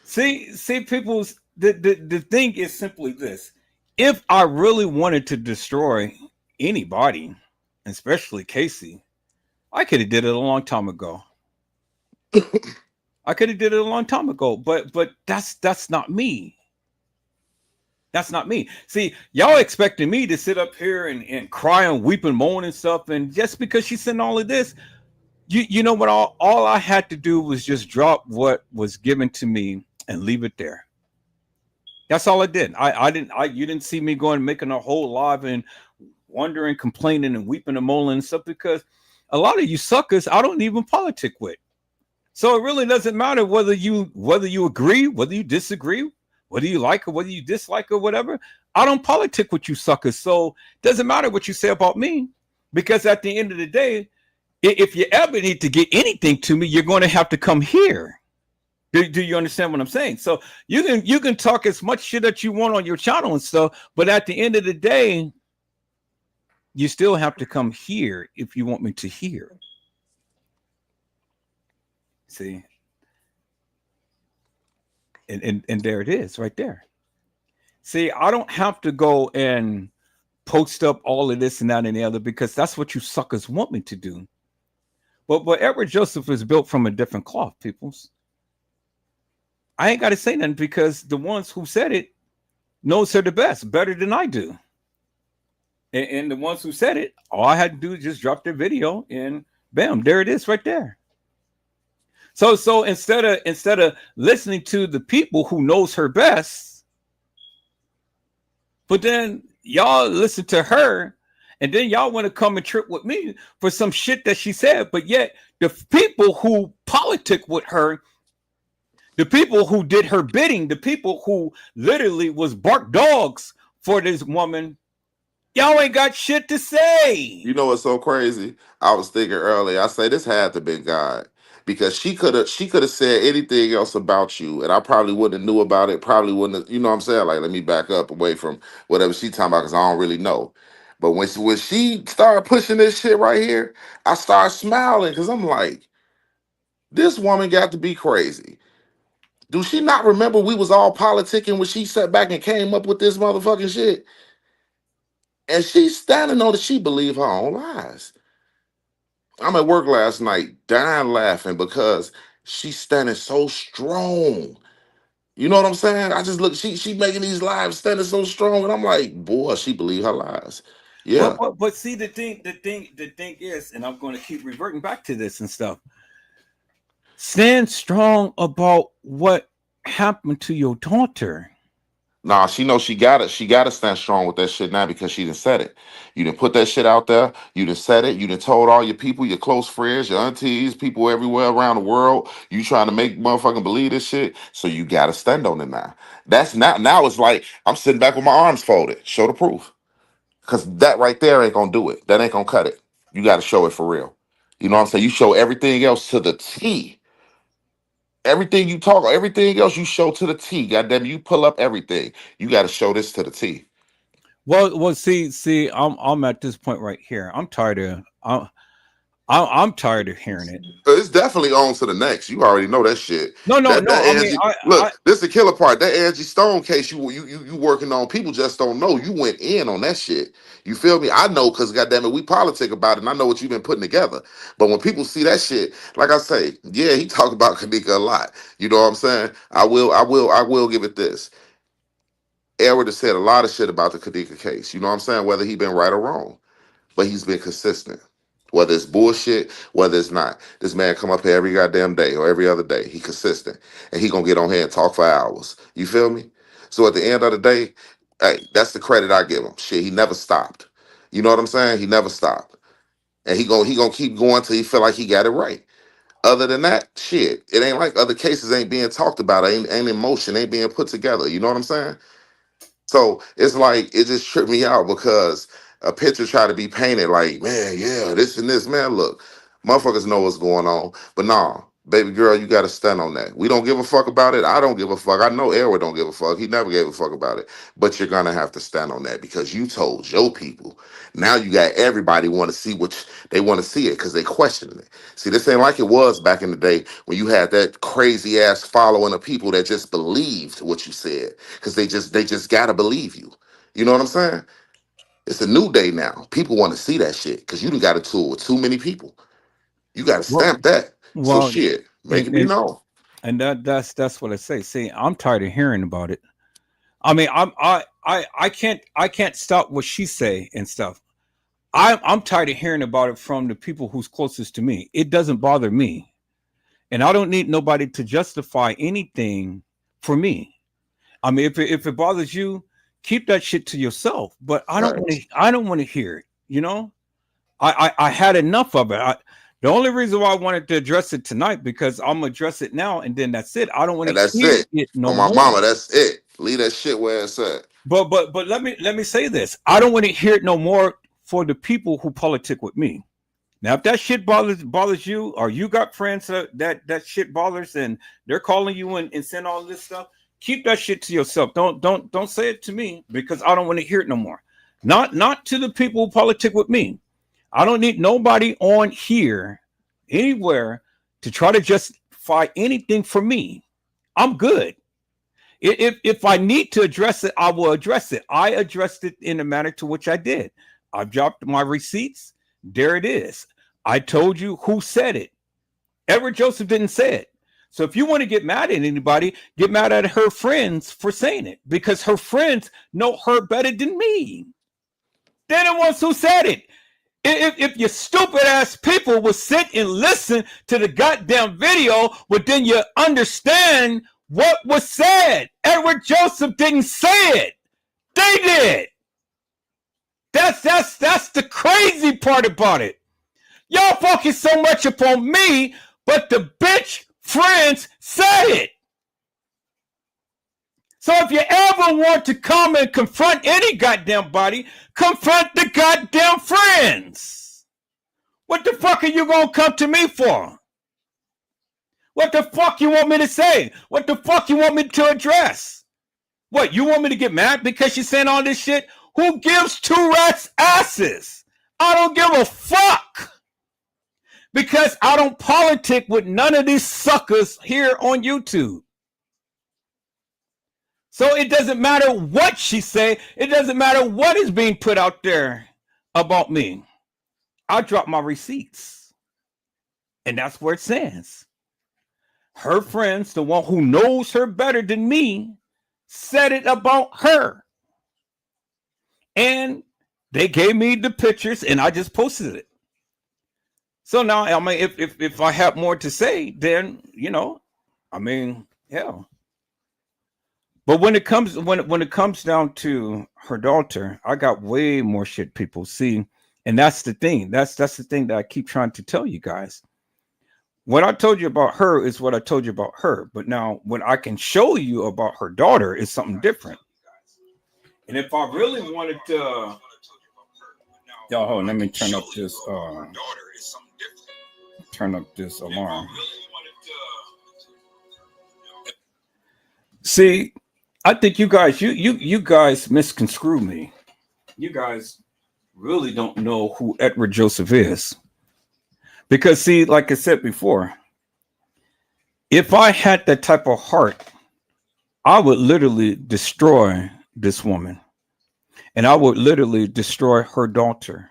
See, people's the thing is simply this: if I really wanted to destroy anybody, especially Casey, I could have did it a long time ago. I could have did it a long time ago, but that's not me. That's not me. See, y'all expecting me to sit up here and cry and weep and moan and stuff, and just because she said all of this, you know what? All I had to do was just drop what was given to me and leave it there. That's all I did. You didn't see me going making a whole live and wondering, complaining, and weeping and moaning and stuff, because a lot of you suckers I don't even politic with. So it really doesn't matter whether you agree, whether you disagree, whether you like or whether you dislike or whatever. I don't politic with you suckers. So it doesn't matter what you say about me, because at the end of the day, if you ever need to get anything to me, you're going to have to come here. Do you understand what I'm saying? So you can talk as much shit that you want on your channel and stuff, but at the end of the day, you still have to come here if you want me to hear. See? And there it is right there. See, I don't have to go and post up all of this and that and the other, because that's what you suckers want me to do. But Edward Joseph is built from a different cloth, peoples. I ain't got to say nothing, because the ones who said it knows her the best, better than I do. And the ones who said it, all I had to do is just drop their video and bam, there it is right there. So instead of listening to the people who knows her best, but then y'all listen to her, and then y'all want to come and trip with me for some shit that she said, but yet the people who politic with her, the people who did her bidding, the people who literally was bark dogs for this woman, y'all ain't got shit to say. You know what's so crazy? I was thinking earlier, I say this had to be God, because she could have said anything else about you, and I probably wouldn't have knew about it. Probably wouldn't have, you know what I'm saying? Like, let me back up away from whatever she talking about, because I don't really know. But when she started pushing this shit right here, I started smiling, because I'm like, this woman got to be crazy. Do she not remember we was all politicking when she sat back and came up with this motherfucking shit? And she's standing on that she believed her own lies. I'm at work last night, dying laughing, because she's standing so strong. You know what I'm saying? I just look, she making these lives standing so strong, and I'm like, boy, she believed her lies. Yeah. But see, the thing is, and I'm going to keep reverting back to this and stuff. Stand strong about what happened to your daughter. Nah, she knows she gotta stand strong with that shit now, because she done said it. You done put that shit out there. You done said it. You done told all your people, your close friends, your aunties, people everywhere around the world. You trying to make motherfucking believe this shit. So you gotta stand on it now. That's not, now it's like I'm sitting back with my arms folded. Show the proof. Because that right there ain't gonna do it. That ain't gonna cut it. You gotta show it for real. You know what I'm saying? You show everything else to the T. Everything you talk, everything else you show to the T. Goddamn, you pull up everything. You got to show this to the T. Well, see, I'm at this point right here. I'm tired of hearing it. It's definitely on to the next. You already know that shit. No. Angie, this is the killer part. That Angie Stone case you working on, people just don't know. You went in on that shit. You feel me? I know, because goddamn it, we politic about it, and I know what you've been putting together. But when people see that shit, like I say, yeah, he talk about Kanika a lot. You know what I'm saying? I will give it this. Edward has said a lot of shit about the Kanika case. You know what I'm saying? Whether he been right or wrong, but he's been consistent. Whether it's bullshit, whether it's not. This man come up here every goddamn day or every other day. He consistent. And he gonna get on here and talk for hours. You feel me? So at the end of the day, hey, that's the credit I give him. Shit, he never stopped. You know what I'm saying? He never stopped. And he gonna keep going till he feel like he got it right. Other than that, shit, it ain't like other cases ain't being talked about, ain't in motion, ain't being put together. You know what I'm saying? So it's like, it just tripped me out, because a picture try to be painted like, man, yeah, this and this. Man, look, motherfuckers know what's going on. But nah, baby girl, you got to stand on that. We don't give a fuck about it. I don't give a fuck. I know Edward don't give a fuck. He never gave a fuck about it. But you're going to have to stand on that, because you told your people. Now you got everybody want to see what they want to see it, because they questioning it. See, this ain't like it was back in the day when you had that crazy ass following of people that just believed what you said, because they just got to believe you. You know what I'm saying? It's a new day now. People want to see that shit, because you done got a tool with too many people. You got to stamp that. So Well, shit, make and, it be and known. And that's what I say. See, I'm tired of hearing about it. I mean, I can't stop what she say and stuff. I'm tired of hearing about it from the people who's closest to me. It doesn't bother me. And I don't need nobody to justify anything for me. I mean, if it bothers you, keep that shit to yourself. But I don't want to hear it. You know, I had enough of it. The only reason why I wanted to address it tonight because I'm gonna address it now and then that's it. I don't want to hear it no On my more. mama, that's it. Leave that shit where it's at. But let me say this. I don't want to hear it no more for the people who politic with me. Now, if that shit bothers you, or you got friends that shit bothers, and they're calling you and send all this stuff, keep that shit to yourself. Don't say it to me because I don't want to hear it no more. Not to the people who politic with me. I don't need nobody on here anywhere to try to justify anything for me. I'm good. If I need to address it, I will address it. I addressed it in the manner to which I did. I've dropped my receipts. There it is. I told you who said it. Edward Joseph didn't say it. So if you want to get mad at anybody, get mad at her friends for saying it because her friends know her better than me. They're the ones who said it. If your stupid ass people would sit and listen to the goddamn video, but then you understand what was said. Edward Joseph didn't say it. They did. That's the crazy part about it. Y'all focus so much upon me, but the bitch friends said it. So if you ever want to come and confront any goddamn body, confront the goddamn friends. What the fuck are you gonna come to me for? What the fuck you want me to say? What the fuck you want me to address? What, you want me to get mad because you're saying all this shit? Who gives two rats asses? I don't give a fuck. Because I don't politic with none of these suckers here on YouTube. So it doesn't matter what she say. It doesn't matter what is being put out there about me. I drop my receipts. And that's where it says. Her friends, the one who knows her better than me, said it about her. And they gave me the pictures and I just posted it. So now, I mean, if I have more to say, then, you know, I mean, hell. But when it comes down to her daughter, I got way more shit people see. And that's the thing. That's the thing that I keep trying to tell you guys. What I told you about her is what I told you about her. But now what I can show you about her daughter is something different. And if I really wanted to, y'all, hold on, let me turn up this alarm. See, I think you guys misconstrue me. You guys really don't know who Edward Joseph is. Because see, like I said before, if I had that type of heart, I would literally destroy this woman. And I would literally destroy her daughter.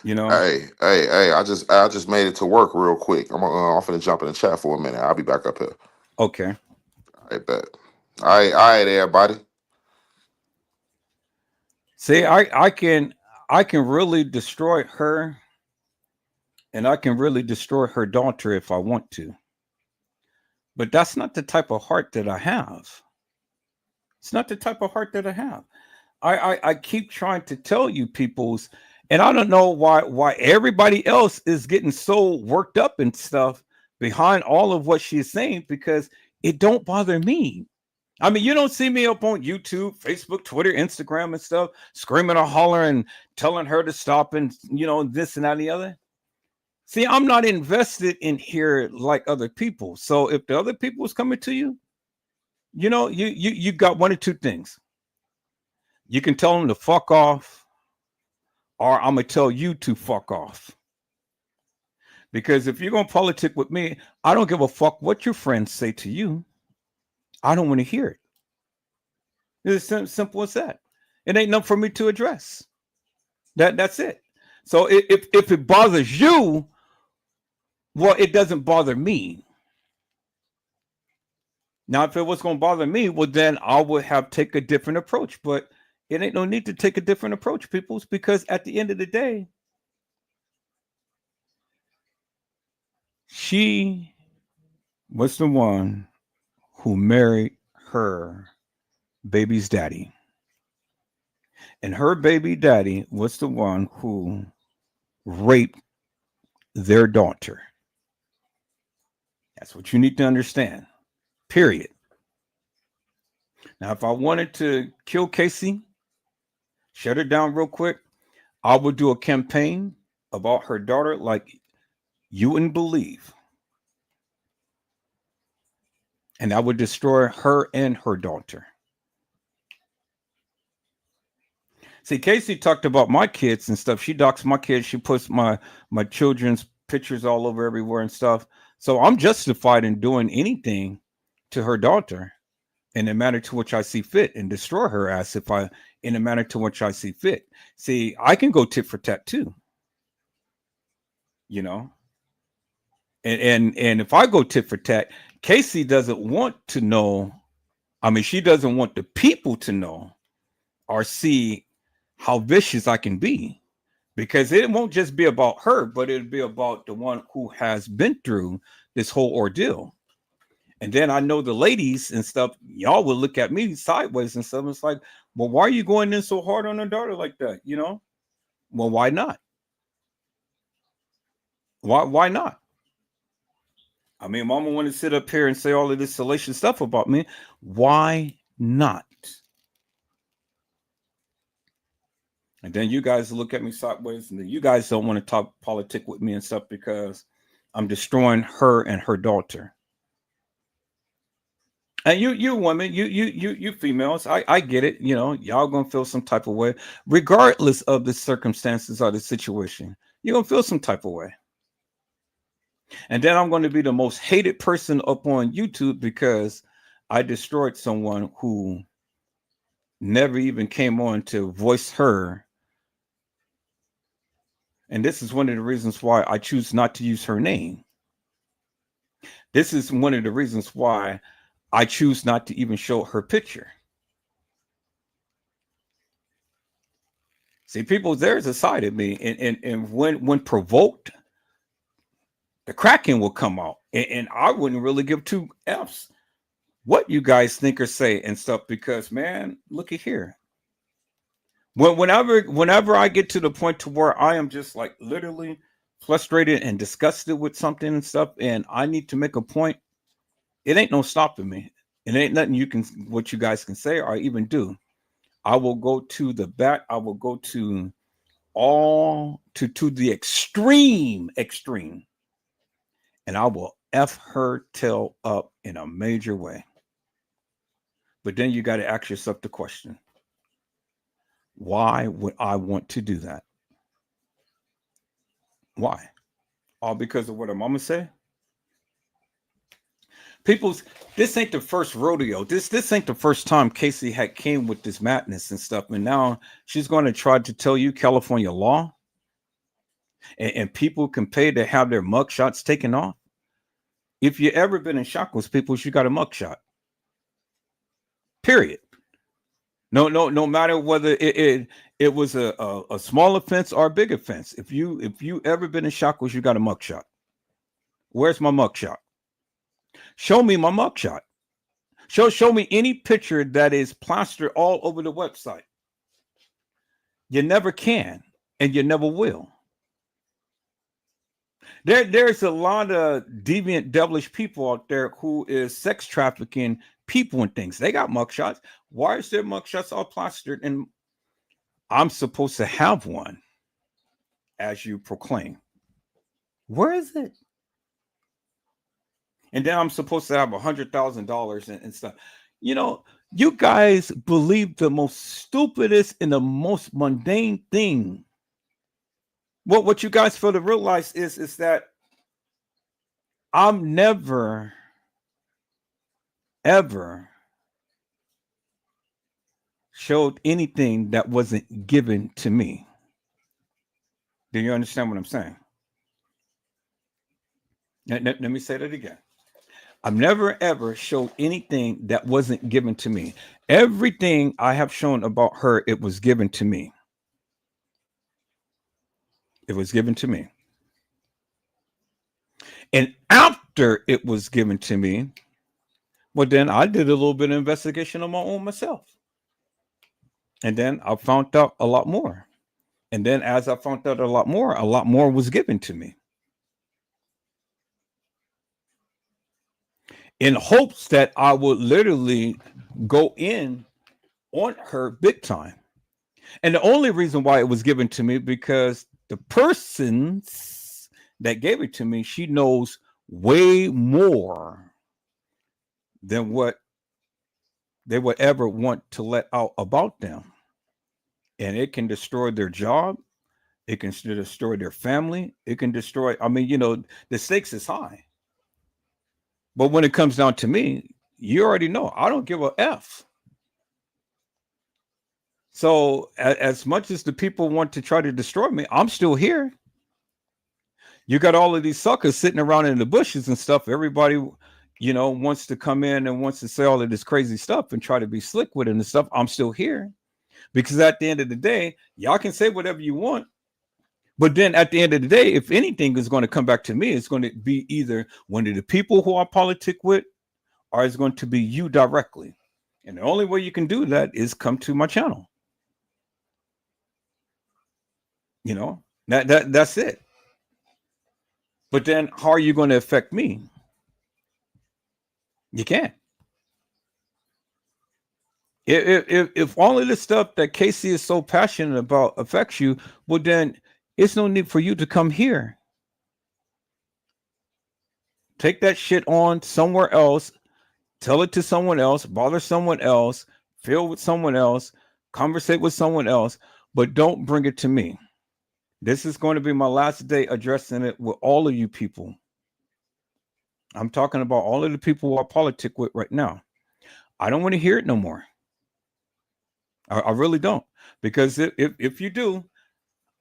You know? Hey, I just made it to work real quick. I'm finna jump in the chat for a minute. I'll be back up here. Okay. I bet. All right, everybody. See, I can really destroy her, and I can really destroy her daughter if I want to. But that's not the type of heart that I have. It's not the type of heart that I have. I keep trying to tell you peoples, and I don't know why everybody else is getting so worked up and stuff behind all of what she's saying, because it don't bother me. I mean, you don't see me up on YouTube, Facebook, Twitter, Instagram and stuff, screaming or hollering, telling her to stop and, you know, this and that and the other. See, I'm not invested in here like other people. So if the other people is coming to you, you know, you got one or two things. You can tell them to fuck off, or I'm going to tell you to fuck off. Because if you're going to politic with me, I don't give a fuck what your friends say to you. I don't want to hear it. It's as simple as that. It ain't nothing for me to address. That's it. So if it bothers you, well, it doesn't bother me. Now, if it was going to bother me, well, then I would have take a different approach. But it ain't no need to take a different approach, peoples, because at the end of the day, she was the one who married her baby's daddy. And her baby daddy was the one who raped their daughter. That's what you need to understand. Period. Now, if I wanted to kill Casey, shut her down real quick, I would do a campaign about her daughter like you wouldn't believe. And I would destroy her and her daughter. See, Casey talked about my kids and stuff. She docks my kids. She puts my children's pictures all over everywhere and stuff. So I'm justified in doing anything to her daughter in the manner to which I see fit, and destroy her ass in the manner to which I see fit. See, I can go tit for tat too. You know? And if I go tit for tat, Casey doesn't want to know. I mean, she doesn't want the people to know or see how vicious I can be, because it won't just be about her, but it'll be about the one who has been through this whole ordeal. And then I know the ladies and stuff, y'all will look at me sideways and stuff. It's like, well, why are you going in so hard on her daughter like that? You know? Well, why not? Why not? I mean, mama want to sit up here and say all of this salacious stuff about me. Why not? And then you guys look at me sideways, and then you guys don't want to talk politics with me and stuff because I'm destroying her and her daughter. And you women, you females, I get it. You know, y'all gonna feel some type of way, regardless of the circumstances or the situation. You're gonna feel some type of way. And then I'm going to be the most hated person up on YouTube because I destroyed someone who never even came on to voice her. And this is one of the reasons why I choose not to use her name. This is one of the reasons why I choose not to even show her picture. See, people, there's a side of me, and when provoked, the Kraken will come out, and I wouldn't really give two F's what you guys think or say and stuff, because man, look at here. Whenever I get to the point to where I am just like literally frustrated and disgusted with something and stuff, and I need to make a point, it ain't no stopping me. It ain't nothing what you guys can say or even do. I will go to the bat. I will go to the extreme. And I will F her tail up in a major way. But then you got to ask yourself the question, why would I want to do that? Why? All because of what her mama say? People's, this ain't the first rodeo. This ain't the first time Casey had came with this madness and stuff. And now she's going to try to tell you California law. And people can pay to have their mug shots taken off. If you ever been in shackles, people, you got a mug shot. Period. No matter whether it was a small offense or a big offense. If you ever been in shackles, you got a mug shot. Where's my mug shot? Show me my mug shot. Show me any picture that is plastered all over the website. You never can, and you never will. There's a lot of deviant, devilish people out there who is sex trafficking people and things. They got mugshots. Why is their mugshots all plastered? And I'm supposed to have one, as you proclaim. Where is it? And then I'm supposed to have $100,000 and stuff. You know, you guys believe the most stupidest and the most mundane thing. What you guys fail to realize is that I'm never, ever showed anything that wasn't given to me. Do you understand what I'm saying? Let me say that again. I've never ever showed anything that wasn't given to me. Everything I have shown about her, it was given to me. It was given to me. And after it was given to me, well, then I did a little bit of investigation on my own myself. And then I found out a lot more. And then as I found out a lot more was given to me. In hopes that I would literally go in on her big time. And the only reason why it was given to me, because the persons that gave it to me, she knows way more than what they would ever want to let out about them. And it can destroy their job. It can destroy their family. It can destroy, I mean, the stakes is high. But when it comes down to me, you already know I don't give a F. So as much as the people want to try to destroy me, I'm still here. You got all of these suckers sitting around in the bushes and stuff. Everybody, wants to come in and wants to say all of this crazy stuff and try to be slick with it and stuff. I'm still here because at the end of the day, y'all can say whatever you want. But then at the end of the day, if anything is going to come back to me, it's going to be either one of the people who I politic with, or it's going to be you directly. And the only way you can do that is come to my channel. That's it. But then how are you going to affect me? You can't. If all of this stuff that Casey is so passionate about affects you, well, then it's no need for you to come here. Take that shit on somewhere else, tell it to someone else, bother someone else, feel with someone else, conversate with someone else, but don't bring it to me. This is going to be my last day addressing it with all of you people. I'm talking about all of the people who I politic with right now. I don't want to hear it no more. I really don't. Because if you do,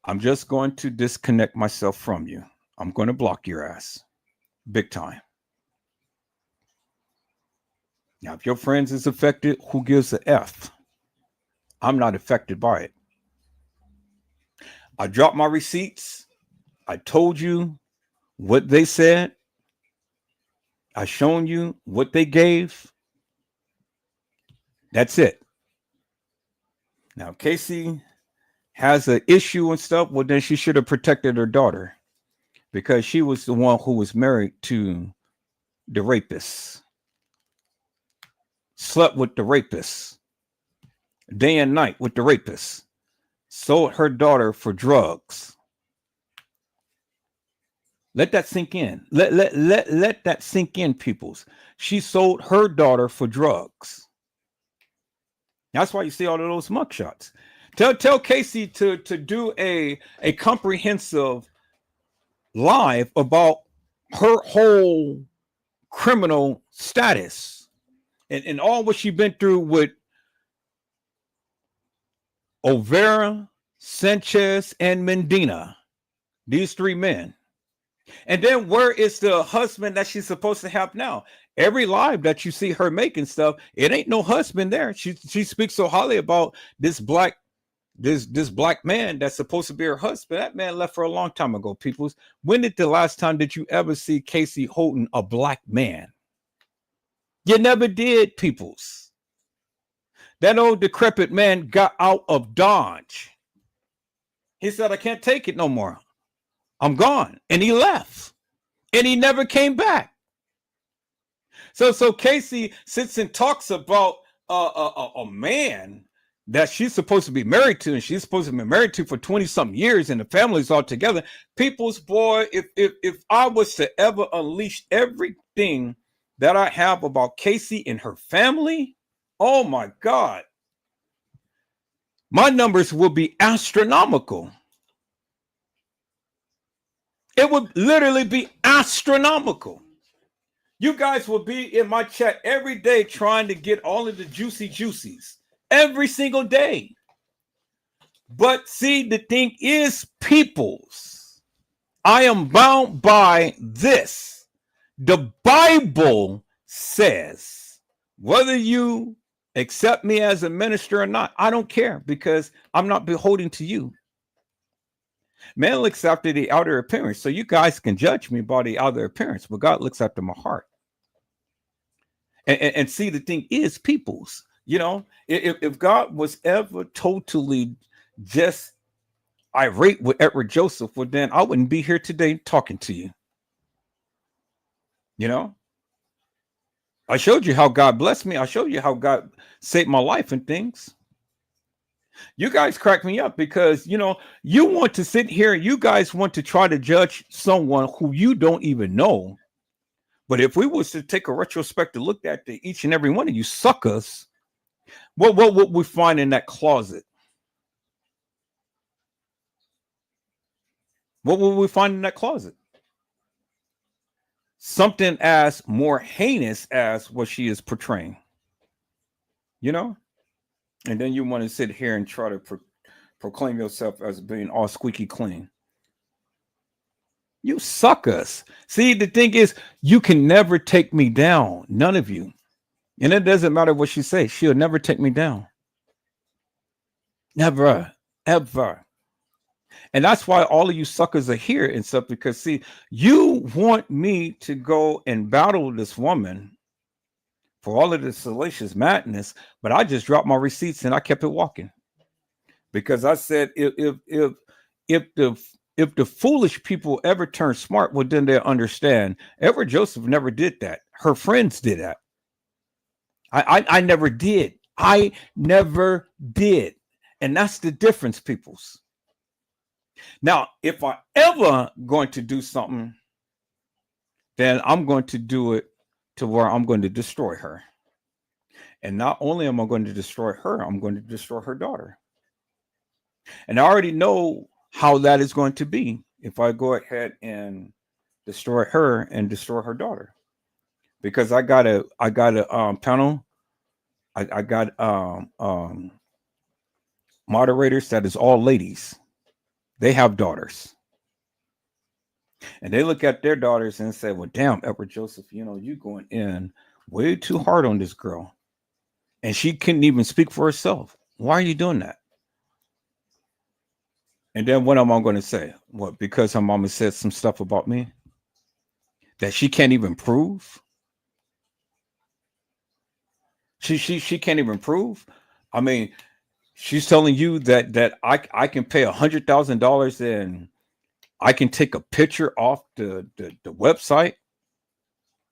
I'm just going to disconnect myself from you. I'm going to block your ass. Big time. Now, if your friends is affected, who gives a F? I'm not affected by it. I dropped my receipts. I told you what they said. I shown you what they gave. That's it. Now, Casey has an issue and stuff. Well, then she should have protected her daughter because she was the one who was married to the rapist. Slept with the rapist. Day and night with the rapist. Sold her daughter for drugs. Let that sink in. Let that sink in, peoples. She sold her daughter for drugs. That's why you see all of those mugshots. Tell Casey to do a comprehensive live about her whole criminal status and all what she's been through with Overa, Sanchez, and Medina. These three men. And then where is the husband that she's supposed to have now? Every live that you see her making stuff, it ain't no husband there. She speaks so highly about this black man that's supposed to be her husband. That man left for a long time ago, peoples. When did the last time did you ever see Casey holding a black man? You never did, peoples. That old decrepit man got out of Dodge. He said, I can't take it no more. I'm gone. And he left. And he never came back. So Casey sits and talks about a man that she's supposed to be married to, and she's supposed to be married to for 20-something years, and the family's all together. People's boy, if I was to ever unleash everything that I have about Casey and her family, oh my God, my numbers will be astronomical. It would literally be astronomical. You guys will be in my chat every day trying to get all of the juicies every single day. But see, the thing is, peoples, I am bound by this. The Bible says, whether you accept me as a minister or not, I don't care, because I'm not beholden to you. Man looks after the outer appearance, so you guys can judge me by the outer appearance, but God looks after my heart. And see, the thing is, peoples, if God was ever totally just irate with Edward Joseph, well, then I wouldn't be here today talking to you. I showed you how God blessed me. I showed you how God saved my life and things. You guys crack me up because, you want to sit here and you guys want to try to judge someone who you don't even know. But if we was to take a retrospective look at each and every one of you suckers, what would we find in that closet? What will we find in that closet? Something as more heinous as what she is portraying. And then you want to sit here and try to proclaim yourself as being all squeaky clean. You suckers. See, the thing is, you can never take me down. None of you. And it doesn't matter what she says. She'll never take me down. Never, ever. And that's why all of you suckers are here and stuff, because, see, you want me to go and battle this woman for all of this salacious madness, but I just dropped my receipts and I kept it walking. Because I said, if the foolish people ever turn smart, well, then they'll understand. Edward Joseph never did that. Her friends did that. I never did. I never did. And that's the difference, peoples. Now, if I ever going to do something, then I'm going to do it to where I'm going to destroy her. And not only am I going to destroy her, I'm going to destroy her daughter. And I already know how that is going to be if I go ahead and destroy her and destroy her daughter. Because I got a panel. I got moderators that is all ladies. They have daughters. And they look at their daughters and say, well, damn, Edward Joseph, you going in way too hard on this girl. And she couldn't even speak for herself. Why are you doing that? And then what am I going to say? What, because her mama said some stuff about me that she can't even prove? She can't even prove. I mean, she's telling you that I can pay $100,000 and I can take a picture off the website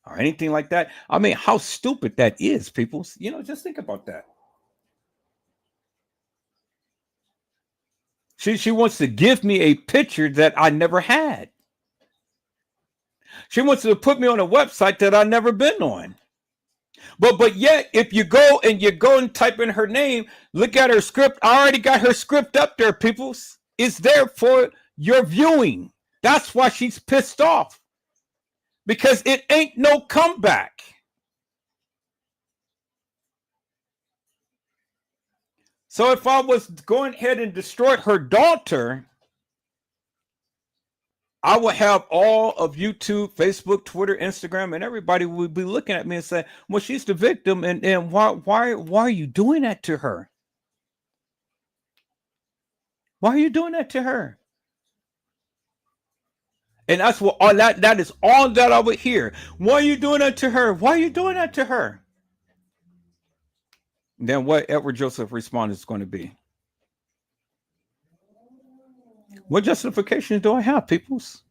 or anything like that. I mean, how stupid that is, people. Just think about that. She wants to give me a picture that I never had. She wants to put me on a website that I've never been on. But yet, if you go and type in her name, look at her script. I already got her script up there, people. It's there for your viewing. That's why she's pissed off. Because it ain't no comeback. So if I was going ahead and destroy her daughter, I would have all of YouTube, Facebook, Twitter, Instagram, and everybody would be looking at me and say, well, she's the victim. And why are you doing that to her? Why are you doing that to her? And that's what that is all that I would hear. Why are you doing that to her? Why are you doing that to her? And then what Edward Joseph response is going to be? What justification do I have, peoples?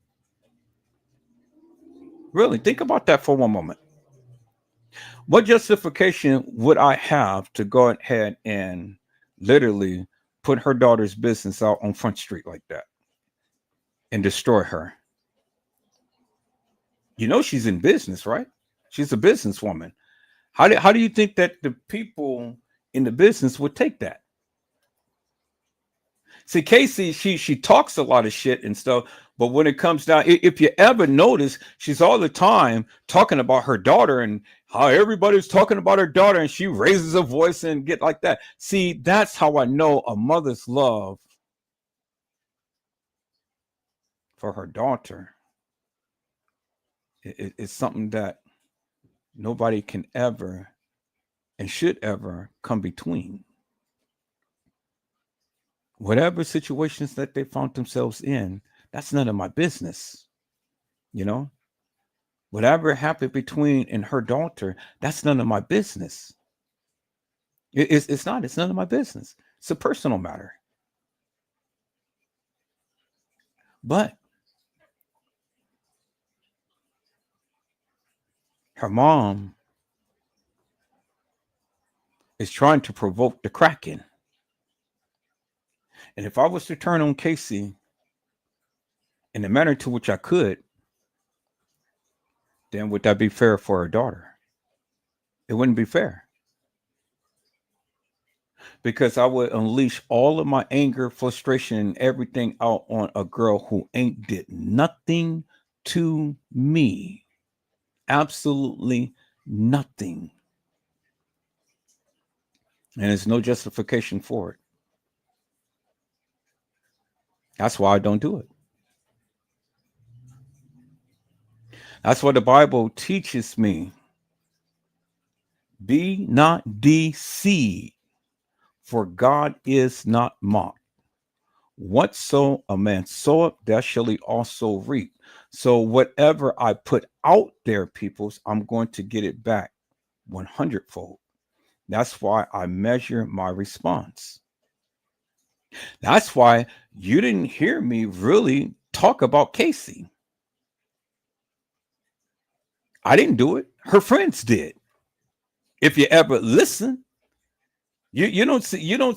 Really, think about that for one moment. What justification would I have to go ahead and literally put her daughter's business out on Front Street like that and destroy her? She's in business, right? She's a businesswoman. How do you think that the people in the business would take that? See, Casey, she talks a lot of shit and stuff, but when it comes down, if you ever notice, she's all the time talking about her daughter and how everybody's talking about her daughter, and she raises her voice and get like that. See, that's how I know a mother's love for her daughter. It's something that nobody can ever and should ever come between. Whatever situations that they found themselves in, that's none of my business. You know, whatever happened between and her daughter, that's none of my business. It's not. It's none of my business. It's a personal matter. But her mom is trying to provoke the Kraken. And if I was to turn on Casey in the manner to which I could, then would that be fair for her daughter? It wouldn't be fair. Because I would unleash all of my anger, frustration, and everything out on a girl who ain't did nothing to me. Absolutely nothing. And there's no justification for it. That's why I don't do it. That's what the Bible teaches me. Be not deceived, for God is not mocked. Whatso a man soweth, that shall he also reap. So whatever I put out there, peoples, I'm going to get it back 100-fold. That's why I measure my response. That's why you didn't hear me really talk about Casey. I didn't do it. Her friends did. If you ever listen, you don't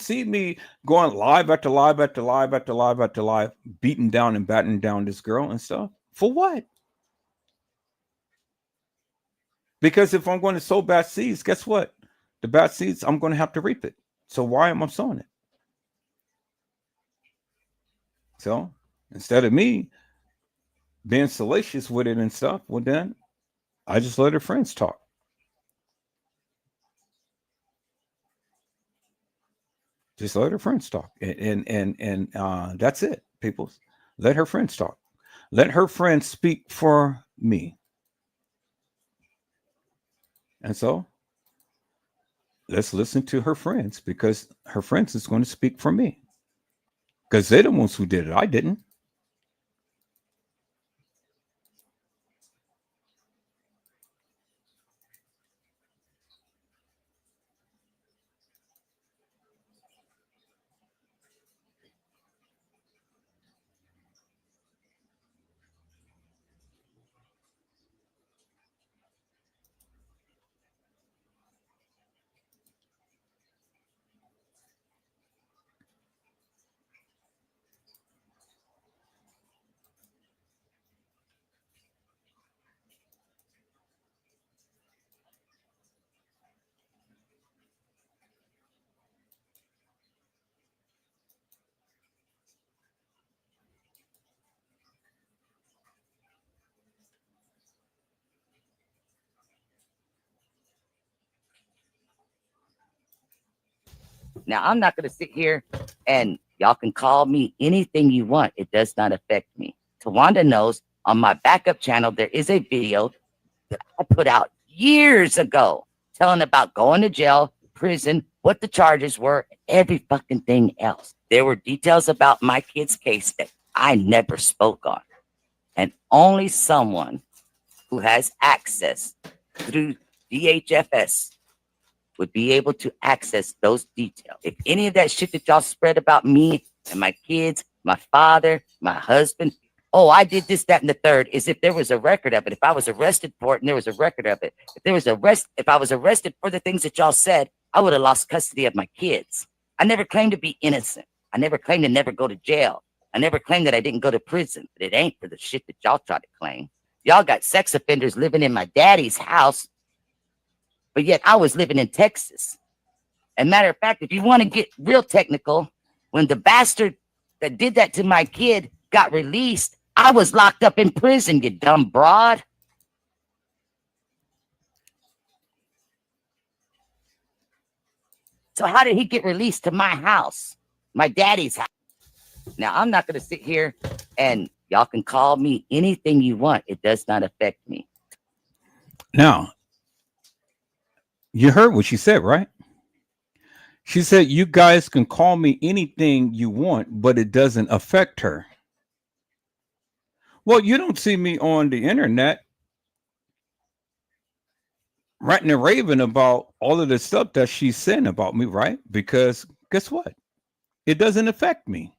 see me going live after live after live after live after live, beating down and batting down this girl and stuff. For what? Because if I'm going to sow bad seeds, guess what? The bad seeds, I'm going to have to reap it. So why am I sowing it? So instead of me being salacious with it and stuff, well, then I just let her friends talk. Just let her friends talk. And that's it, people. Let her friends talk. Let her friends speak for me. And so let's listen to her friends, because her friends is going to speak for me. Because they're the ones who did it. I didn't. Now, I'm not going to sit here and y'all can call me anything you want. It does not affect me. Tawanda knows on my backup channel, there is a video that I put out years ago telling about going to jail, prison, what the charges were, every fucking thing else. There were details about my kid's case that I never spoke on. And only someone who has access through DHFS would be able to access those details. If any of that shit that y'all spread about me and my kids, my father, my husband, oh, I did this, that, and the third, is if there was a record of it. If I was arrested for it and there was a record of it, if I was arrested for the things that y'all said, I would have lost custody of my kids. I never claimed to be innocent. I never claimed to never go to jail. I never claimed that I didn't go to prison, but it ain't for the shit that y'all try to claim. Y'all got sex offenders living in my daddy's house, but yet I was living in Texas. And matter of fact, if you want to get real technical, when the bastard that did that to my kid got released, I was locked up in prison, you dumb broad. So how did he get released to my house, my daddy's house? Now, I'm not going to sit here and y'all can call me anything you want. It does not affect me. Now, You heard what she said, right? She said, you guys can call me anything you want, but it doesn't affect her. Well, you don't see me on the internet ranting and raving about all of the stuff that she's saying about me, right? Because guess what? It doesn't affect me.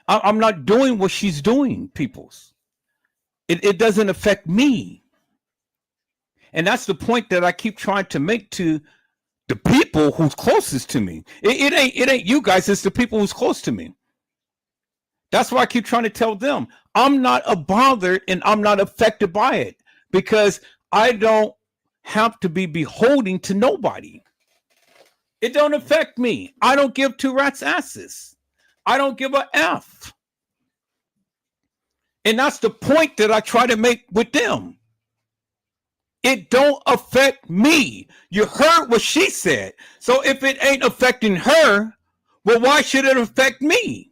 I'm not doing what she's doing, peoples. It doesn't affect me. And that's the point that I keep trying to make to the people who's closest to me. It ain't you guys, it's the people who's close to me. That's why I keep trying to tell them I'm not a bothered and I'm not affected by it because I don't have to be beholding to nobody. It don't affect me. I don't give two rats asses. I don't give a F. And that's the point that I try to make with them. It don't affect me. You heard what she said. So if it ain't affecting her, well, why should it affect me?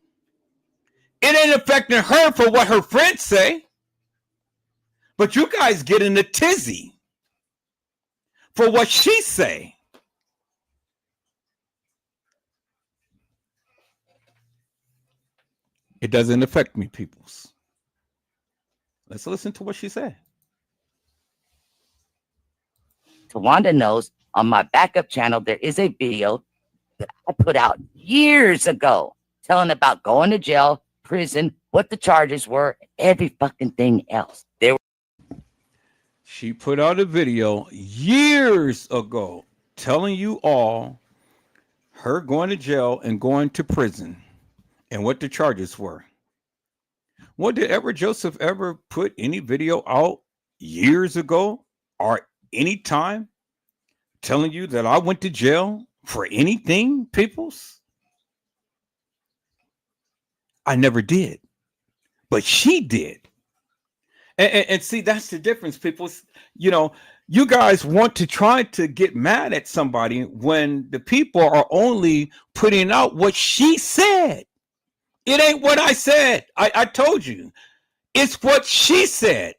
It ain't affecting her for what her friends say. But you guys get in a tizzy for what she say. It doesn't affect me, peoples. Let's listen to what she said. Tawanda knows on my backup channel, there is a video that I put out years ago telling about going to jail, prison, what the charges were, every fucking thing else. She put out a video years ago telling you all her going to jail and going to prison and what the charges were. Well, did Edward Joseph ever put any video out years ago or any time telling you that I went to jail for anything, peoples? I never did, but she did. And see, that's the difference, people. You know, you guys want to try to get mad at somebody when the people are only putting out what she said. It ain't what I said. I told you. It's what she said.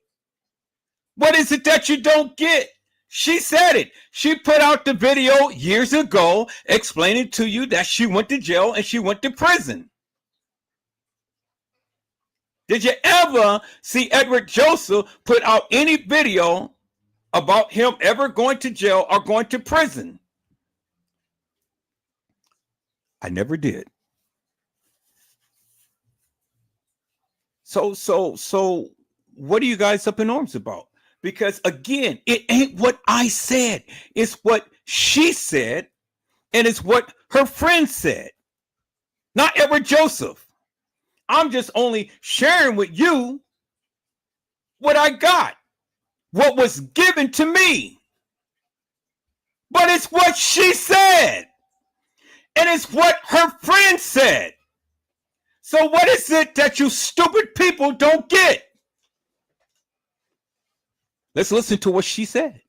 What is it that you don't get? She said it. She put out the video years ago explaining to you that she went to jail and she went to prison. Did you ever see Edward Joseph put out any video about him ever going to jail or going to prison? I never did. So what are you guys up in arms about? Because again, it ain't what I said. It's what she said, and it's what her friend said. Not Edward Joseph. I'm just only sharing with you what I got, what was given to me. But it's what she said, and it's what her friend said. So what is it that you stupid people don't get? Let's listen to what she said.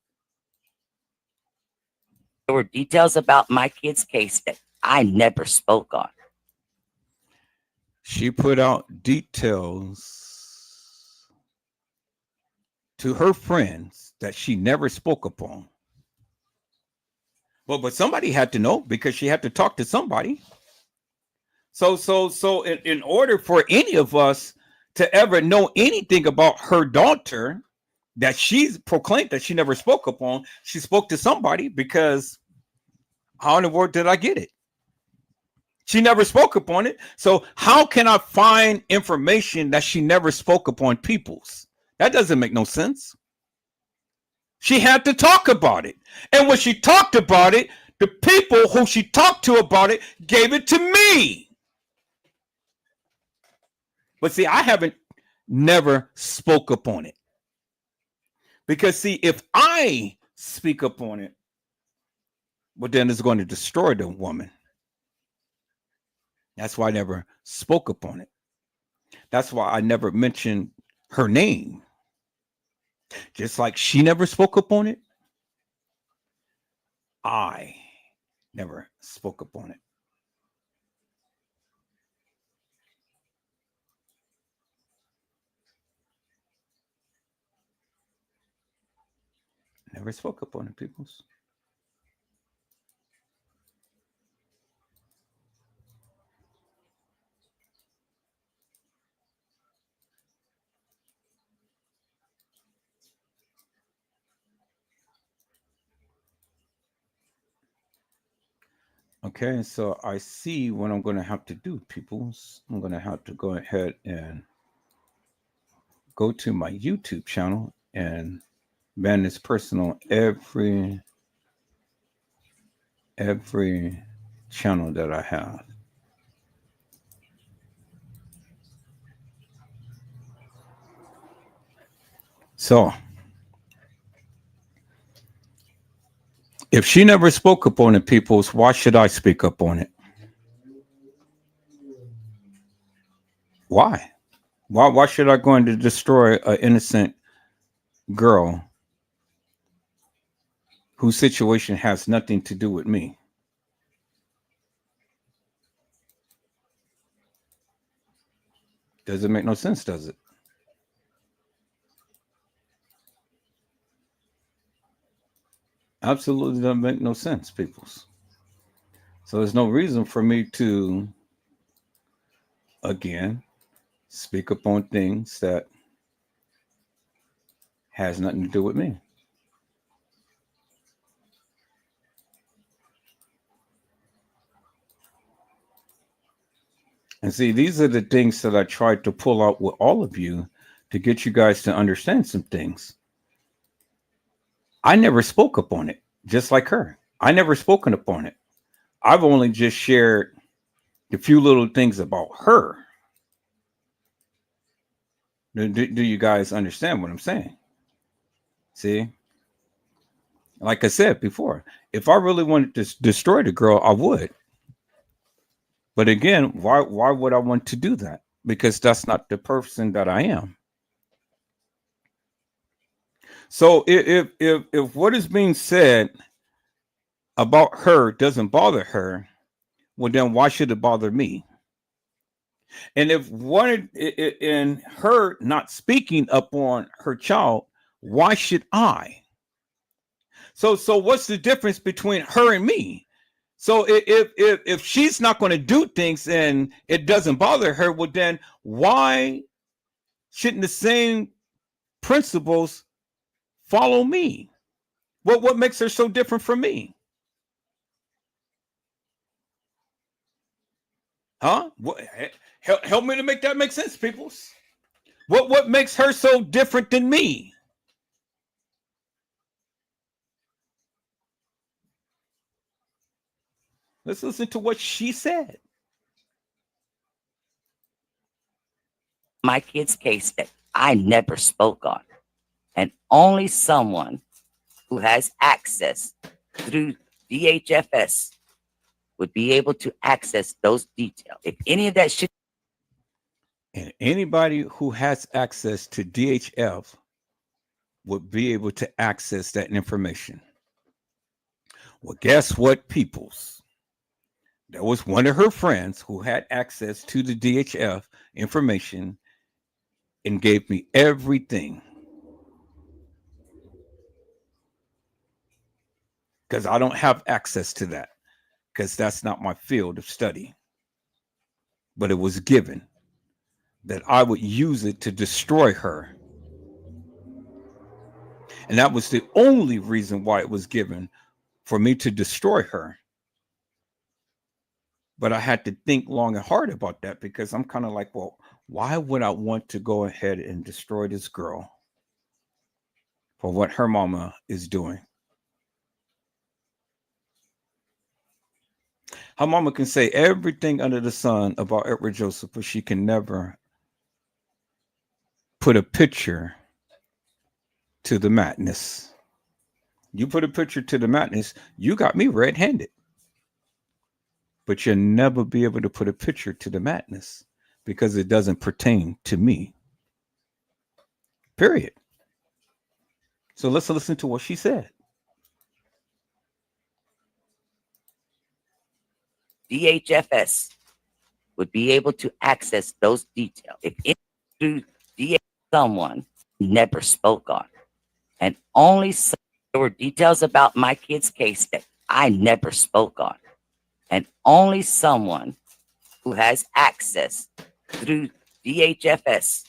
There were details about my kid's case that I never spoke on. She put out details to her friends that she never spoke upon. Well, but somebody had to know because she had to talk to somebody. So in order for any of us to ever know anything about her daughter that she's proclaimed that she never spoke upon, she spoke to somebody, because how in the world did I get it? She never spoke upon it. So how can I find information that she never spoke upon, peoples? That doesn't make no sense. She had to talk about it. And when she talked about it, the people who she talked to about it gave it to me. But see, I haven't never spoke upon it. Because see, if I speak upon it, well, then it's going to destroy the woman. That's why I never spoke upon it. That's why I never mentioned her name. Just like she never spoke upon it, I never spoke upon it. Never spoke up on it, peoples. Okay, so I see what I'm going to have to do, peoples. I'm going to have to go ahead and go to my YouTube channel and ban this person on every channel that I have. So if she never spoke up on it, peoples, why should I speak up on it? Why? Why should I go in to destroy an innocent girl whose situation has nothing to do with me? Doesn't make no sense, does it? Absolutely doesn't make no sense, peoples. So there's no reason for me to, again, speak up on things that has nothing to do with me. And see, these are the things that I tried to pull out with all of you to get you guys to understand some things. I never spoke up on it, just like her. I never spoken up on it. I've only just shared a few little things about her. Do you guys understand what I'm saying? See? Like I said before, if I really wanted to destroy the girl, I would. But again, why would I want to do that? Because that's not the person that I am. So if what is being said about her doesn't bother her, well, then why should it bother me? And if one in her not speaking up on her child, why should I? So what's the difference between her and me? So if she's not going to do things and it doesn't bother her, well, then why shouldn't the same principles follow me? What makes her so different from me? Huh? Help me to make that make sense, peoples. What makes her so different than me? Let's listen to what she said. My kid's case that I never spoke on, and only someone who has access through DHFS would be able to access those details. If any of that shit. And anybody who has access to DHF would be able to access that information. Well, guess what, peoples? There was one of her friends who had access to the DHF information and gave me everything. Because I don't have access to that, because that's not my field of study. But it was given that I would use it to destroy her. And that was the only reason why it was given, for me to destroy her. But I had to think long and hard about that, because I'm kind of like, well, why would I want to go ahead and destroy this girl for what her mama is doing? Her mama can say everything under the sun about Edward Joseph, but she can never put a picture to the madness. You put a picture to the madness, you got me red-handed. But you'll never be able to put a picture to the madness, because it doesn't pertain to me. Period. So let's listen to what she said. DHFS would be able to access those details if it through someone never spoke on, and only There were details about my kid's case that I never spoke on. And only someone who has access through DHFS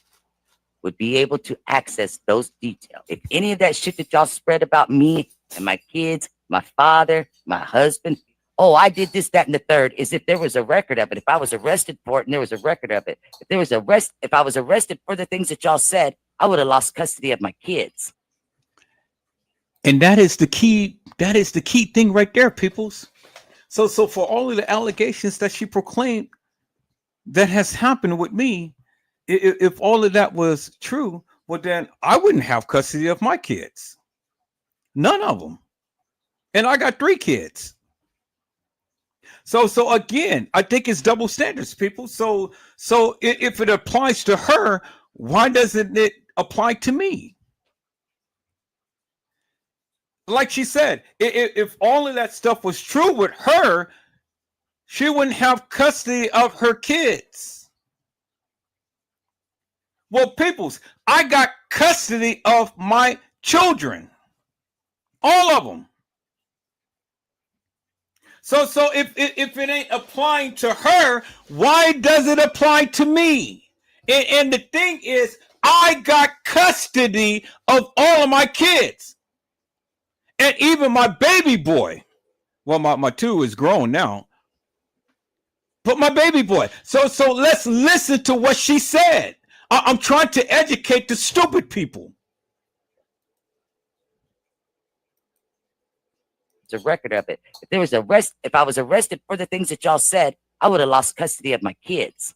would be able to access those details. If any of that shit that y'all spread about me and my kids, my father, my husband, oh, I did this, that, and the third, is if there was a record of it. If I was arrested for it and there was a record of it, if I was arrested for the things that y'all said, I would have lost custody of my kids. And that is the key. That is the key thing right there, peoples. So for all of the allegations that she proclaimed that has happened with me, if all of that was true, well, then I wouldn't have custody of my kids. None of them. And I got 3 kids. So again, I think it's double standards, people. So if it applies to her, why doesn't it apply to me? Like she said, if all of that stuff was true with her, she wouldn't have custody of her kids. Well, peoples, I got custody of my children. All of them. So if it ain't applying to her, why does it apply to me? And the thing is, I got custody of all of my kids. And even my baby boy. Well, my 2 is grown now. But my baby boy. So let's listen to what she said. I'm trying to educate the stupid people. It's a record of it. If I was arrested for the things that y'all said, I would have lost custody of my kids.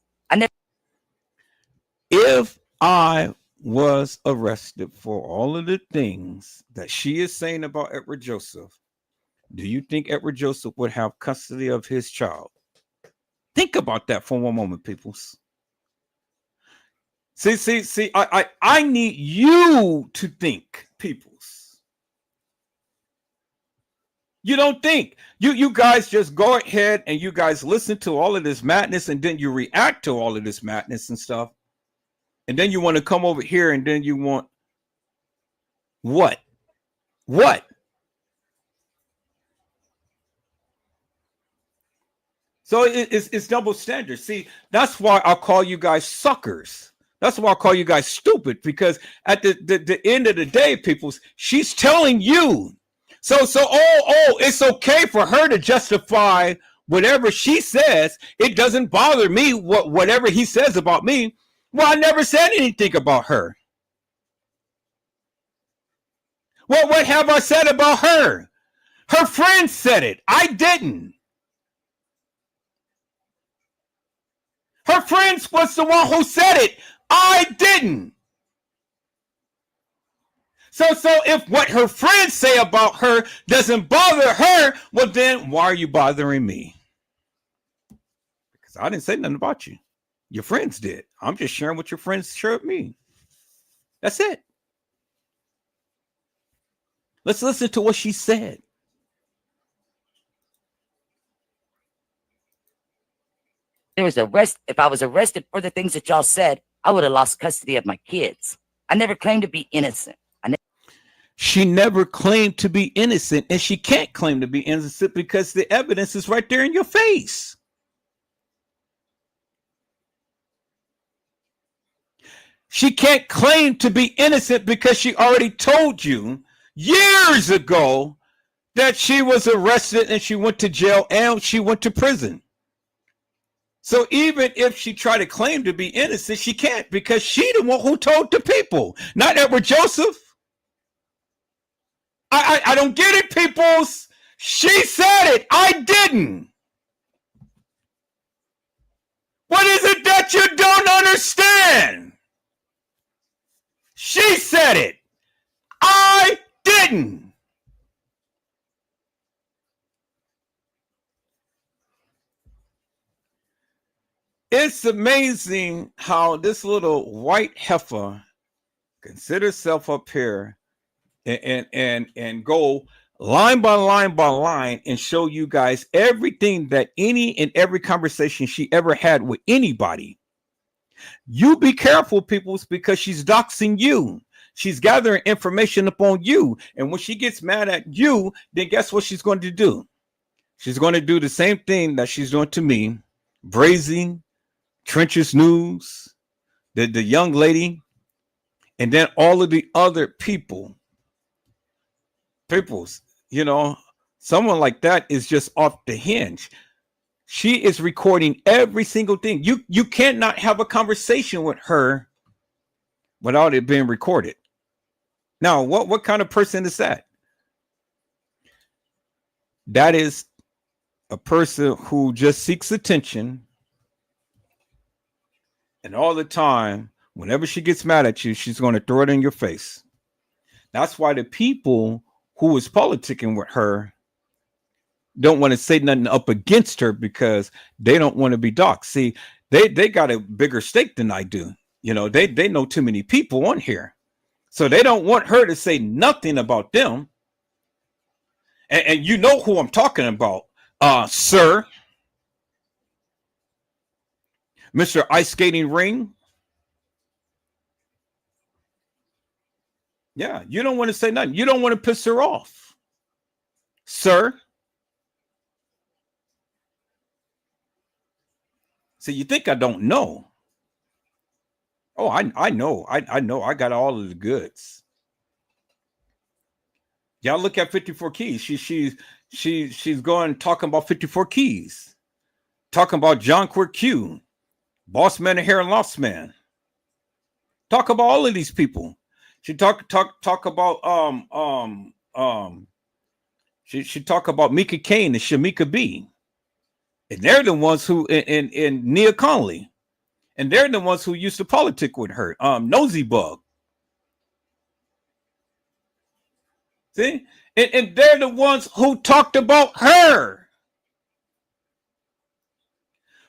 If I was arrested for all of the things that she is saying about Edward Joseph, do you think Edward Joseph would have custody of his child? Think about that for one moment, peoples. See, I need you to think, peoples. You don't think. You guys just go ahead and you guys listen to all of this madness and then you react to all of this madness and stuff. And then you want to come over here and then you want what? What? So it's double standard. See, that's why I call you guys suckers. That's why I call you guys stupid, because at the end of the day, peoples, she's telling you. So it's okay for her to justify whatever she says. It doesn't bother me whatever he says about me. Well, I never said anything about her. Well, what have I said about her? Her friend said it. I didn't. Her friend was the one who said it. I didn't. So if what her friends say about her doesn't bother her, well, then why are you bothering me? Because I didn't say nothing about you. Your friends did. I'm just sharing what your friends shared me. That's it. Let's listen to what she said. If I was arrested for the things that y'all said, I would have lost custody of my kids. I never claimed to be innocent. She never claimed to be innocent, and she can't claim to be innocent because the evidence is right there in your face. She can't claim to be innocent because she already told you years ago that she was arrested and she went to jail and she went to prison. So even if she tried to claim to be innocent, she can't, because she the one who told the people, not Edward Joseph. I don't get it, peoples. She said it. I didn't. What is it that you don't understand? She said it. I didn't. It's amazing how this little white heifer can sit herself up here and go line by line by line and show you guys everything that any and every conversation she ever had with anybody. You be careful, peoples, because she's doxing you. She's gathering information upon you. And when she gets mad at you, then guess what she's going to do? She's going to do the same thing that she's doing to me. Brazy, Trenches News, the young lady, and then all of the other peoples, you know, someone like that is just off the hinge. She is recording every single thing. You cannot have a conversation with her without it being recorded. Now, what kind of person is that? That is a person who just seeks attention, and all the time, whenever she gets mad at you, she's going to throw it in your face. That's why the people who is politicking with her don't want to say nothing up against her, because they don't want to be doxxed. See, they got a bigger stake than I do. You know, they know too many people on here. So they don't want her to say nothing about them. And you know who I'm talking about, sir. Mr. Ice Skating Ring. Yeah, you don't want to say nothing. You don't want to piss her off, sir. So you think I don't know? Oh, I know. I know. I got all of the goods. Y'all look at 54 Keys. She's going talking about 54 Keys, talking about John Quick Q, Boss Man and Hair Loss Man. Talk about all of these people. She talk about she talk about Mika Kane and Shamika B. And they're the ones who in Nia Conley. And they're the ones who used to politic with her. Nosy Bug. See? And they're the ones who talked about her.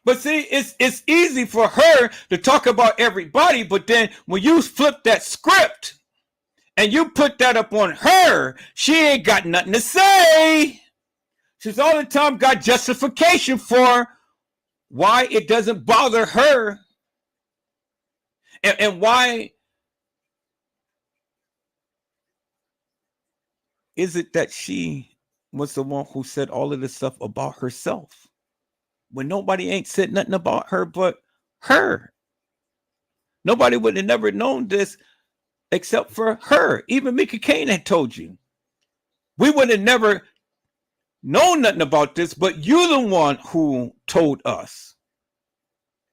But see, it's easy for her to talk about everybody, but then when you flip that script and you put that up on her, she ain't got nothing to say. She's all the time got justification for why it doesn't bother her, and why is it that she was the one who said all of this stuff about herself when nobody ain't said nothing about her but her. Nobody would have never known this except for her. Even Mika Kane had told you. We would have never known nothing about this, but you're the one who told us.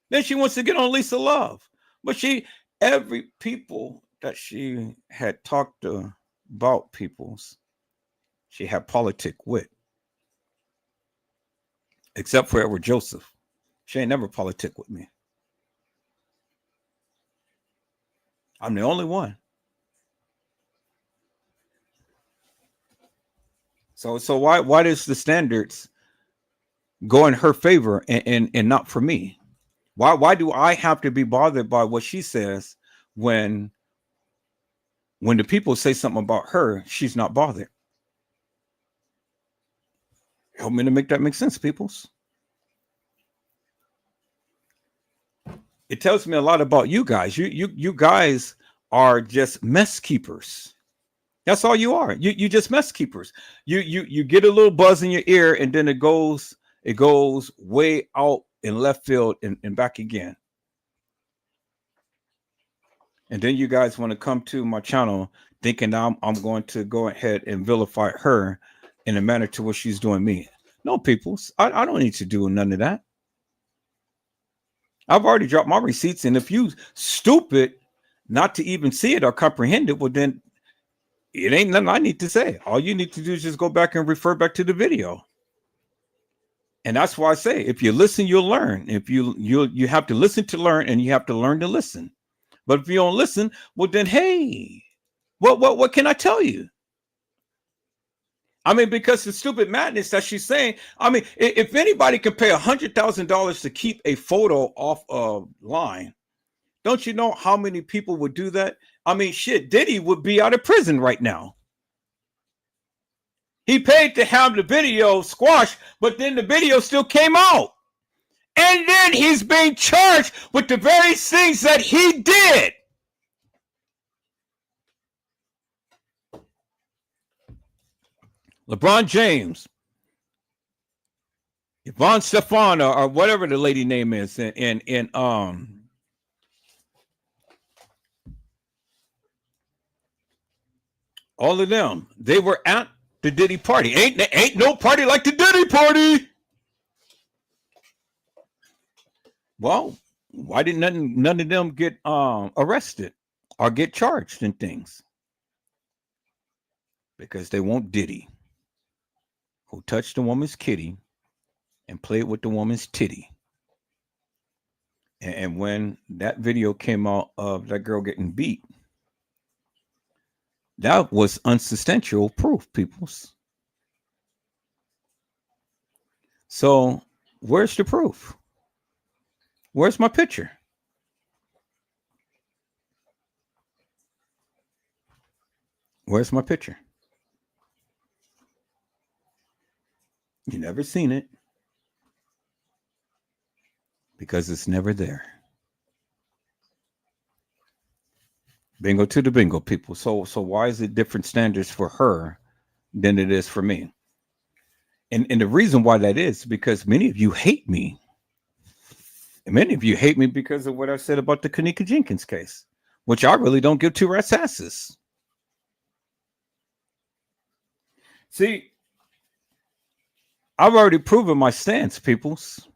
Then she wants to get on Lisa Love. But every people that she had talked about peoples, she had politic with. Except for Edward Joseph. She ain't never politic with me. I'm the only one. So why does the standards go in her favor and not for me? Why do I have to be bothered by what she says when the people say something about her, she's not bothered? Help me to make that make sense, peoples. It tells me a lot about you guys. You guys are just mess keepers. That's all you are. You just mess keepers. You get a little buzz in your ear, and then it goes way out in left field and back again. And then you guys want to come to my channel thinking I'm going to go ahead and vilify her in a manner to what she's doing me. No, peoples. I don't need to do none of that. I've already dropped my receipts, and if you stupid not to even see it or comprehend it, well, then it ain't nothing I need to say. All you need to do is just go back and refer back to the video. And that's why I say, if you listen, you'll learn. If you have to listen to learn, and you have to learn to listen. But if you don't listen, well, then hey, what can I tell you? I mean, because the stupid madness that she's saying. I mean, if anybody can pay $100,000 to keep a photo off a line, don't you know how many people would do that? I mean, shit, Diddy would be out of prison right now. He paid to have the video squashed, but then the video still came out. And then he's being charged with the very things that he did. LeBron James, Yvonne Stefan, or whatever the lady name is, in all of them, they were at the Diddy party. Ain't no party like the Diddy party. Well, why did none of them get arrested or get charged and things? Because they want Diddy, who touched the woman's kitty and played with the woman's titty. And when that video came out of that girl getting beat, that was unsubstantial proof, peoples. So where's the proof? Where's my picture? Where's my picture? You never seen it because it's never there. Bingo to the bingo, people. So why is it different standards for her than it is for me? And the reason why that is because many of you hate me. And many of you hate me because of what I said about the Kenneka Jenkins case, which I really don't give two rat's asses. See, I've already proven my stance, peoples.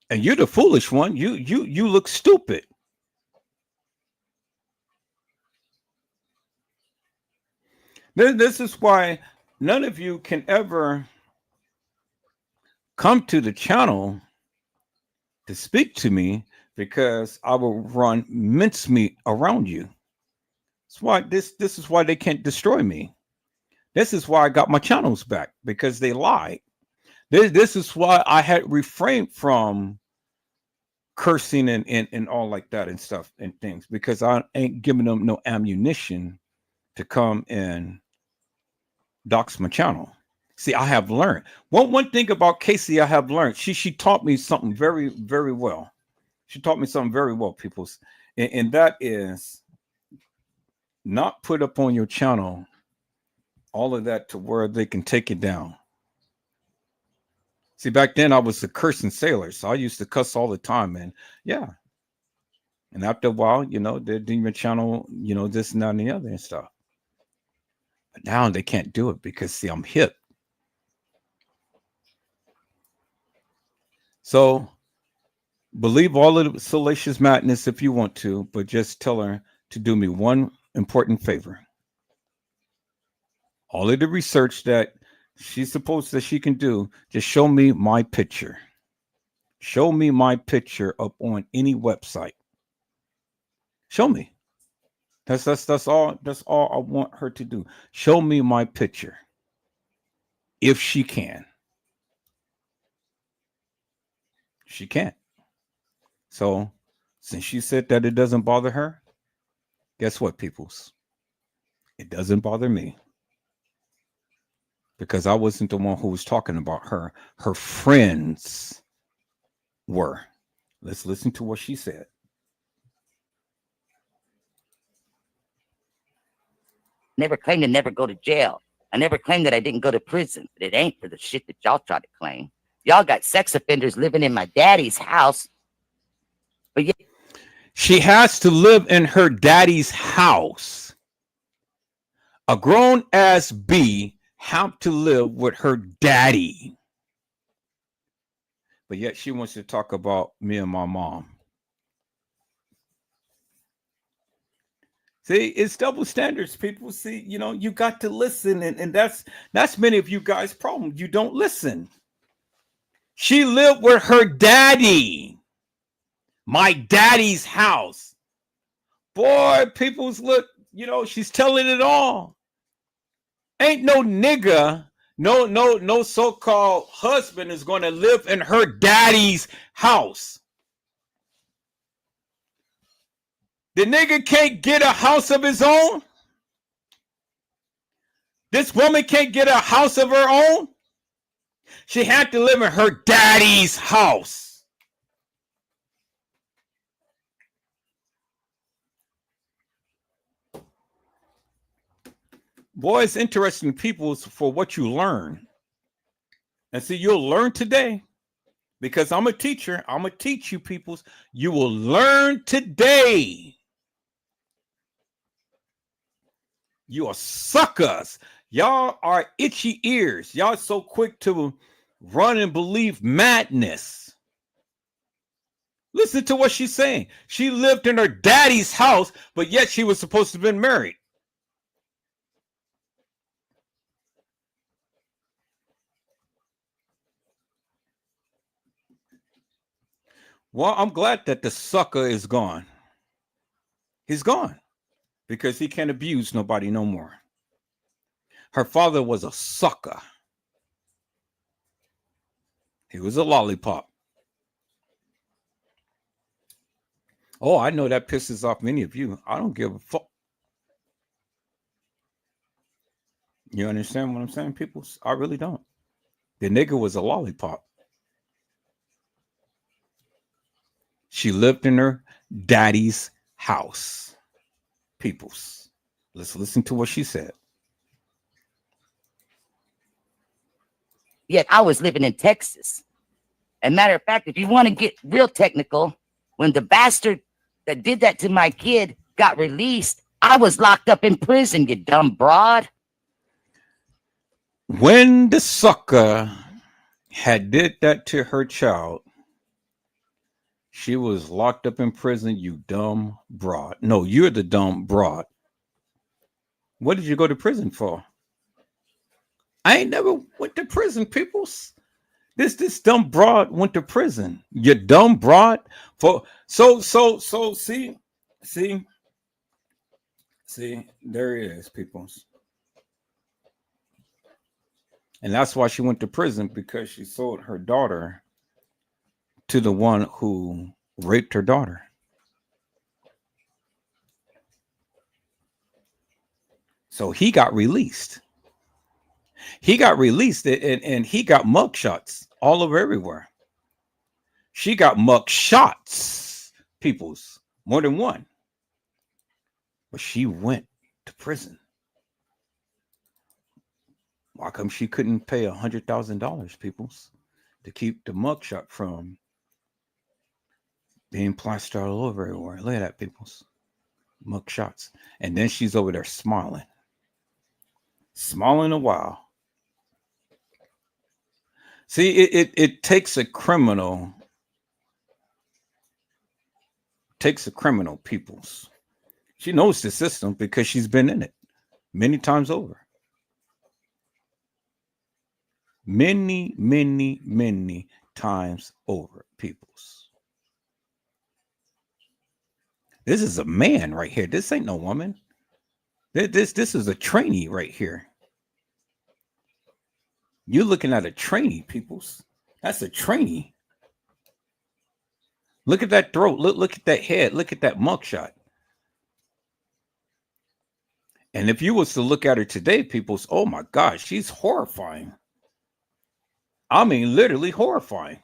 And you're the foolish one. You look stupid. This is why none of you can ever come to the channel to speak to me, because I will run mincemeat around you. That's why this is why they can't destroy me. This is why I got my channels back, because they lied. This is why I had refrained from cursing and all like that and stuff and things, because I ain't giving them no ammunition to come and dox my channel. See, I have learned. One thing about Casey, I have learned. She taught me something very, very well. She taught me something very well, peoples. And that is not put up on your channel all of that to where they can take it down. See, back then I was a cursing sailor, so I used to cuss all the time, man. Yeah. And after a while, they're doing your channel, this and that and the other and stuff. But now they can't do it because, see, I'm hip. So believe all of the Salacious madness if you want to, but just tell her to do me one important favor. All of the research that she's supposed that she can do, just show me my picture. Show me my picture up on any website. Show me. That's all I want her to do. Show me my picture. If she can. She can't. So since she said that it doesn't bother her, guess what, peoples? It doesn't bother me. Because I wasn't the one who was talking about her. Her friends were. Let's listen to what she said. Never claimed to never go to jail. I never claimed that I didn't go to prison. But it ain't for the shit that y'all try to claim. Y'all got sex offenders living in my daddy's house. But yeah, she has to live in her daddy's house. A grown ass B have to live with her daddy. But yet she wants to talk about me and my mom. See, it's double standards, people. See, you got to listen. And that's many of you guys' problem. You don't listen. She lived with her daddy. My daddy's house. Boy, people's look, she's telling it all. Ain't no nigga, no so-called husband is going to live in her daddy's house. The nigga can't get a house of his own. This woman can't get a house of her own. She had to live in her daddy's house. Boy, it's interesting people for what you learn. And see, you'll learn today because I'm a teacher. I'm going to teach you peoples. You will learn today. You are suckers. Y'all are itchy ears. Y'all so quick to run and believe madness. Listen to what she's saying. She lived in her daddy's house, but yet she was supposed to have been married. Well, I'm glad that the sucker is gone. He's gone because he can't abuse nobody no more. Her father was a sucker. He was a lollipop. Oh, I know that pisses off many of you. I don't give a fuck. You understand what I'm saying, people? I really don't. The nigga was a lollipop. She lived in her daddy's house. Peoples. Let's listen to what she said. Yet I was living in Texas. And matter of fact, if you want to get real technical, when the bastard that did that to my kid got released, I was locked up in prison, you dumb broad. When the sucker had did that to her child, she was locked up in prison, you dumb broad. No, you're the dumb broad. What did you go to prison for? I ain't never went to prison, peoples. This dumb broad went to prison. You dumb broad for so see, there it is, peoples. And that's why she went to prison, because she sold her daughter to the one who raped her daughter. So he got released. He got released and he got mugshots all over everywhere. She got mugshots, peoples, more than one. But she went to prison. Why come she couldn't pay $100,000, peoples, to keep the mugshot from being plastered all over everywhere? Look at that, peoples. Mugshots. And then she's over there smiling. Smiling a while. See, it takes a criminal. Takes a criminal, peoples. She knows the system because she's been in it many times over. Many times over, peoples. This is a man right here. This ain't no woman. This is a trainee right here. You're looking at a trainee, peoples. That's a trainee. Look at that throat. Look at that head. Look at that mugshot. And if you was to look at her today, peoples, oh my gosh, she's horrifying. I mean, literally horrifying.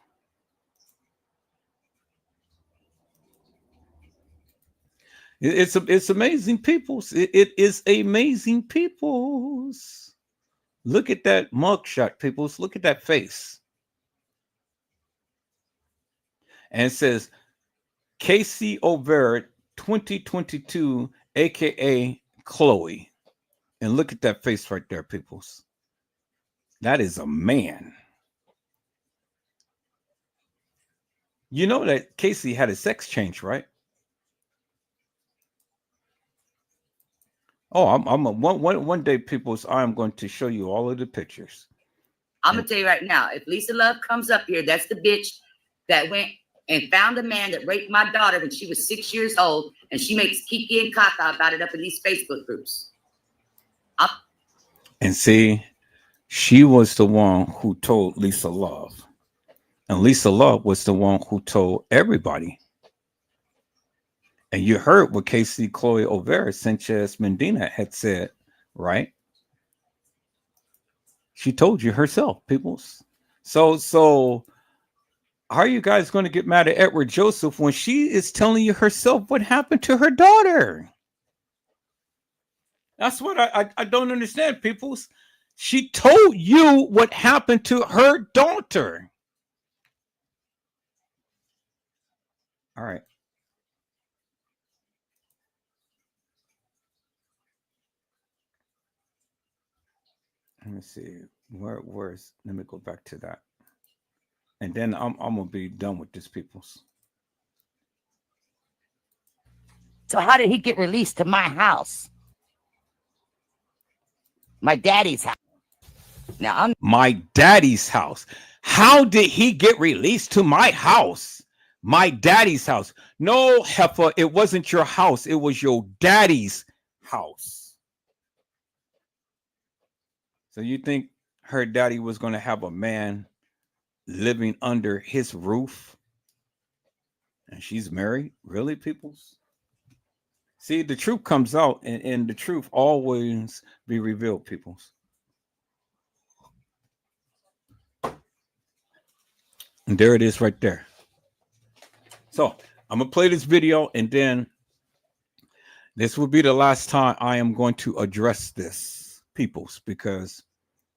It's amazing, peoples. It is amazing, peoples. Look at that mugshot, peoples. Look at that face. And it says Casey O'Vera 2022, aka Chloe. And look at that face right there, peoples. That is a man. You know that Casey had a sex change, right? Oh, one day, peoples, I'm going to show you all of the pictures. I'm gonna tell you right now, if Lisa Love comes up here, that's the bitch that went and found a man that raped my daughter when she was 6 years old, and she makes Kiki and Kaka about it up in these Facebook groups. And see, she was the one who told Lisa Love. And Lisa Love was the one who told everybody. And you heard what Casey Chloe O'Vera Sanchez Medina had said, right? She told you herself, peoples. So how are you guys going to get mad at Edward Joseph when she is telling you herself what happened to her daughter? That's what I don't understand, peoples. She told you what happened to her daughter. All right. Let me see. Where's let me go back to that. And then I'm gonna be done with this, peoples. So how did he get released to my house? My daddy's house. Now I'm My daddy's house. How did he get released to my house? My daddy's house. No, heifer, it wasn't your house. It was your daddy's house. So you think her daddy was going to have a man living under his roof? And she's married? Really, peoples? See, the truth comes out, and the truth always be revealed, peoples. And there it is right there. So I'm going to play this video, and then this will be the last time I am going to address this, peoples, because,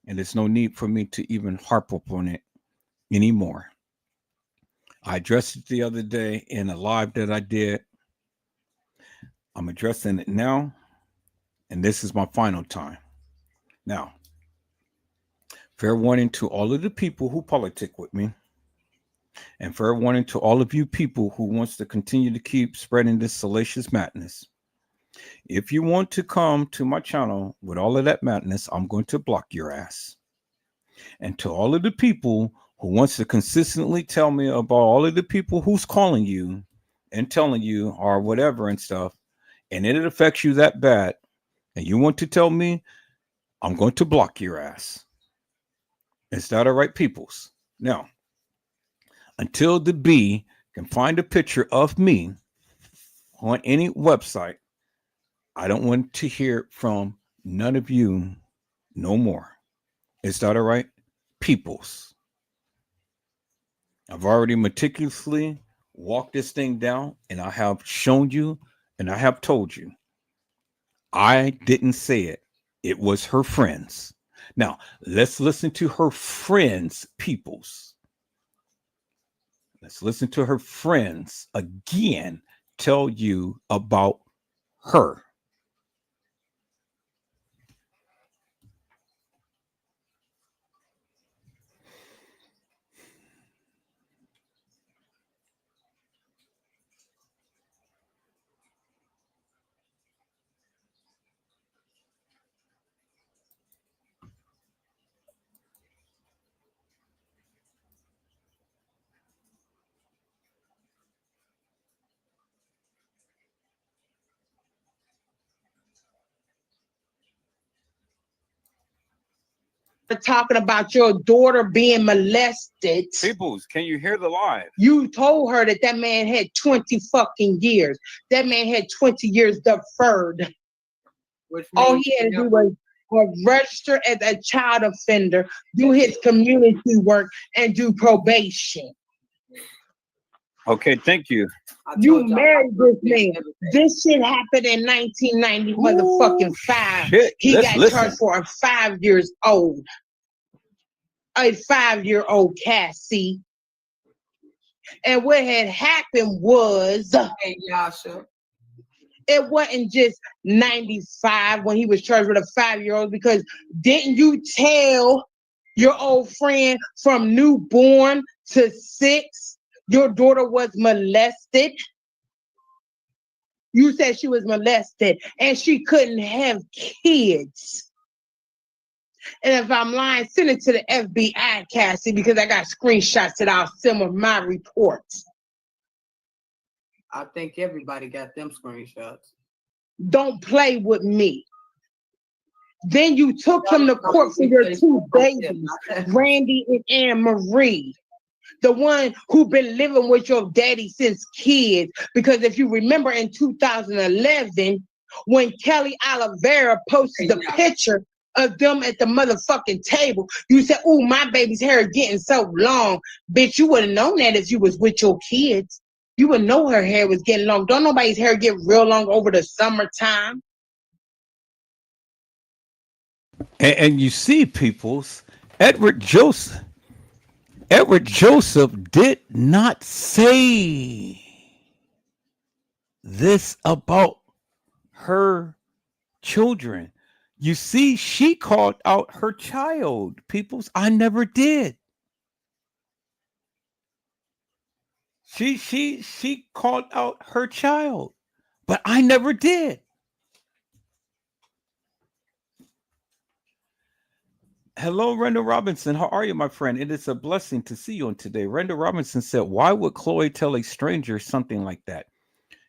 and there's no need for me to even harp upon it anymore. I addressed it the other day in a live that I did. I'm addressing it now, and this is my final time. Now, fair warning to all of the people who politic with me, and fair warning to all of you people who wants to continue to keep spreading this salacious madness. If you want to come to my channel with all of that madness, I'm going to block your ass. And to all of the people who wants to consistently tell me about all of the people who's calling you and telling you or whatever and stuff, and it affects you that bad, and you want to tell me, I'm going to block your ass. Is that all right, peoples? Now, until the B can find a picture of me on any website, I don't want to hear from none of you no more. Is that all right, peoples? I've already meticulously walked this thing down, and I have shown you, and I have told you. I didn't say it. It was her friends. Now, let's listen to her friends, peoples. Let's listen to her friends again tell you about her. Talking about your daughter being molested. Peoples, can you hear the live? You told her that that man had 20 fucking years. That man had 20 years deferred. All he had to do was register as a child offender, do his community work, and do probation. Okay, thank you. You married this man. This shit happened in 1990 motherfucking 5. Shit, He let's got listen. charged for a 5 years old. A 5-year-old Cassie. And what had happened was it wasn't just 95 when he was charged with a 5-year-old, because didn't you tell your old friend from newborn to 6 your daughter was molested? You said she was molested and she couldn't have kids. And if I'm lying, send it to the FBI, Cassie, because I got screenshots that I'll send with my reports. I think everybody got them screenshots. Don't play with me. Then you took him to court for your 2 babies, Randy and Anne Marie. The one who been living with your daddy since kids. Because if you remember in 2011, when Kelly Oliveira posted the picture of them at the motherfucking table, you said, "Oh, my baby's hair is getting so long." Bitch, you would have known that if you was with your kids. You would know her hair was getting long. Don't nobody's hair get real long over the summertime. And you see, peoples, Edward Joseph, Edward Joseph did not say this about her children. You see, she called out her child, peoples. I never did. She called out her child, but I never did. Hello, Randall Robinson. How are you, my friend? It is a blessing to see you on today. Randall Robinson said, why would Chloe tell a stranger something like that?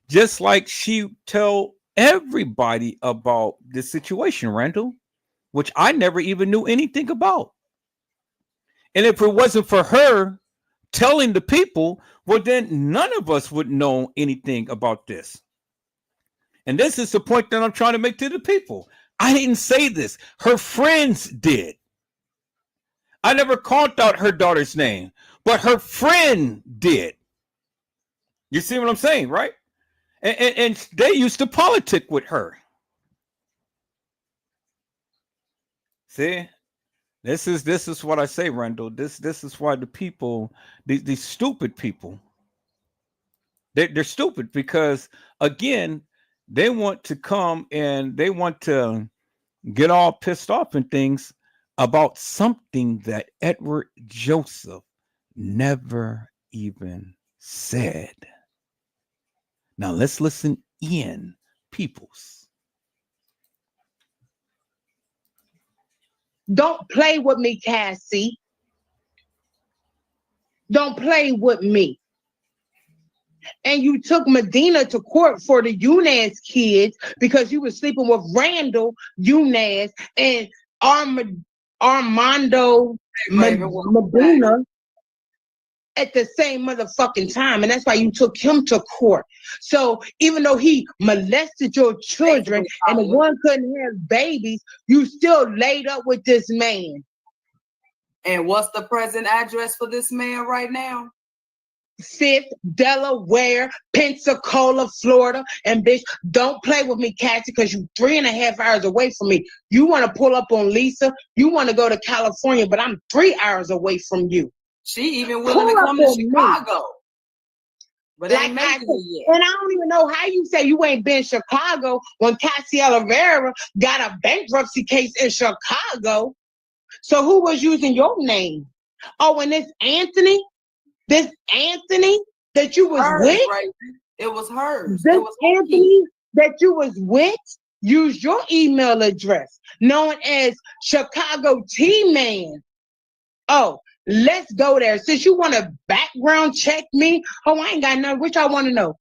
Just like she tell everybody about the situation, Randall, which I never even knew anything about. And if it wasn't for her telling the people, well, then none of us would know anything about this. And this is the point that I'm trying to make to the people. I didn't say this. Her friends did. I never called out her daughter's name, but her friend did. You see what I'm saying, right? And they used to politic with her. See, this is what I say, Randall. This is why the people, these stupid people, they're stupid because, again, they want to come and they want to get all pissed off and things about something that Edward Joseph never even said. Now let's listen in, peoples. Don't play with me, Cassie. Don't play with me. And you took Medina to court for the Yunus kids because you were sleeping with Randall Yunus and Armando Medina at the same motherfucking time. And that's why you took him to court. So even though he molested your children and the one couldn't have babies, you still laid up with this man. And what's the present address for this man right now? 5th, Delaware, Pensacola, Florida. And bitch, don't play with me, Cassie, because you 3.5 hours away from me. You want to pull up on Lisa. You want to go to California, but I'm 3 hours away from you. She even willing to come to Chicago. But Like ain't made it yet. and I don't even know how you say you ain't been Chicago when Cassie Oliveira got a bankruptcy case in Chicago. So who was using your name? Oh, and this Anthony that you was Hers, with? right? It was hers. This It was Anthony that you was with used your email address, known as Chicago T-Man. Oh, let's go there. Since you want to background check me, oh, I ain't got nothing. Which I want to know.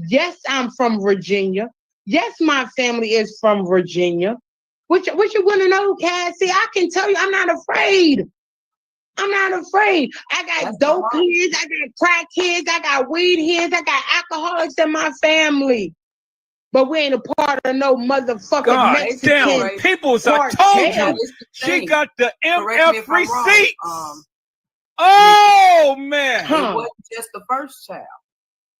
Yes, I'm from Virginia. Yes, my family is from Virginia. What you want to know, Cassie? I can tell you, I'm not afraid. I'm not afraid. I got dope kids, I got crack kids, I got weed kids, I got alcoholics in my family. But we ain't a part of no motherfucking God Mexican damn, peoples, I cartel. told you. It's the She thing. got the Correct me MF if I'm wrong. receipts. Oh, man. It wasn't just the first child.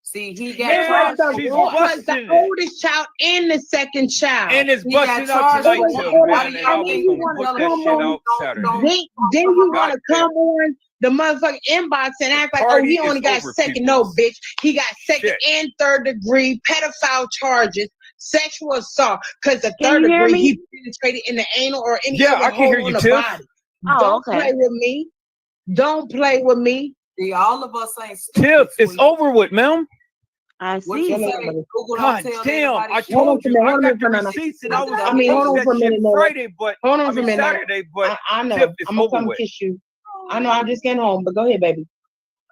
See, he got Yeah, charged. she's It was busting the it. oldest child and the second child. And it's He got busting out charged tonight, with too, one. man. Why do And y'all I was think you going to wanna put that come shit on? out Saturday. Then you want God to come on the motherfucking inbox and act like, oh, Party he is only got over, second. peoples. No, bitch. He got second Shit. and third degree pedophile charges, sexual assault. Because the Can third you hear degree, me? he penetrated in the anal or any Yeah, other I can hear hole in you, the Tiff. body. Oh, Don't okay. play with me. Don't play with me. See, all of us ain't stupid. Tiff, it's sweetie. over with, ma'am. I What you see. say? Google God don't tell damn, everybody I shit. Hold on told for a you. minute. I Hold got on the for a minute. receipts and I was I going mean, to hold post on that for a shit minute, Noah. Friday, but Hold on I for a mean minute. Saturday, but I know. Tiff, it's I'm gonna over come with. kiss you. I know. I just getting home, but go ahead, baby.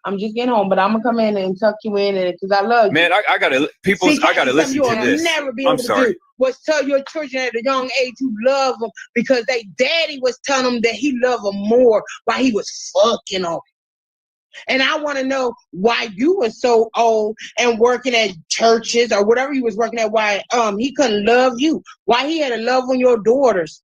I'm just getting home, but I'm gonna come in and tuck you in, and because I love you. Man, I gotta people's See, I gotta Cassie, something listen to you'll this. never be I'm able to sorry. do was tell your children at a young age you love them because they daddy was telling them that he loved them more while he was fucking them. And I want to know why you were so old and working at churches or whatever he was working at, why he couldn't love you, why he had to love on your daughters.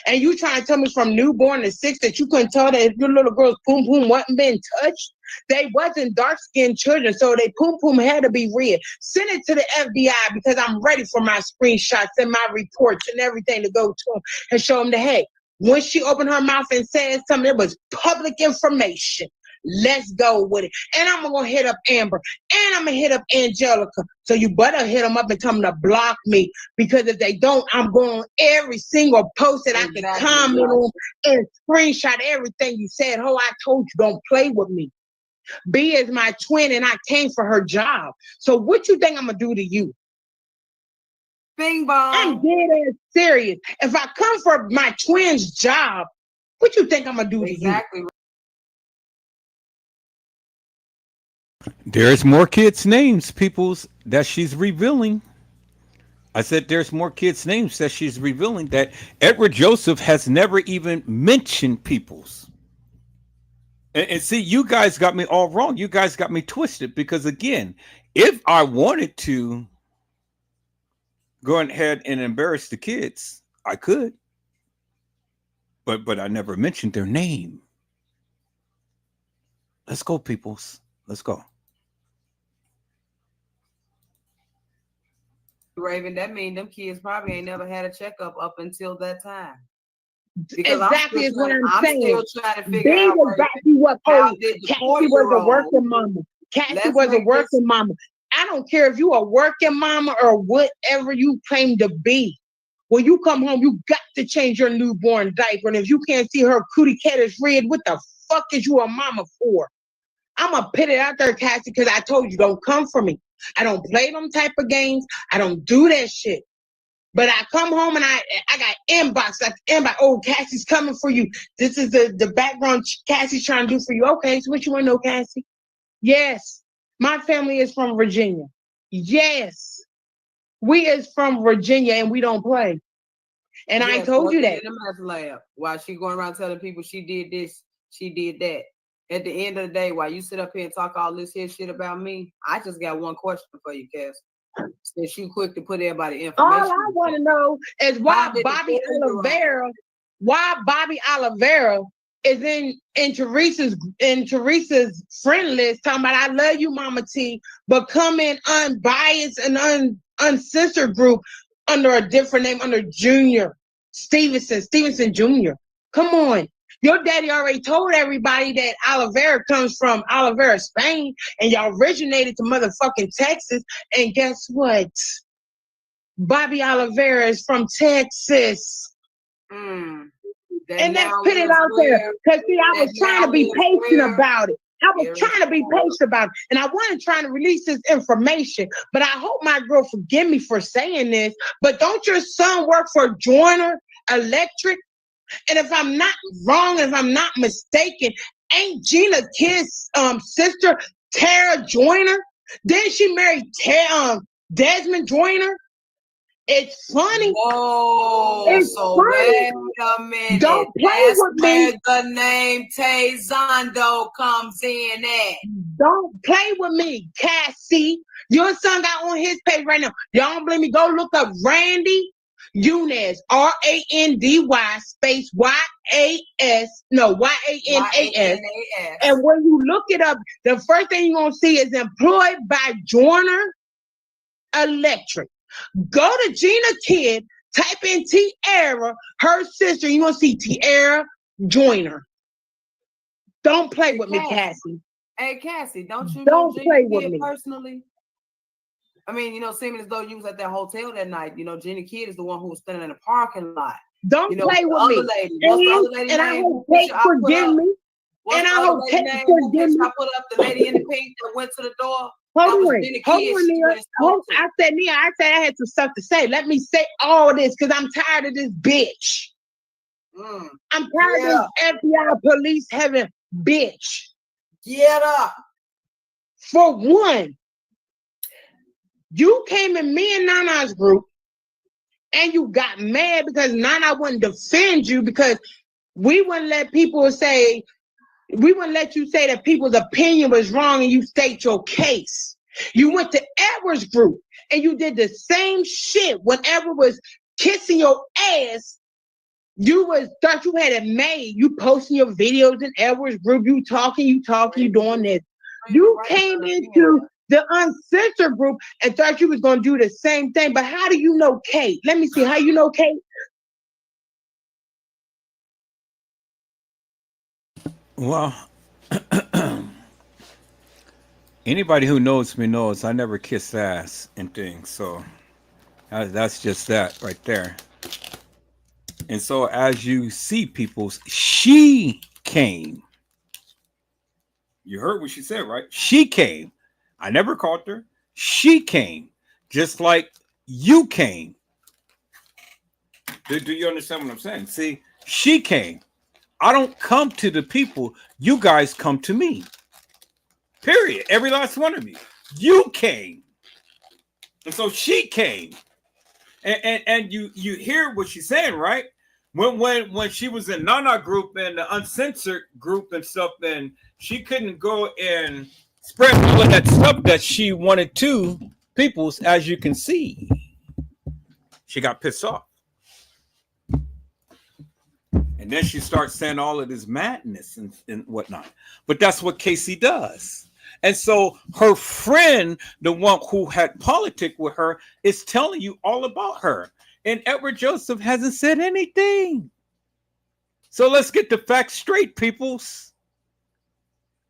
And you trying to tell me from newborn to 6 that you couldn't tell that if your little girl's poom poom wasn't being touched? They wasn't dark-skinned children, so they poom poom had to be red. Send it to the FBI because I'm ready for my screenshots and my reports and everything to go to them and show them that, hey, when she opened her mouth and said something, it was public information. Let's go with it. And I'm going to hit up Amber. And I'm going to hit up Angelica. So you better hit them up and tell them to block me. Because if they don't, I'm going on every single post that I can comment on and screenshot everything you said. Oh, I told you, don't play with me. B is my twin and I came for her job. So what you think I'm going to do to you? Bing bong. I'm dead ass serious. If I come for my twin's job, what you think I'm going to do to you? Exactly. There's more kids' names, peoples, that she's revealing. I said there's more kids' names that she's revealing that Edward Joseph has never even mentioned peoples. And see, you guys got me all wrong. You guys got me twisted because, again, if I wanted to go ahead and embarrass the kids, I could. But I never mentioned their name. Let's go, peoples. Let's go. Raven, that mean them kids probably ain't never had a checkup up until that time. Exactly is what I'm saying. Still trying to figure out exactly what how did the Cassie was a 4-year-old working mama. Cassie was a working mama. I don't care if you a working mama or whatever you claim to be. When you come home, you got to change your newborn diaper. And if you can't see her cootie cat is red, what the fuck is you a mama for? I'm going to put it out there, Cassie, because I told you, don't come for me. I don't play them type of games. I don't do that shit. But I come home and I got inbox. Oh, Cassie's coming for you. This is the background Cassie's trying to do for you. Okay, so what you want to know, Cassie? Yes, my family is from Virginia. Yes, we is from Virginia and we don't play. And I told you that. In the math lab, while she going around telling people she did this, she did that. At the end of the day, while you sit up here and talk all this here shit about me, I just got one question for you, Cass. Since you quick to put everybody information. All I want to know is why Bobby Oliveira is in Teresa's friend list talking about I love you, Mama T, but come in unbiased and uncensored group under a different name, under Junior Stevenson Jr. Come on. Your daddy already told everybody that Oliveira comes from Oliveira, Spain, and y'all originated to motherfucking Texas. And guess what? Bobby Oliveira is from Texas. And let's put it out there. Because, see, I was trying to be patient about it. And I wasn't trying to release this information. But I hope my girl forgive me for saying this. But don't your son work for Joyner Electric? And if I'm not wrong, if I'm not mistaken, ain't Gina Kidd's sister Tara Joyner? Then she married Desmond Joyner? It's funny. Whoa, it's so funny. Wait a minute. Don't play with me. The name Tay Zondo comes in at. Don't play with me, Cassie. Your son got on his page right now. Y'all don't believe me? Go look up Randy Yanez, Randy space YANAS. And when you look it up, the first thing you're going to see is employed by Joyner Electric. Go to Gina Kidd, type in Tiara, her sister, you're going to see Tiara Joyner. Don't play with me, Cassie. Hey, Cassie, don't you don't know play Gina with Kidd me personally? I mean, you know, seeming as though you was at that hotel that night. You know, Gina Kidd is the one who was standing in the parking lot. Don't play with me. What's the other lady and name? I hope Kate forgive me. And I hope Kate forgive me. I put up the lady in the pink that went to the door. Hold on, Nia. I said I had some stuff to say. Let me say all this because I'm tired of this bitch. I'm tired of this FBI police having bitch. Get up. For one, you came in me and Nana's group and you got mad because Nana wouldn't defend you because we wouldn't let you say that people's opinion was wrong and you state your case. You went to Edward's group and you did the same shit when Edward was kissing your ass You thought you had it made. You posting your videos in Edwards group. You talking, you doing this. You came into the uncensored group and thought you was gonna do the same thing. But how do you know Kate? Let me see how you know Kate. Well, anybody who knows me knows I never kiss ass and things. So that's just that right there. And so as you see people's, she came. You heard what she said, right? She came. I never called her. She came. Just like you came. Do you understand what I'm saying? See, she came. I don't come to the people. You guys come to me. Period. Every last one of you. You came. And so she came. And you hear what she's saying, right? When she was in Nana group and the uncensored group and stuff, then she couldn't go and spread all of that stuff that she wanted to peoples, as you can see. She got pissed off. And then she starts saying all of this madness and whatnot. But that's what Casey does. And so her friend, the one who had politic with her, is telling you all about her. And Edward Joseph hasn't said anything. So let's get the facts straight, peoples.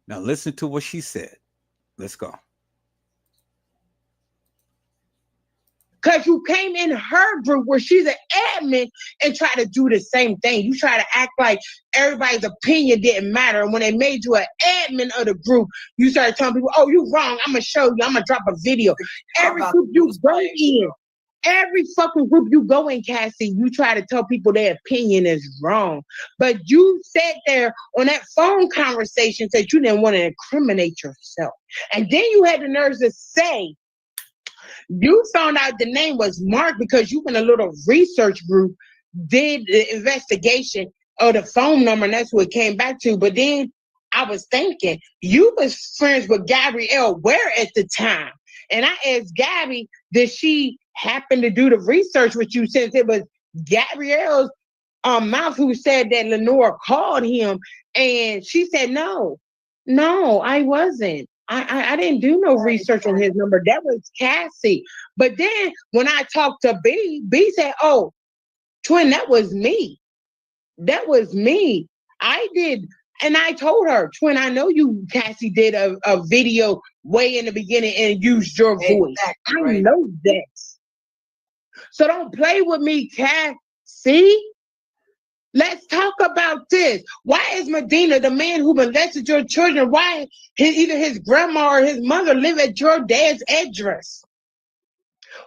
Now listen to what she said. Let's go. Because you came in her group where she's an admin and try to do the same thing. You try to act like everybody's opinion didn't matter. And when they made you an admin of the group, you started telling people, oh, you wrong. I'm going to show you. I'm going to drop a video. Every group you go in, every fucking group you go in, Cassie, you try to tell people their opinion is wrong. But you sat there on that phone conversation that you didn't want to incriminate yourself. And then you had the nerves to say, you found out the name was Mark because you in a little research group did the investigation of the phone number, and that's what it came back to. But then I was thinking, you was friends with Gabrielle Ware at the time. And I asked Gabby, did she happen to do the research with you, since it was Gabrielle's mouth who said that Lenore called him? And she said, no, I wasn't. I didn't do no research on his number. That was Cassie. But then when I talked to B said, oh, twin, that was me. That was me. I did. And I told her, twin, I know you, Cassie, did a video way in the beginning and used your voice. Exactly, right. I know that. So don't play with me, Cassie. Let's talk about this. Why is Medina, the man who molested your children, why either his grandma or his mother live at your dad's address?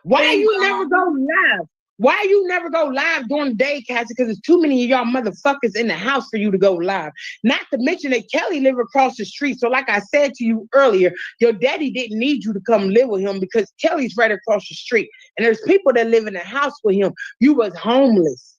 Why you never go live? Why you never go live during the day, Cassie? Because there's too many of y'all motherfuckers in the house for you to go live. Not to mention that Kelly live across the street. So like I said to you earlier, your daddy didn't need you to come live with him because Kelly's right across the street. And there's people that live in the house with him. You was homeless.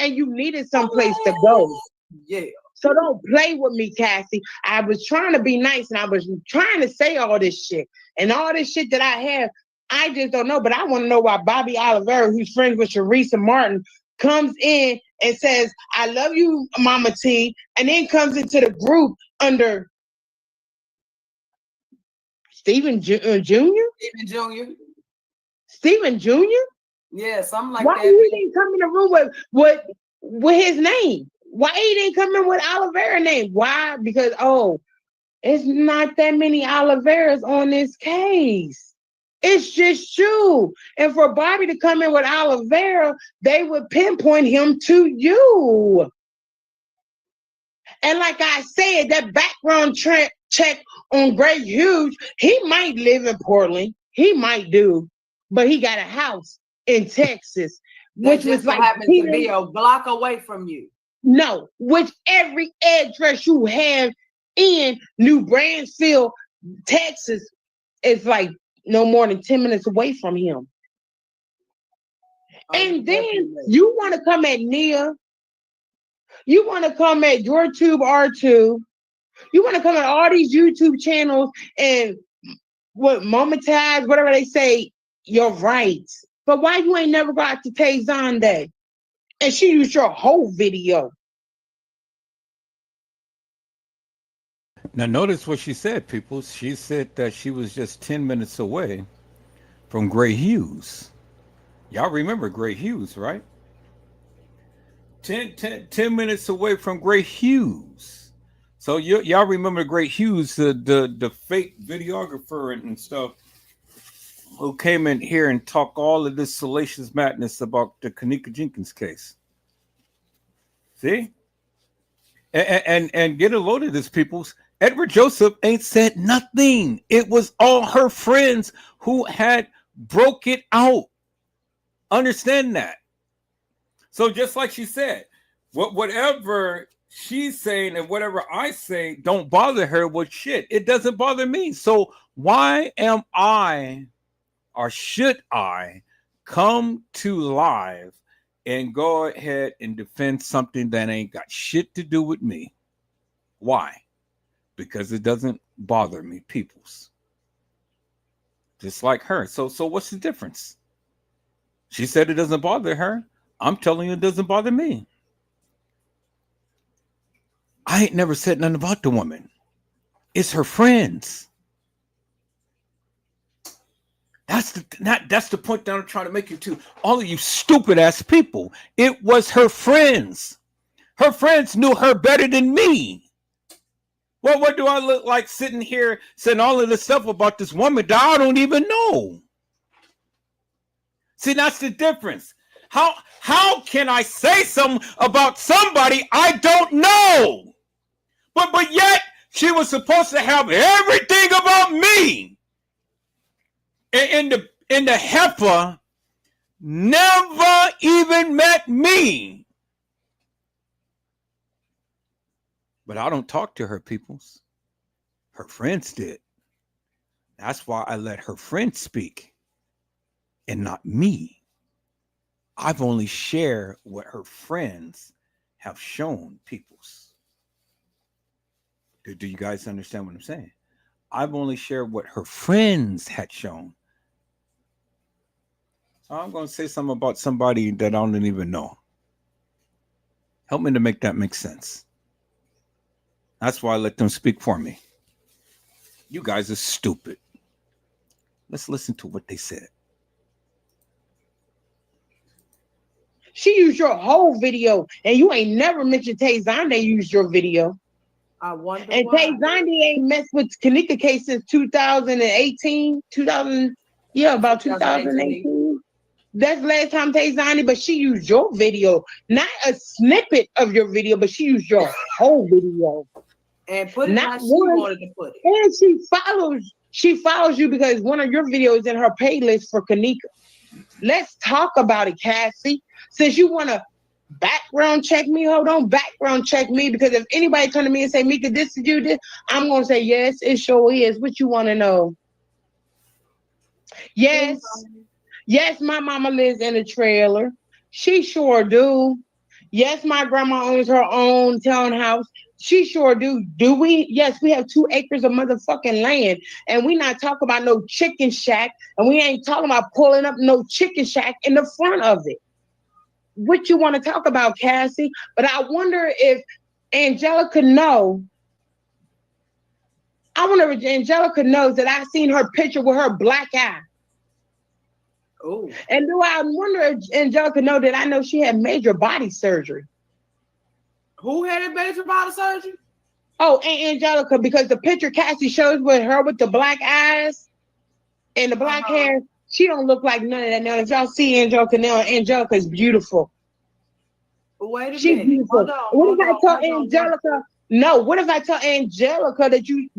And you needed someplace to go. Yeah. So don't play with me, Cassie. I was trying to be nice and I was trying to say all this shit. And all this shit that I have, I just don't know. But I want to know why Bobby Oliveira, who's friends with Charissa Martin, comes in and says, I love you, Mama T, and then comes into the group under Stephen Jr.? Stephen Jr. Stephen Jr.? Yeah, something like why that. Why he didn't come in the room with his name? Why he didn't come in with Oliveira's name? Why? Because, oh, it's not that many Oliveiras on this case. It's just you. And for Bobby to come in with Oliveira, they would pinpoint him to you. And like I said, that background check on Greg Hughes, he might live in Portland. He might do. But he got a house in Texas, which was like happens to be a block away from you. No, which every address you have in New Bransfield, Texas, is like no more than 10 minutes away from him. And then you want to come at Nia. You want to come at YourTube R2. You want to come at all these YouTube channels and what monetize, whatever they say, your rights. But why you ain't never got to Tay Zonday? And she used your whole video. Now, notice what she said, people. She said that she was just 10 minutes away from Gray Hughes. Y'all remember Gray Hughes, right? 10 minutes away from Gray Hughes. So y'all remember Gray Hughes, the fake videographer and stuff, who came in here and talked all of this salacious madness about the Kenneka Jenkins case. See? And get a load of this, peoples. Edward Joseph ain't said nothing. It was all her friends who had broke it out. Understand that. So just like she said, whatever she's saying and whatever I say don't bother her, well, shit, it doesn't bother me. So why am I, or should I, come to live and go ahead and defend something that ain't got shit to do with me? Why? Because it doesn't bother me, peoples. Just like her. So what's the difference? She said it doesn't bother her. I'm telling you it doesn't bother me. I ain't never said nothing about the woman. It's her friends. That's the point that I'm trying to make you to. All of you stupid ass people. It was her friends. Her friends knew her better than me. Well, what do I look like sitting here saying all of this stuff about this woman that I don't even know? See, that's the difference. How can I say something about somebody I don't know? But yet she was supposed to have everything about me. And the heifer never even met me. But I don't talk to her, peoples. Her friends did. That's why I let her friends speak and not me. I've only shared what her friends have shown, peoples. Do you guys understand what I'm saying? I've only shared what her friends had shown. So I'm going to say something about somebody that I don't even know. Help me to make that make sense. That's why I let them speak for me. You guys are stupid. Let's listen to what they said. She used your whole video, and you ain't never mentioned Tay Zonde used your video. I wonder and why. Tay Zonde ain't messed with Kenneka case since 2018, about 2018. That's the last time Tay Zonde, but she used your video, not a snippet of your video, but she used your whole video. And put it Not how she one. wanted to put it. And she follows you because one of your videos in her playlist for Kenneka. Let's talk about it, Cassie. Since you want to background check me, hold on, background check me, because if anybody turn to me and say, Mika, this is you, this, I'm going to say, yes, it sure is. What you want to know? Yes. Yes, my mama lives in a trailer. She sure do. Yes, my grandma owns her own townhouse. She sure do. Do we? Yes, we have 2 acres of motherfucking land. And we not talking about no chicken shack. And we ain't talking about pulling up no chicken shack in the front of it. What you want to talk about, Cassie? But I wonder if Angelica know. I wonder if Angelica knows that I seen her picture with her black eye. Oh. And do I wonder if Angelica know that I know she had major body surgery? Who had major body surgery? Oh, and Angelica, because the picture Cassie shows with her with the black eyes and the black hair, she don't look like none of that. Now, if y'all see Angelica now, Angelica is beautiful. Wait a She's minute. beautiful. What if I tell Angelica? No, what if I tell Angelica that you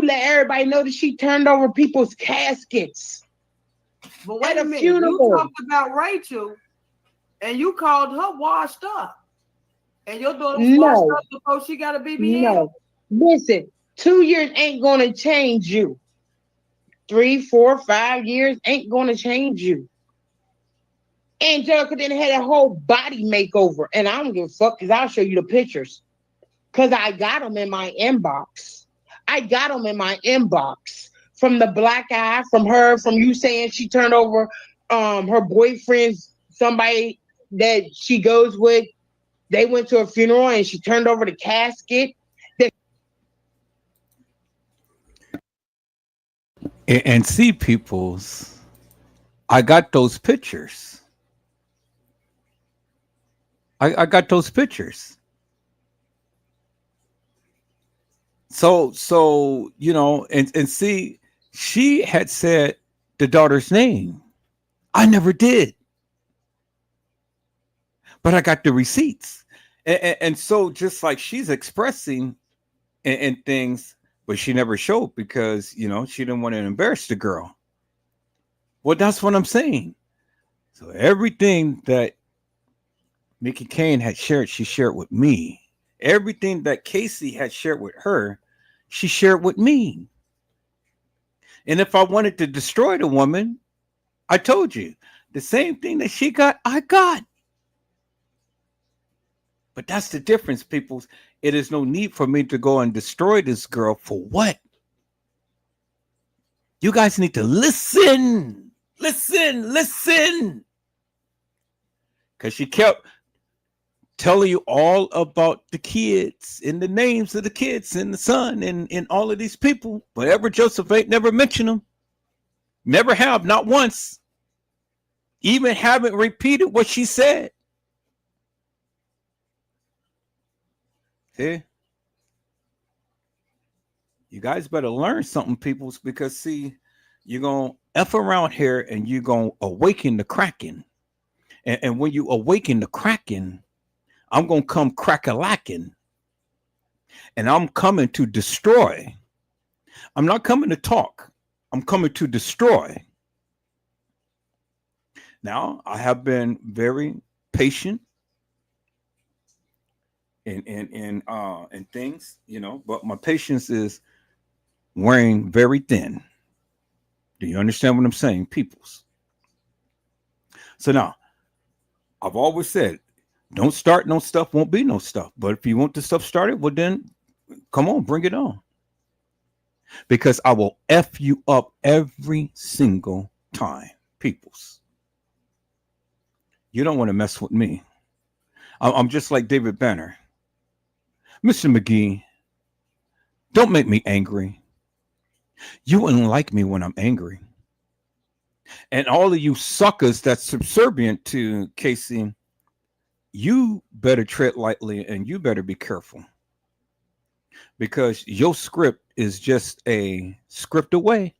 let everybody know that she turned over people's caskets? But wait at a minute, funeral? you talked about Rachel, and you called her washed up, and your daughter was washed up before she got a BBL. No, listen, 2 years ain't gonna change you. 3, 4, 5 years ain't gonna change you. Angelica then had a whole body makeover, and I don't give a fuck because I'll show you the pictures. Because I got them in my inbox. From the black eye, from her, from you saying she turned over her boyfriend's somebody that she goes with, they went to a funeral and she turned over the casket. And see, peoples, I got those pictures. I got those pictures. So you know, and see, she had said the daughter's name. I never did. But I got the receipts. And so just like she's expressing and things, but she never showed because, you know, she didn't want to embarrass the girl. Well, that's what I'm saying. So everything that Mickey Kane had shared, she shared with me. Everything that Casey had shared with her, she shared with me. And if I wanted to destroy the woman, I told you, the same thing that she got, I got. But that's the difference, people. It is no need for me to go and destroy this girl for what? You guys need to listen. Listen. Because she kept telling you all about the kids and the names of the kids and the son and all of these people. But ever Joseph ain't never mentioned them. Never have, not once. Even haven't repeated what she said. See? You guys better learn something, peoples, because see, you're going to F around here and you're going to awaken the Kraken. And when you awaken the Kraken, I'm going to come crack-a-lacking. And I'm coming to destroy. I'm not coming to talk. I'm coming to destroy. Now, I have been very patient in things, you know, but my patience is wearing very thin. Do you understand what I'm saying, peoples? So now, I've always said, don't start no stuff, won't be no stuff. But if you want the stuff started, well then, come on, bring it on. Because I will F you up every single time, peoples. You don't want to mess with me. I'm just like David Banner. Mr. McGee, don't make me angry. You wouldn't like me when I'm angry. And all of you suckers that's subservient to Casey, you better tread lightly and you better be careful. Because your script is just a script away.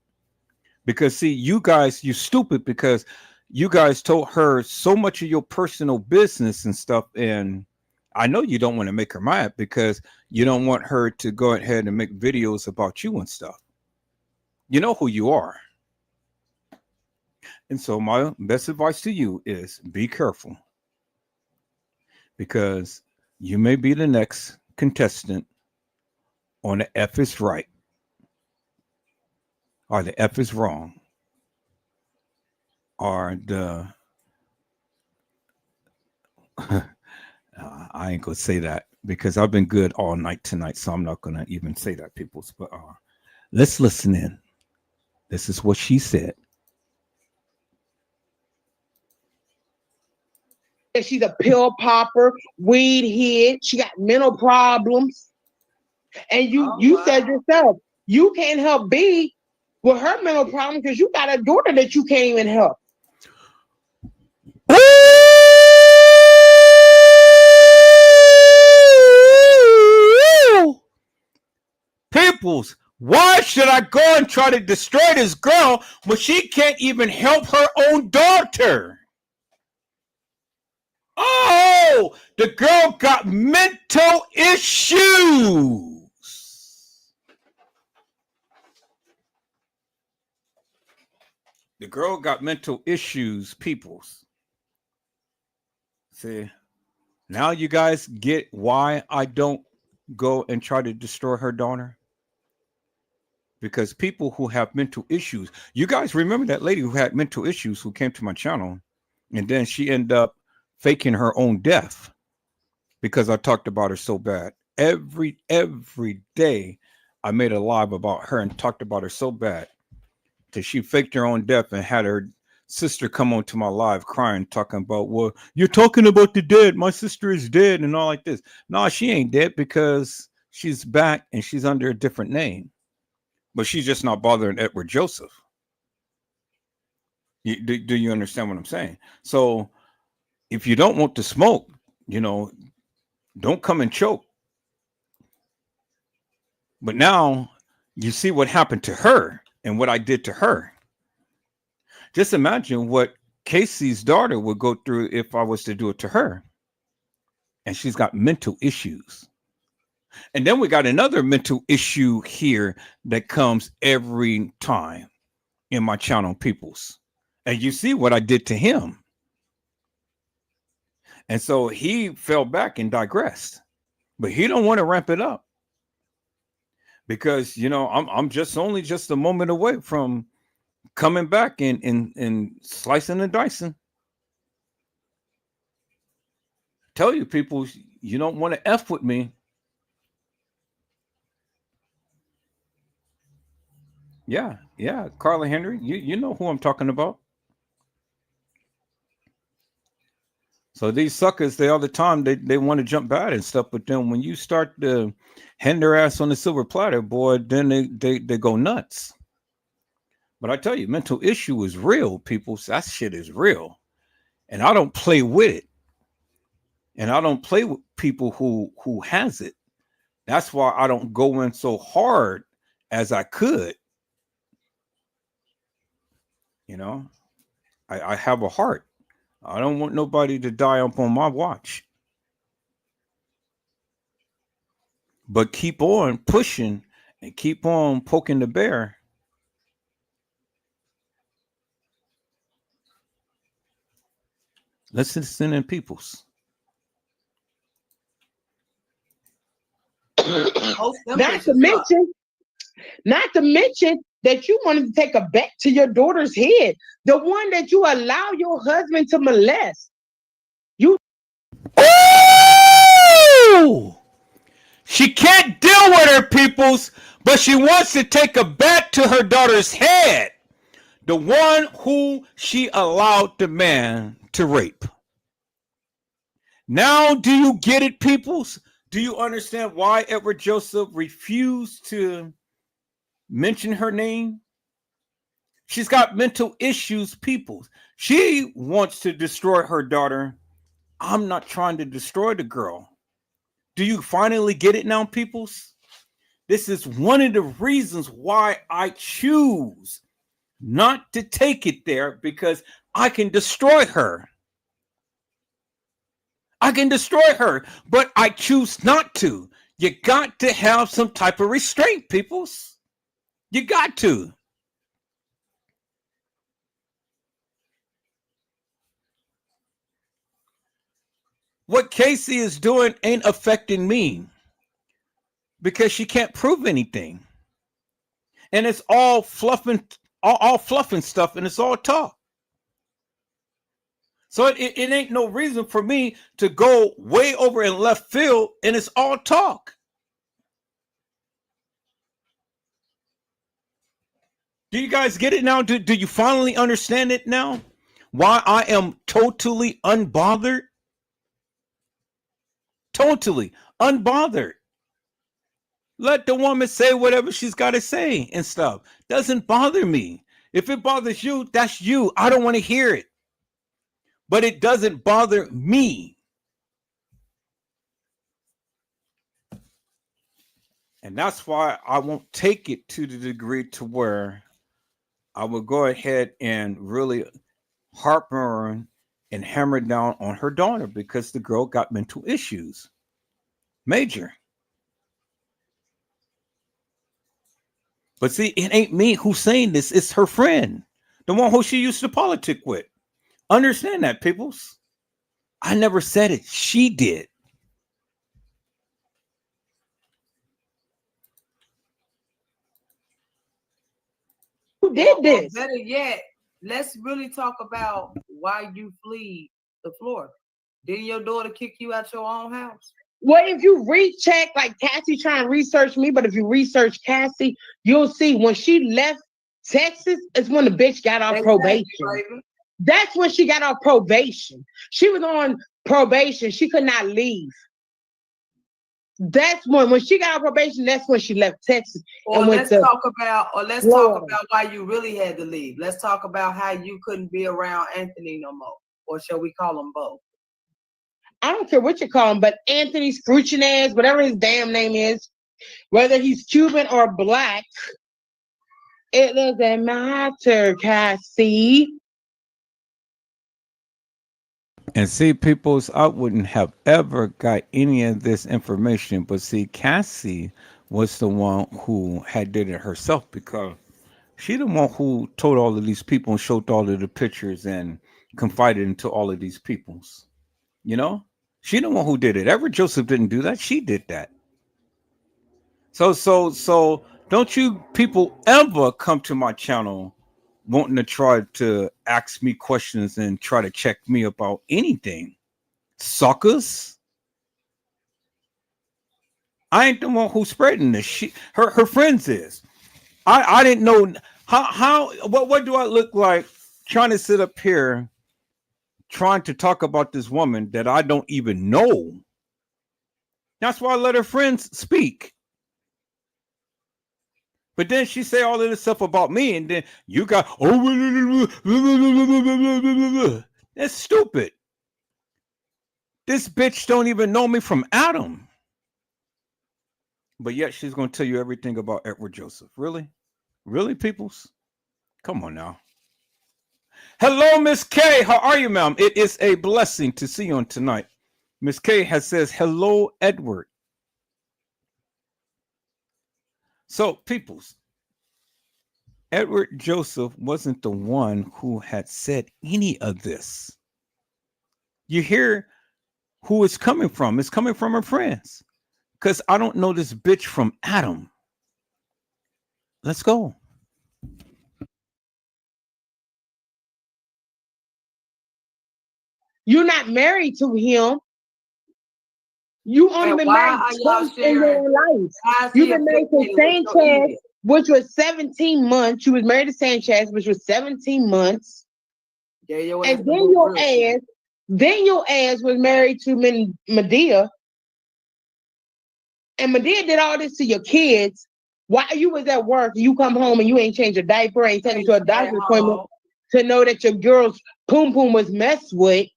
Because see, you guys, you stupid because you guys told her so much of your personal business and stuff. And I know you don't want to make her mad because you don't want her to go ahead and make videos about you and stuff. You know who you are. And so my best advice to you is be careful. Because you may be the next contestant on the F is right or the F is wrong or the I ain't gonna say that because I've been good all night tonight, so I'm not gonna even say that, peoples. But let's listen in. This is what she said. She's a pill popper, weed head. She got mental problems. And you said yourself, you can't help B with her mental problem because you got a daughter that you can't even help. Peoples, why should I go and try to destroy this girl when she can't even help her own daughter? Oh, the girl got mental issues. The girl got mental issues, peoples. See, now you guys get why I don't go and try to destroy her daughter. Because people who have mental issues, you guys remember that lady who had mental issues who came to my channel and then she ended up faking her own death because I talked about her so bad. Every day I made a live about her and talked about her so bad that she faked her own death and had her sister come onto my live crying, talking about, well, you're talking about the dead. My sister is dead and all like this. No, she ain't dead because she's back and she's under a different name. But she's just not bothering Edward Joseph. Do you understand what I'm saying? So if you don't want to smoke, don't come and choke. But now you see what happened to her and what I did to her. Just imagine what Casey's daughter would go through if I was to do it to her. And she's got mental issues. And then we got another mental issue here that comes every time in my channel, peoples. And you see what I did to him. And so he fell back and digressed. But he don't want to ramp it up. Because, I'm just a moment away from coming back and slicing and dicing. Tell you people, you don't want to F with me. Yeah, Carla Henry, you know who I'm talking about. So these suckers, they all the time, they want to jump bad and stuff, but then when you start to hand their ass on the silver platter, boy, then they go nuts. But I tell you, mental issue is real, people. That shit is real. And I don't play with it. And I don't play with people who has it. That's why I don't go in so hard as I could. I have a heart. I don't want nobody to die up on my watch. But keep on pushing and keep on poking the bear. Let's listen in, peoples. Not to mention that you wanted to take a bet to your daughter's head, the one that you allow your husband to molest. Oh! She can't deal with her, peoples, but she wants to take a bet to her daughter's head, the one who she allowed the man to rape. Now, do you get it, peoples? Do you understand why Edward Joseph refused to mention her name? She's got mental issues, people. She wants to destroy her daughter. I'm not trying to destroy the girl. Do you finally get it now, peoples? This is one of the reasons why I choose not to take it there, because I can destroy her. I can destroy her, but I choose not to. You got to have some type of restraint, peoples. You got to. What Casey is doing ain't affecting me because she can't prove anything. And it's all fluffing, all fluffing stuff, and it's all talk. So it ain't no reason for me to go way over in left field, and it's all talk. Do you guys get it now? Do you finally understand it now? Why I am totally unbothered? Totally unbothered. Let the woman say whatever she's got to say and stuff. Doesn't bother me. If it bothers you, that's you. I don't want to hear it. But it doesn't bother me. And that's why I won't take it to the degree to where I will go ahead and really harp and hammer down on her daughter, because the girl got mental issues. Major. But see, it ain't me who's saying this. It's her friend, the one who she used to politic with. Understand that, peoples. I never said it. She did. Who did this? Better yet, let's really talk about why you flee the floor. Didn't your daughter kick you out your own house? Well, if you recheck, like Cassie trying to research me, but if you research Cassie, you'll see when she left Texas, it's when the bitch got off probation. That's when she got off probation. She was on probation. She could not leave. That's when she got off probation, that's when she left Texas. Or let's talk about why you really had to leave. Let's talk about how you couldn't be around Anthony no more. Or shall we call them both? I don't care what you call him, but Anthony Scrooching ass, whatever his damn name is, whether he's Cuban or black, it doesn't matter, Cassie. And see, peoples, I wouldn't have ever got any of this information, but see, Cassie was the one who had did it herself, because she the one who told all of these people and showed all of the pictures and confided into all of these peoples. You know, she the one who did it. Edward Joseph didn't do that. She did that. So don't you people ever come to my channel wanting to try to ask me questions and try to check me about anything. Suckers. I ain't the one who's spreading this. Her friends is. I didn't know what do I look like trying to sit up here trying to talk about this woman that I don't even know. That's why I let her friends speak. But then she say all of this stuff about me, and then you got, that's stupid. This bitch don't even know me from Adam. But yet she's going to tell you everything about Edward Joseph. Really? Really, peoples? Come on now. Hello, Miss K. How are you, ma'am? It is a blessing to see you on tonight. Miss K has says, hello, Edward. So, peoples, Edward Joseph wasn't the one who had said any of this. You hear who it's coming from. It's coming from her friends. Because I don't know this bitch from Adam. Let's go. You're not married to him. You only been married once in your life. You've been married to Sanchez, which was 17 months. You was married to Sanchez, which was 17 months. And then your ass was married to Medea. And Medea did all this to your kids. While you was at work, you come home and you ain't changed a diaper, ain't taken to a doctor's appointment to know that your girl's poom poom was messed with.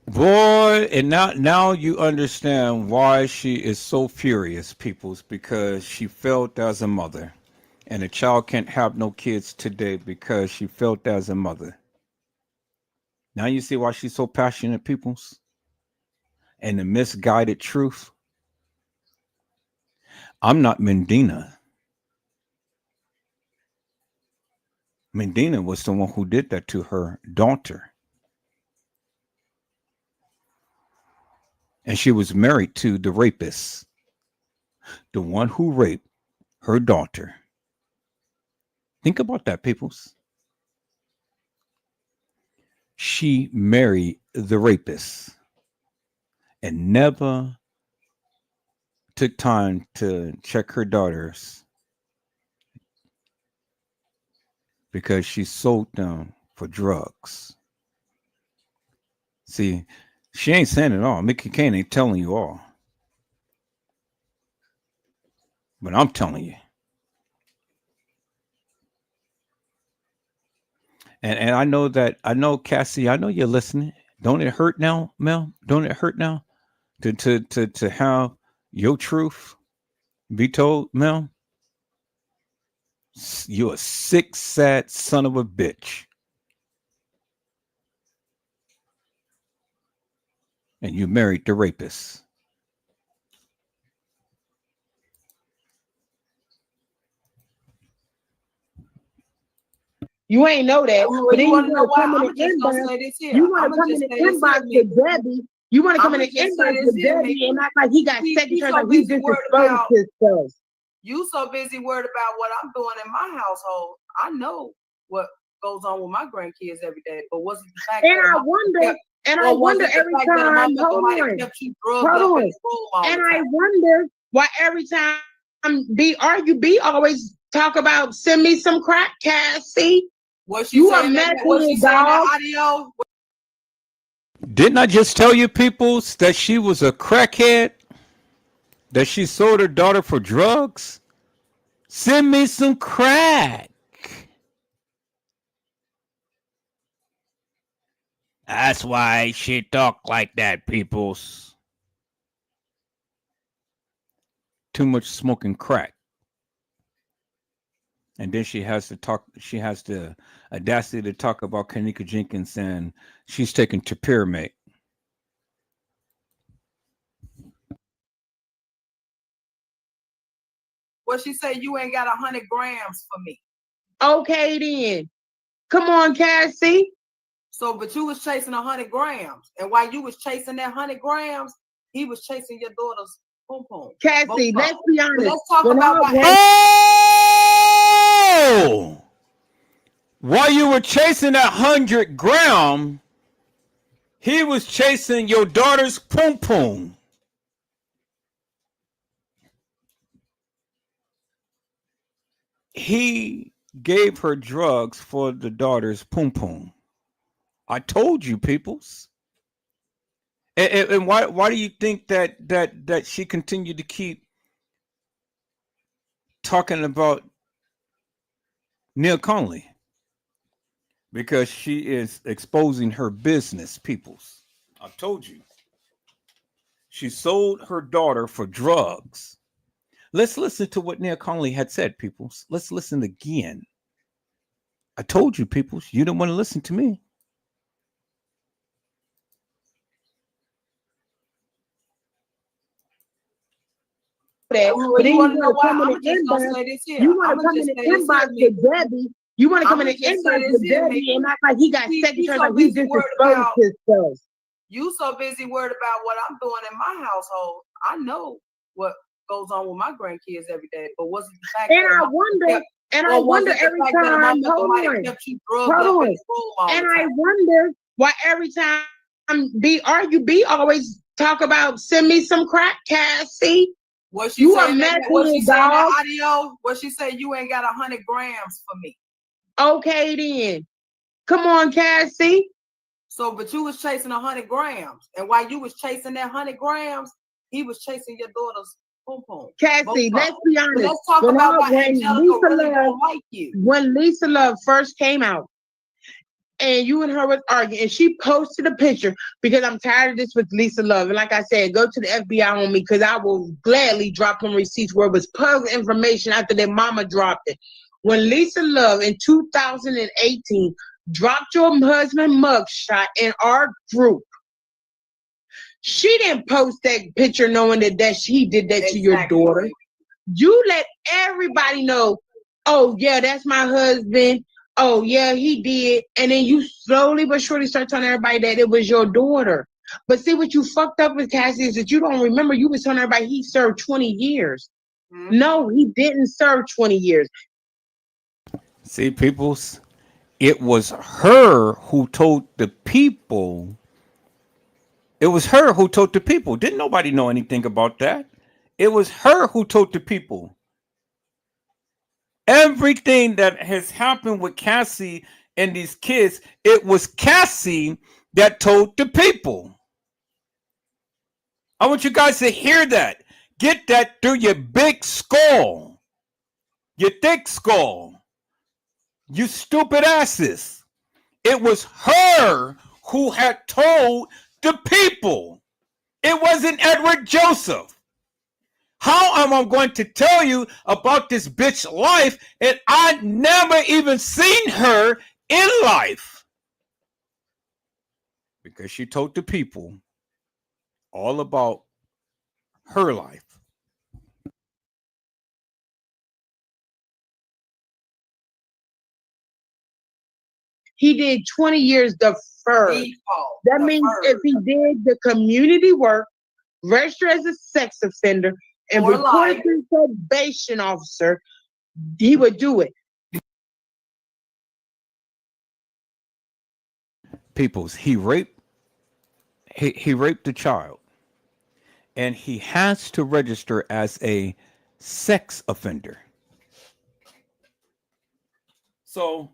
Boy, and now you understand why she is so furious, peoples, because she failed as a mother. And a child can't have no kids today because she failed as a mother. Now you see why she's so passionate, peoples? And the misguided truth. I'm not Mendina. Mendina was the one who did that to her daughter. And she was married to the rapist, the one who raped her daughter. Think about that, peoples. She married the rapist and never took time to check her daughters because she sold them for drugs. See, she ain't saying it all. Mickey Kane ain't telling you all. But I'm telling you. And I know Cassie, I know you're listening. Don't it hurt now, Mel? Don't it hurt now to have your truth be told, Mel? You're a sick, sad son of a bitch. And you married the rapist. You ain't know that. But then you want to come in the inbox. You want to come in the inbox with Debbie. You want to come in the inbox with Debbie and act like he got second chance, like he disexposed himself. You so busy worried about what I'm doing in my household. I know what goes on with my grandkids every day. But what's the fact? And I wonder every time. Hold on. And I wonder why every time B always talk about send me some crack, Cassie. What she You a saying? What she messy saying? dog. That audio. Didn't I just tell you, peoples, that she was a crackhead? That she sold her daughter for drugs? Send me some crack. That's why she talk like that, peoples. Too much smoking crack. And then she has the audacity to talk about Kanika Jenkins and she's taking Topiramate. What she say? You ain't got 100 grams for me. Okay then. Come on, Cassie. So, but you was chasing 100 grams. And while you was chasing that 100 grams, he was chasing your daughter's pom pom. Cassie, let's be honest. Let's talk When about I what was- Oh! While you were chasing that 100 gram, he was chasing your daughter's pom pom. He gave her drugs for the daughter's pom pom. I told you, peoples. And why do you think that she continued to keep talking about Neil Conley? Because she is exposing her business, peoples. I told you. She sold her daughter for drugs. Let's listen to what Neil Conley had said, peoples. Let's listen again. I told you, peoples. You didn't want to listen to me. That, Well, but then you you wanna know want why? to come in I'ma the just gonna inbox. say this here. You want I'ma to come in just the say this inbox here, with Debbie. You want to come in I'ma the just say inbox this with here, Debbie Mickey. and act like he got He second so chance, like he busy just worried exposed about himself. you so busy worried about what I'm doing in my household. I know what goes on with my grandkids every day. But was it the fact And that I a mother wonder, kept, and I or was wonder it the every fact that a time, mother hold might have on, kept you drugged hold up in on. the room all And the I time? wonder why every time B always talk about send me some crack, Cassie. What she You a saying? messy What she saying? dog. That audio? What she say? You ain't got 100 grams for me. Okay then. Come on, Cassie. So, but you was chasing 100 grams, and while you was chasing that 100 grams, he was chasing your daughter's pom pom. Cassie, let's be honest. But let's talk When about why when Angelica Lisa really Love, don't like you. when Lisa Love first came out, and you and her was arguing, and she posted a picture because I'm tired of this with Lisa Love. And like I said, go to the FBI on me because I will gladly drop them receipts where it was public information after their mama dropped it. When Lisa Love in 2018 dropped your husband mugshot in our group, she didn't post that picture knowing that she did that to your daughter. You let everybody know, oh yeah, that's my husband. Oh yeah, he did. And then you slowly but surely start telling everybody that it was your daughter. But see what you fucked up with, Cassie, is that you don't remember you was telling everybody he served 20 years. Mm-hmm. No, he didn't serve 20 years. See, peoples, it was her who told the people. It was her who told the people. Didn't nobody know anything about that? It was her who told the people. Everything that has happened with Cassie and these kids, it was Cassie that told the people. I want you guys to hear that. Get that through your big skull, your thick skull, you stupid asses. It was her who had told the people. It wasn't Edward Joseph. How am I going to tell you about this bitch life and I never even seen her in life? Because she told the people all about her life. He did 20 years deferred. That means if he did the community work, registered as a sex offender, and reported to the probation officer, he would do it. Peoples, he raped the child, and he has to register as a sex offender. So,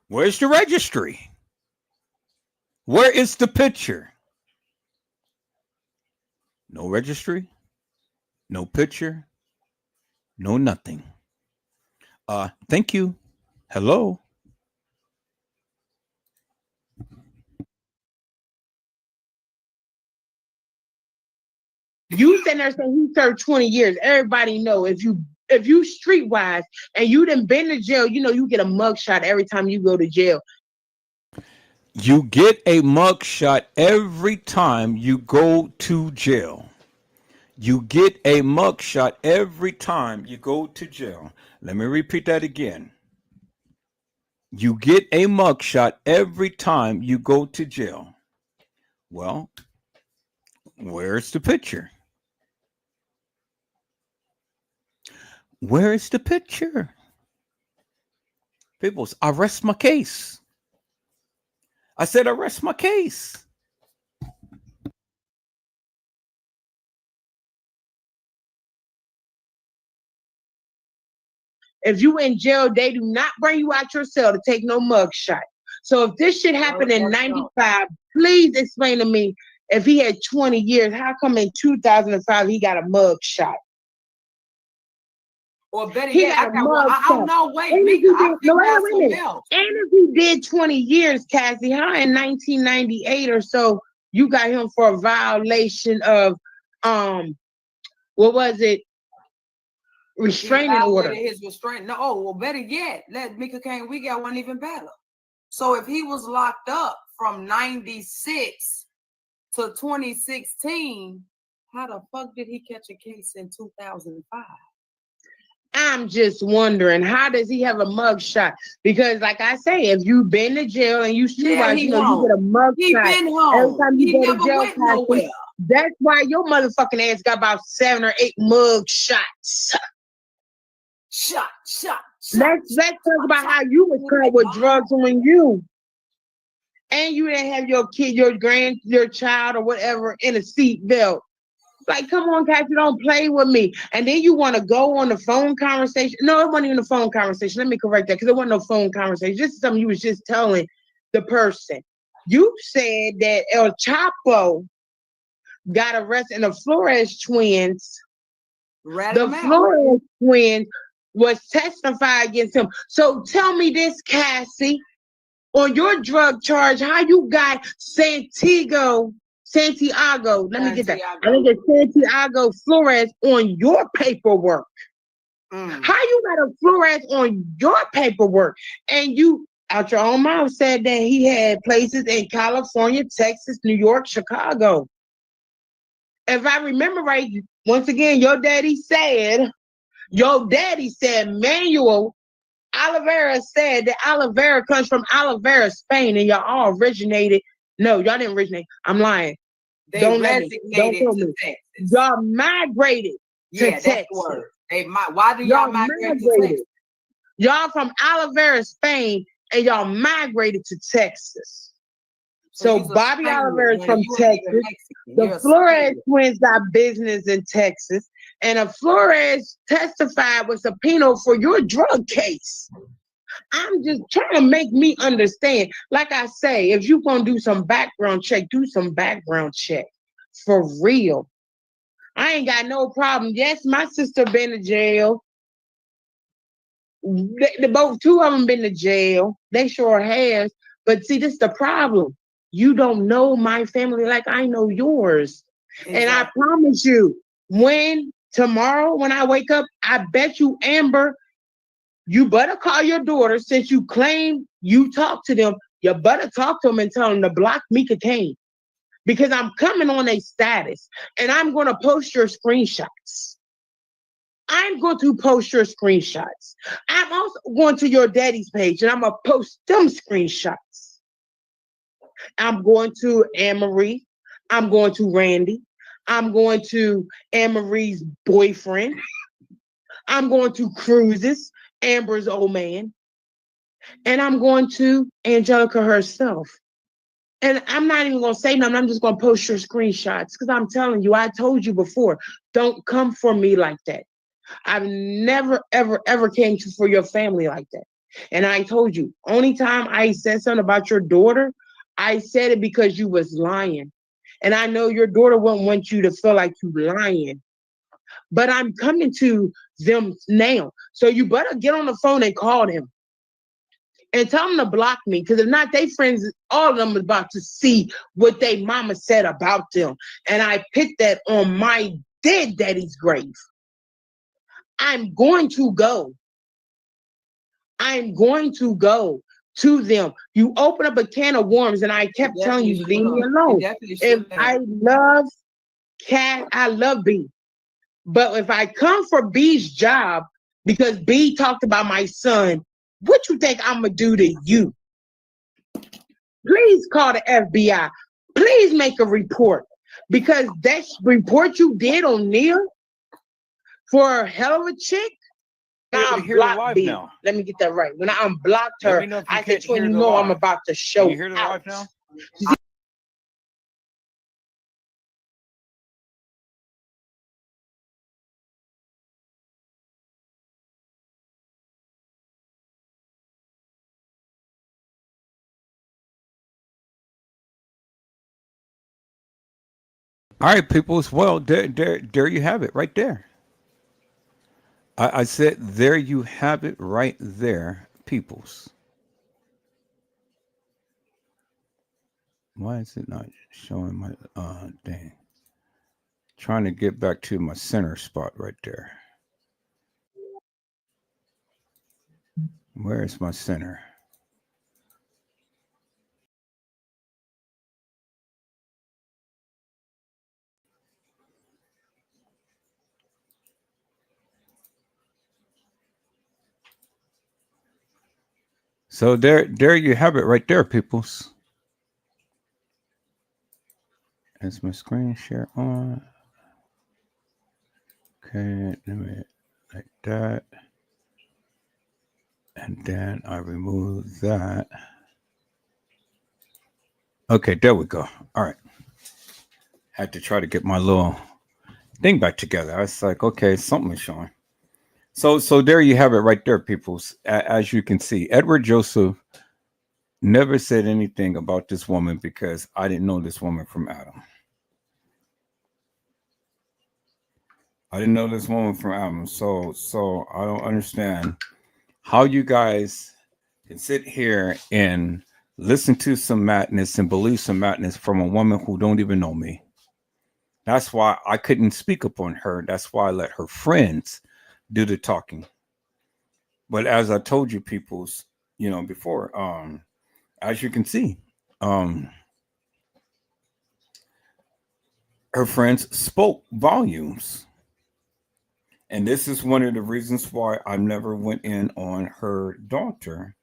where's the registry? Where is the picture? No registry, no picture, no nothing. Thank you. Hello. You sitting there saying he served 20 years. Everybody know if you streetwise and you done been to jail, you know you get a mugshot every time you go to jail. You get a mugshot every time you go to jail. You get a mugshot every time you go to jail. Let me repeat that again. You get a mugshot every time you go to jail. Well, where's the picture? Where is the picture? People, I rest my case. I said, I rest my case. If you in jail, they do not bring you out your cell to take no mugshot. So if this shit happened in 95, please explain to me, if he had 20 years, how come in 2005 he got a mugshot? Or better He yet, got a mugshot. no, wait, And Mika, I think that's wait a something minute. else. And if he did 20 years, Cassie, how in 1998 or so you got him for a violation of what was it? Restraining order. His restraint. No, well, better yet, let Mika Kane, we got one even better. So if he was locked up from 96 to 2016, how the fuck did he catch a case in 2005? I'm just wondering, how does he have a mugshot? Because, like I say, if you've been to jail and you streetwise, you know you get a mugshot. He been home. Every time you He go never to jail, went nowhere. that's why your motherfucking ass got about 7 or 8 mug shots. Shot. Let's talk about how you was caught with drugs on you, and you didn't have your kid, your child, or whatever in a seat belt. Like, come on, Cassie, don't play with me. And then you want to go on the phone conversation. No, it wasn't even a phone conversation. Let me correct that, because it wasn't no phone conversation. This is something you was just telling the person. You said that El Chapo got arrested and the Flores twins. The Flores twins was testifying against him. So tell me this, Cassie, on your drug charge, how you got Santiago, let me get that. I think it's Santiago Flores on your paperwork. How you got a Flores on your paperwork? And you, out your own mouth, said that he had places in California, Texas, New York, Chicago. If I remember right, once again, your daddy said Manuel Oliveira said that Oliveira comes from Oliveira, Spain, and y'all all originated. No, y'all didn't originate. I'm lying. Don't to Texas. Y'all migrated to Texas. That's the word. Why do y'all migrate to Texas? Y'all from Oliveira, Spain, and y'all migrated to Texas. So Bobby Oliveira is from Texas. The Flores twins got business in Texas. And a Flores testified with subpoena for your drug case. I'm just trying to make me understand. Like I say, if you're going to do some background check, do some background check. For real. I ain't got no problem. Yes, my sister been to jail. Two of them been to jail. They sure has. But see, this is the problem. You don't know my family like I know yours. Exactly. And I promise you, tomorrow when I wake up, I bet you, Amber, you better call your daughter, since you claim you talk to them. You better talk to them and tell them to block Mika Kane, because I'm coming on a status and I'm going to post your screenshots. I'm going to post your screenshots. I'm also going to your daddy's page and I'm going to post them screenshots. I'm going to Anne-Marie. I'm going to Randy. I'm going to Anne-Marie's boyfriend. I'm going to Cruz's, Amber's old man. And I'm going to Angelica herself. And I'm not even going to say nothing. I'm just going to post your screenshots, because I'm telling you, I told you before, don't come for me like that. I've never, ever, ever came to for your family like that. And I told you, only time I said something about your daughter, I said it because you was lying. And I know your daughter wouldn't want you to feel like you lying. But I'm coming to them now. So you better get on the phone and call them. And tell them to block me. Because if not, they friends, all of them is about to see what they mama said about them. And I put that on my dead daddy's grave. I'm going to go. I'm going to go to them. You open up a can of worms, and I kept telling you, leave me alone. If I love Cat, I love B. But if I come for B's job because B talked about my son, what you think I'm gonna do to you? Please call the FBI. Please make a report, because that report you did on Neil for a hell of a chick. Now I'm blocked B. Now. Let me get that right. When I unblocked her, I said, "When you know I'm about to show you hear the live now?" All right, peoples. Well, there you have it right there. I said, there you have it right there, peoples. Why is it not showing my thing? Trying to get back to my center spot right there. Where is my center? So there you have it right there, peoples. Is my screen share on? Okay, let me like that. And then I remove that. Okay, there we go. All right. Had to try to get my little thing back together. I was like, okay, something is showing. So there you have it right there, peoples. As you can see, Edward Joseph never said anything about this woman because I didn't know this woman from Adam. I didn't know this woman from Adam. So I don't understand how you guys can sit here and listen to some madness and believe some madness from a woman who don't even know me. That's why I couldn't speak upon her. That's why I let her friends do the talking. But as I told you, peoples, before, as you can see, her friends spoke volumes. And this is one of the reasons why I never went in on her daughter,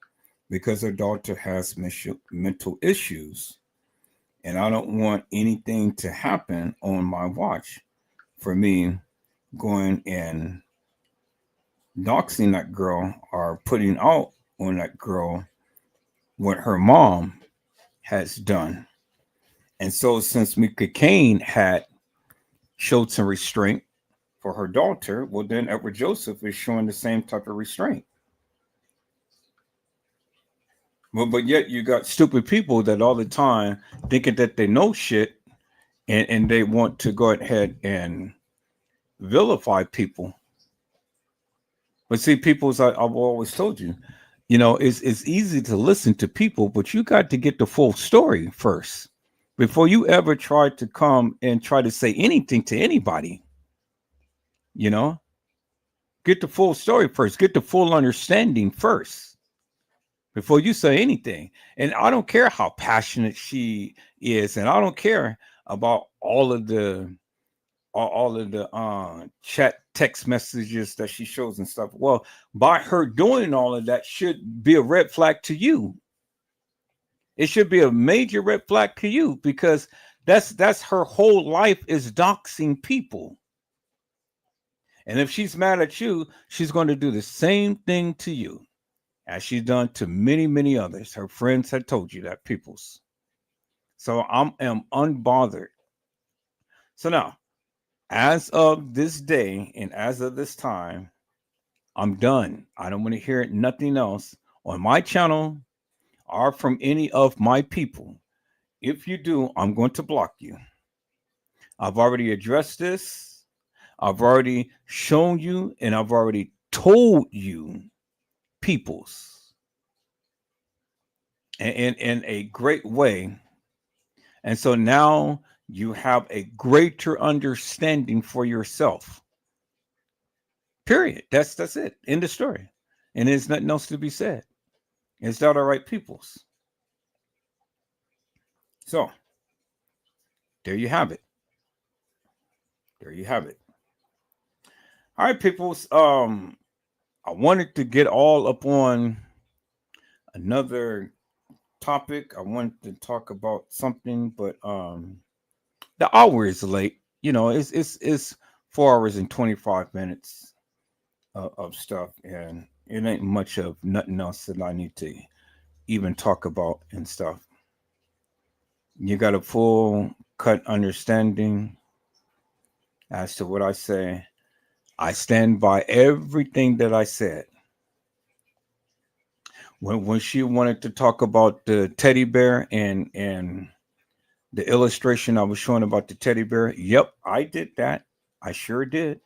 because her daughter has mental issues. And I don't want anything to happen on my watch for me going and doxing that girl or putting out on that girl what her mom has done. And so since Mika Kane had showed some restraint for her daughter, well, then Edward Joseph is showing the same type of restraint. Well, but yet you got stupid people that all the time thinking that they know shit, and they want to go ahead and vilify people. But see, people, as I've always told you, it's easy to listen to people, but you got to get the full story first before you ever try to come and try to say anything to anybody. Get the full story first, get the full understanding first before you say anything. And I don't care how passionate she is, and I don't care about all of the chat text messages that she shows and stuff. Well, by her doing all of that should be a red flag to you. It should be a major red flag to you, because that's her whole life is doxing people. And if she's mad at you, she's going to do the same thing to you as she's done to many, many others. Her friends had told you that, peoples. So I am unbothered. So now, as of this day and as of this time, I'm done. I don't want to hear nothing else on my channel or from any of my people. If you do, I'm going to block you. I've already addressed this. I've already shown you, and I've already told you, peoples, in a great way. And so now you have a greater understanding for yourself. Period. That's it. End of story. And there's nothing else to be said. Is that all right, peoples? So there you have it. There you have it. All right, peoples. I wanted to get all up on another topic. I wanted to talk about something, but the hour is late. You know, it's 4 hours and 25 minutes of stuff, and it ain't much of nothing else that I need to even talk about and stuff. You got a full cut understanding as to what I say. I stand by everything that I said. When she wanted to talk about the teddy bear and the illustration I was showing about the teddy bear, yep, I did that. I sure did.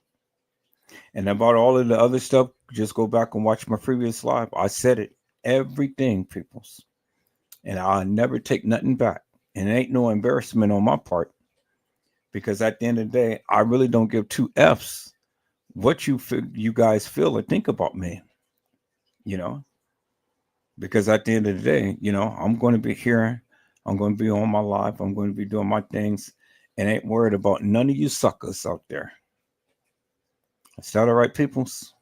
And about all of the other stuff, just go back and watch my previous live. I said it. Everything, peoples. And I'll never take nothing back. And it ain't no embarrassment on my part. Because at the end of the day, I really don't give two F's what you guys feel or think about me. You know? Because at the end of the day, you know, I'm going to be here. I'm going to be on my live. I'm going to be doing my things. And ain't worried about none of you suckers out there. Is that all right, peoples?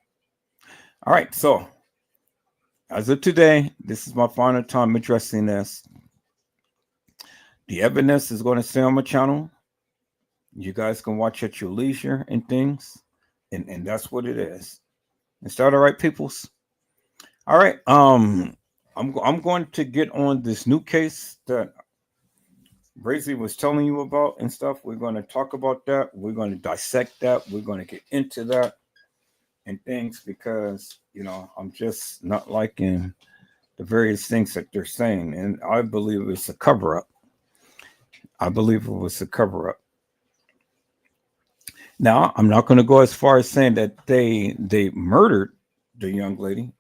All right. So, as of today, this is my final time addressing this. The evidence is going to stay on my channel. You guys can watch at your leisure and things. And that's what it is. Is that all right, peoples? All right. I'm going to get on this new case that Brazy was telling you about and stuff. We're going to talk about that. We're going to dissect that. We're going to get into that and things because, you know, I'm just not liking the various things that they're saying. And I believe it's a cover-up. I believe it was a cover-up. Now, I'm not going to go as far as saying that they murdered the young lady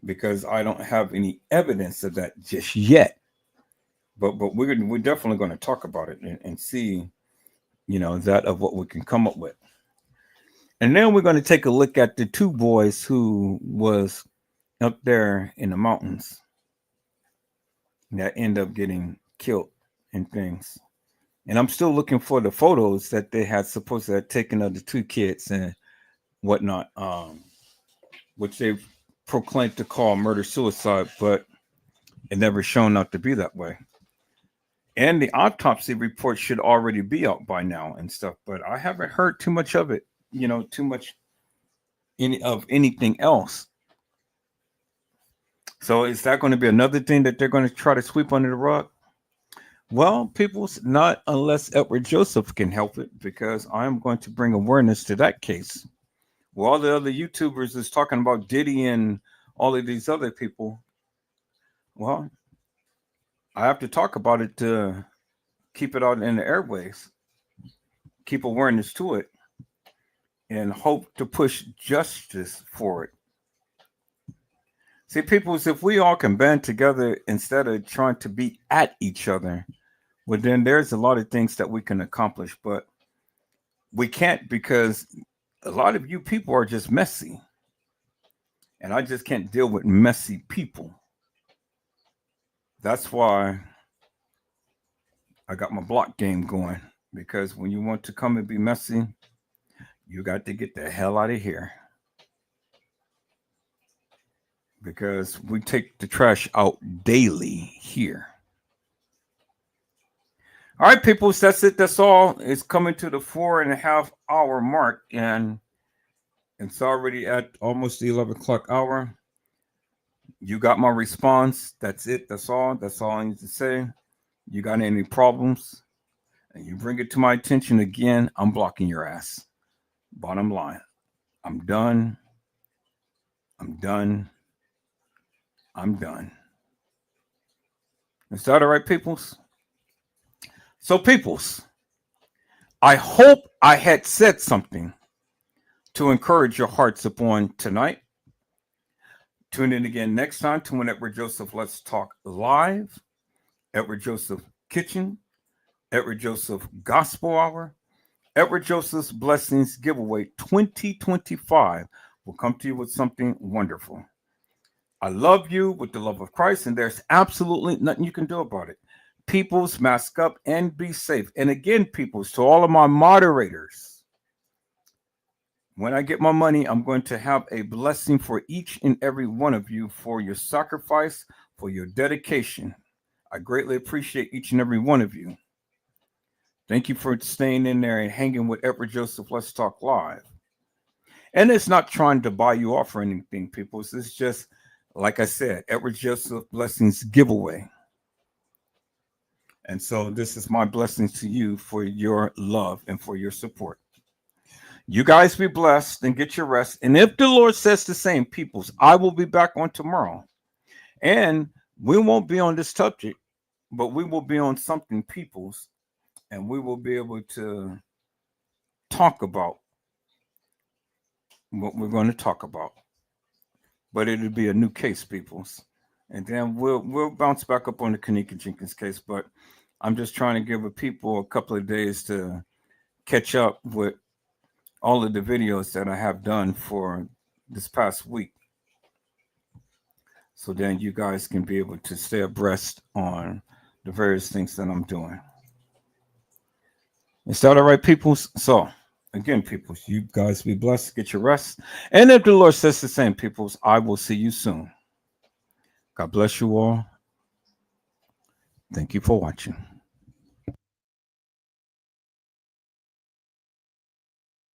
because I don't have any evidence of that just yet. But we're definitely going to talk about it and see, you know, that of what we can come up with. And then we're going to take a look at the two boys who was up there in the mountains that end up getting killed and things. And I'm still looking for the photos that they had supposed to have taken of the two kids and whatnot, which they've proclaimed to call murder-suicide, but it never shown out to be that way. And the autopsy report should already be out by now and stuff, but I haven't heard too much of it, you know, too much of anything else. So is that going to be another thing that they're going to try to sweep under the rug? Well, people's not unless Edward Joseph can help it, because I'm going to bring awareness to that case. Well, all the other YouTubers is talking about Diddy and all of these other people. Well, I have to talk about it to keep it out in the airways, keep awareness to it, and hope to push justice for it. See, people, if we all can band together instead of trying to be at each other, well, then there's a lot of things that we can accomplish, but we can't because a lot of you people are just messy. And I just can't deal with messy people. That's why I got my block game going, because when you want to come and be messy, you got to get the hell out of here. Because we take the trash out daily here. All right, people, that's it. That's all. It's coming to the 4.5 hour mark, and it's already at almost the 11 o'clock hour. You got my response. That's it. That's all. That's all I need to say. You got any problems? and you bring it to my attention again, I'm blocking your ass. Bottom line, I'm done. I'm done. I'm done. Is that all right, peoples? So, peoples, I hope I had said something to encourage your hearts upon tonight. Tune in again next time to when Edward Joseph Let's Talk Live, Edward Joseph Kitchen, Edward Joseph Gospel Hour, Edward Joseph's Blessings Giveaway 2025 will come to you with something wonderful. I love you with the love of Christ, and there's absolutely nothing you can do about it. Peoples, mask up and be safe. And again, peoples, to all of my moderators, when I get my money, I'm going to have a blessing for each and every one of you for your sacrifice, for your dedication. I greatly appreciate each and every one of you. Thank you for staying in there and hanging with Edward Joseph Let's Talk Live. And it's not trying to buy you off or anything, people. It's just, like I said, Edward Joseph Blessings Giveaway. And so this is my blessings to you for your love and for your support. You guys be blessed and get your rest. And if the Lord says the same, peoples, I will be back on tomorrow. And we won't be on this subject, but we will be on something, peoples. And we will be able to talk about what we're going to talk about. But it'll be a new case, peoples. And then we'll bounce back up on the Kenneka Jenkins case. But I'm just trying to give the people a couple of days to catch up with all of the videos that I have done for this past week. So then you guys can be able to stay abreast on the various things that I'm doing. Is that all right, peoples? So, again, peoples, you guys be blessed, get your rest. And if the Lord says the same, peoples, I will see you soon. God bless you all. Thank you for watching.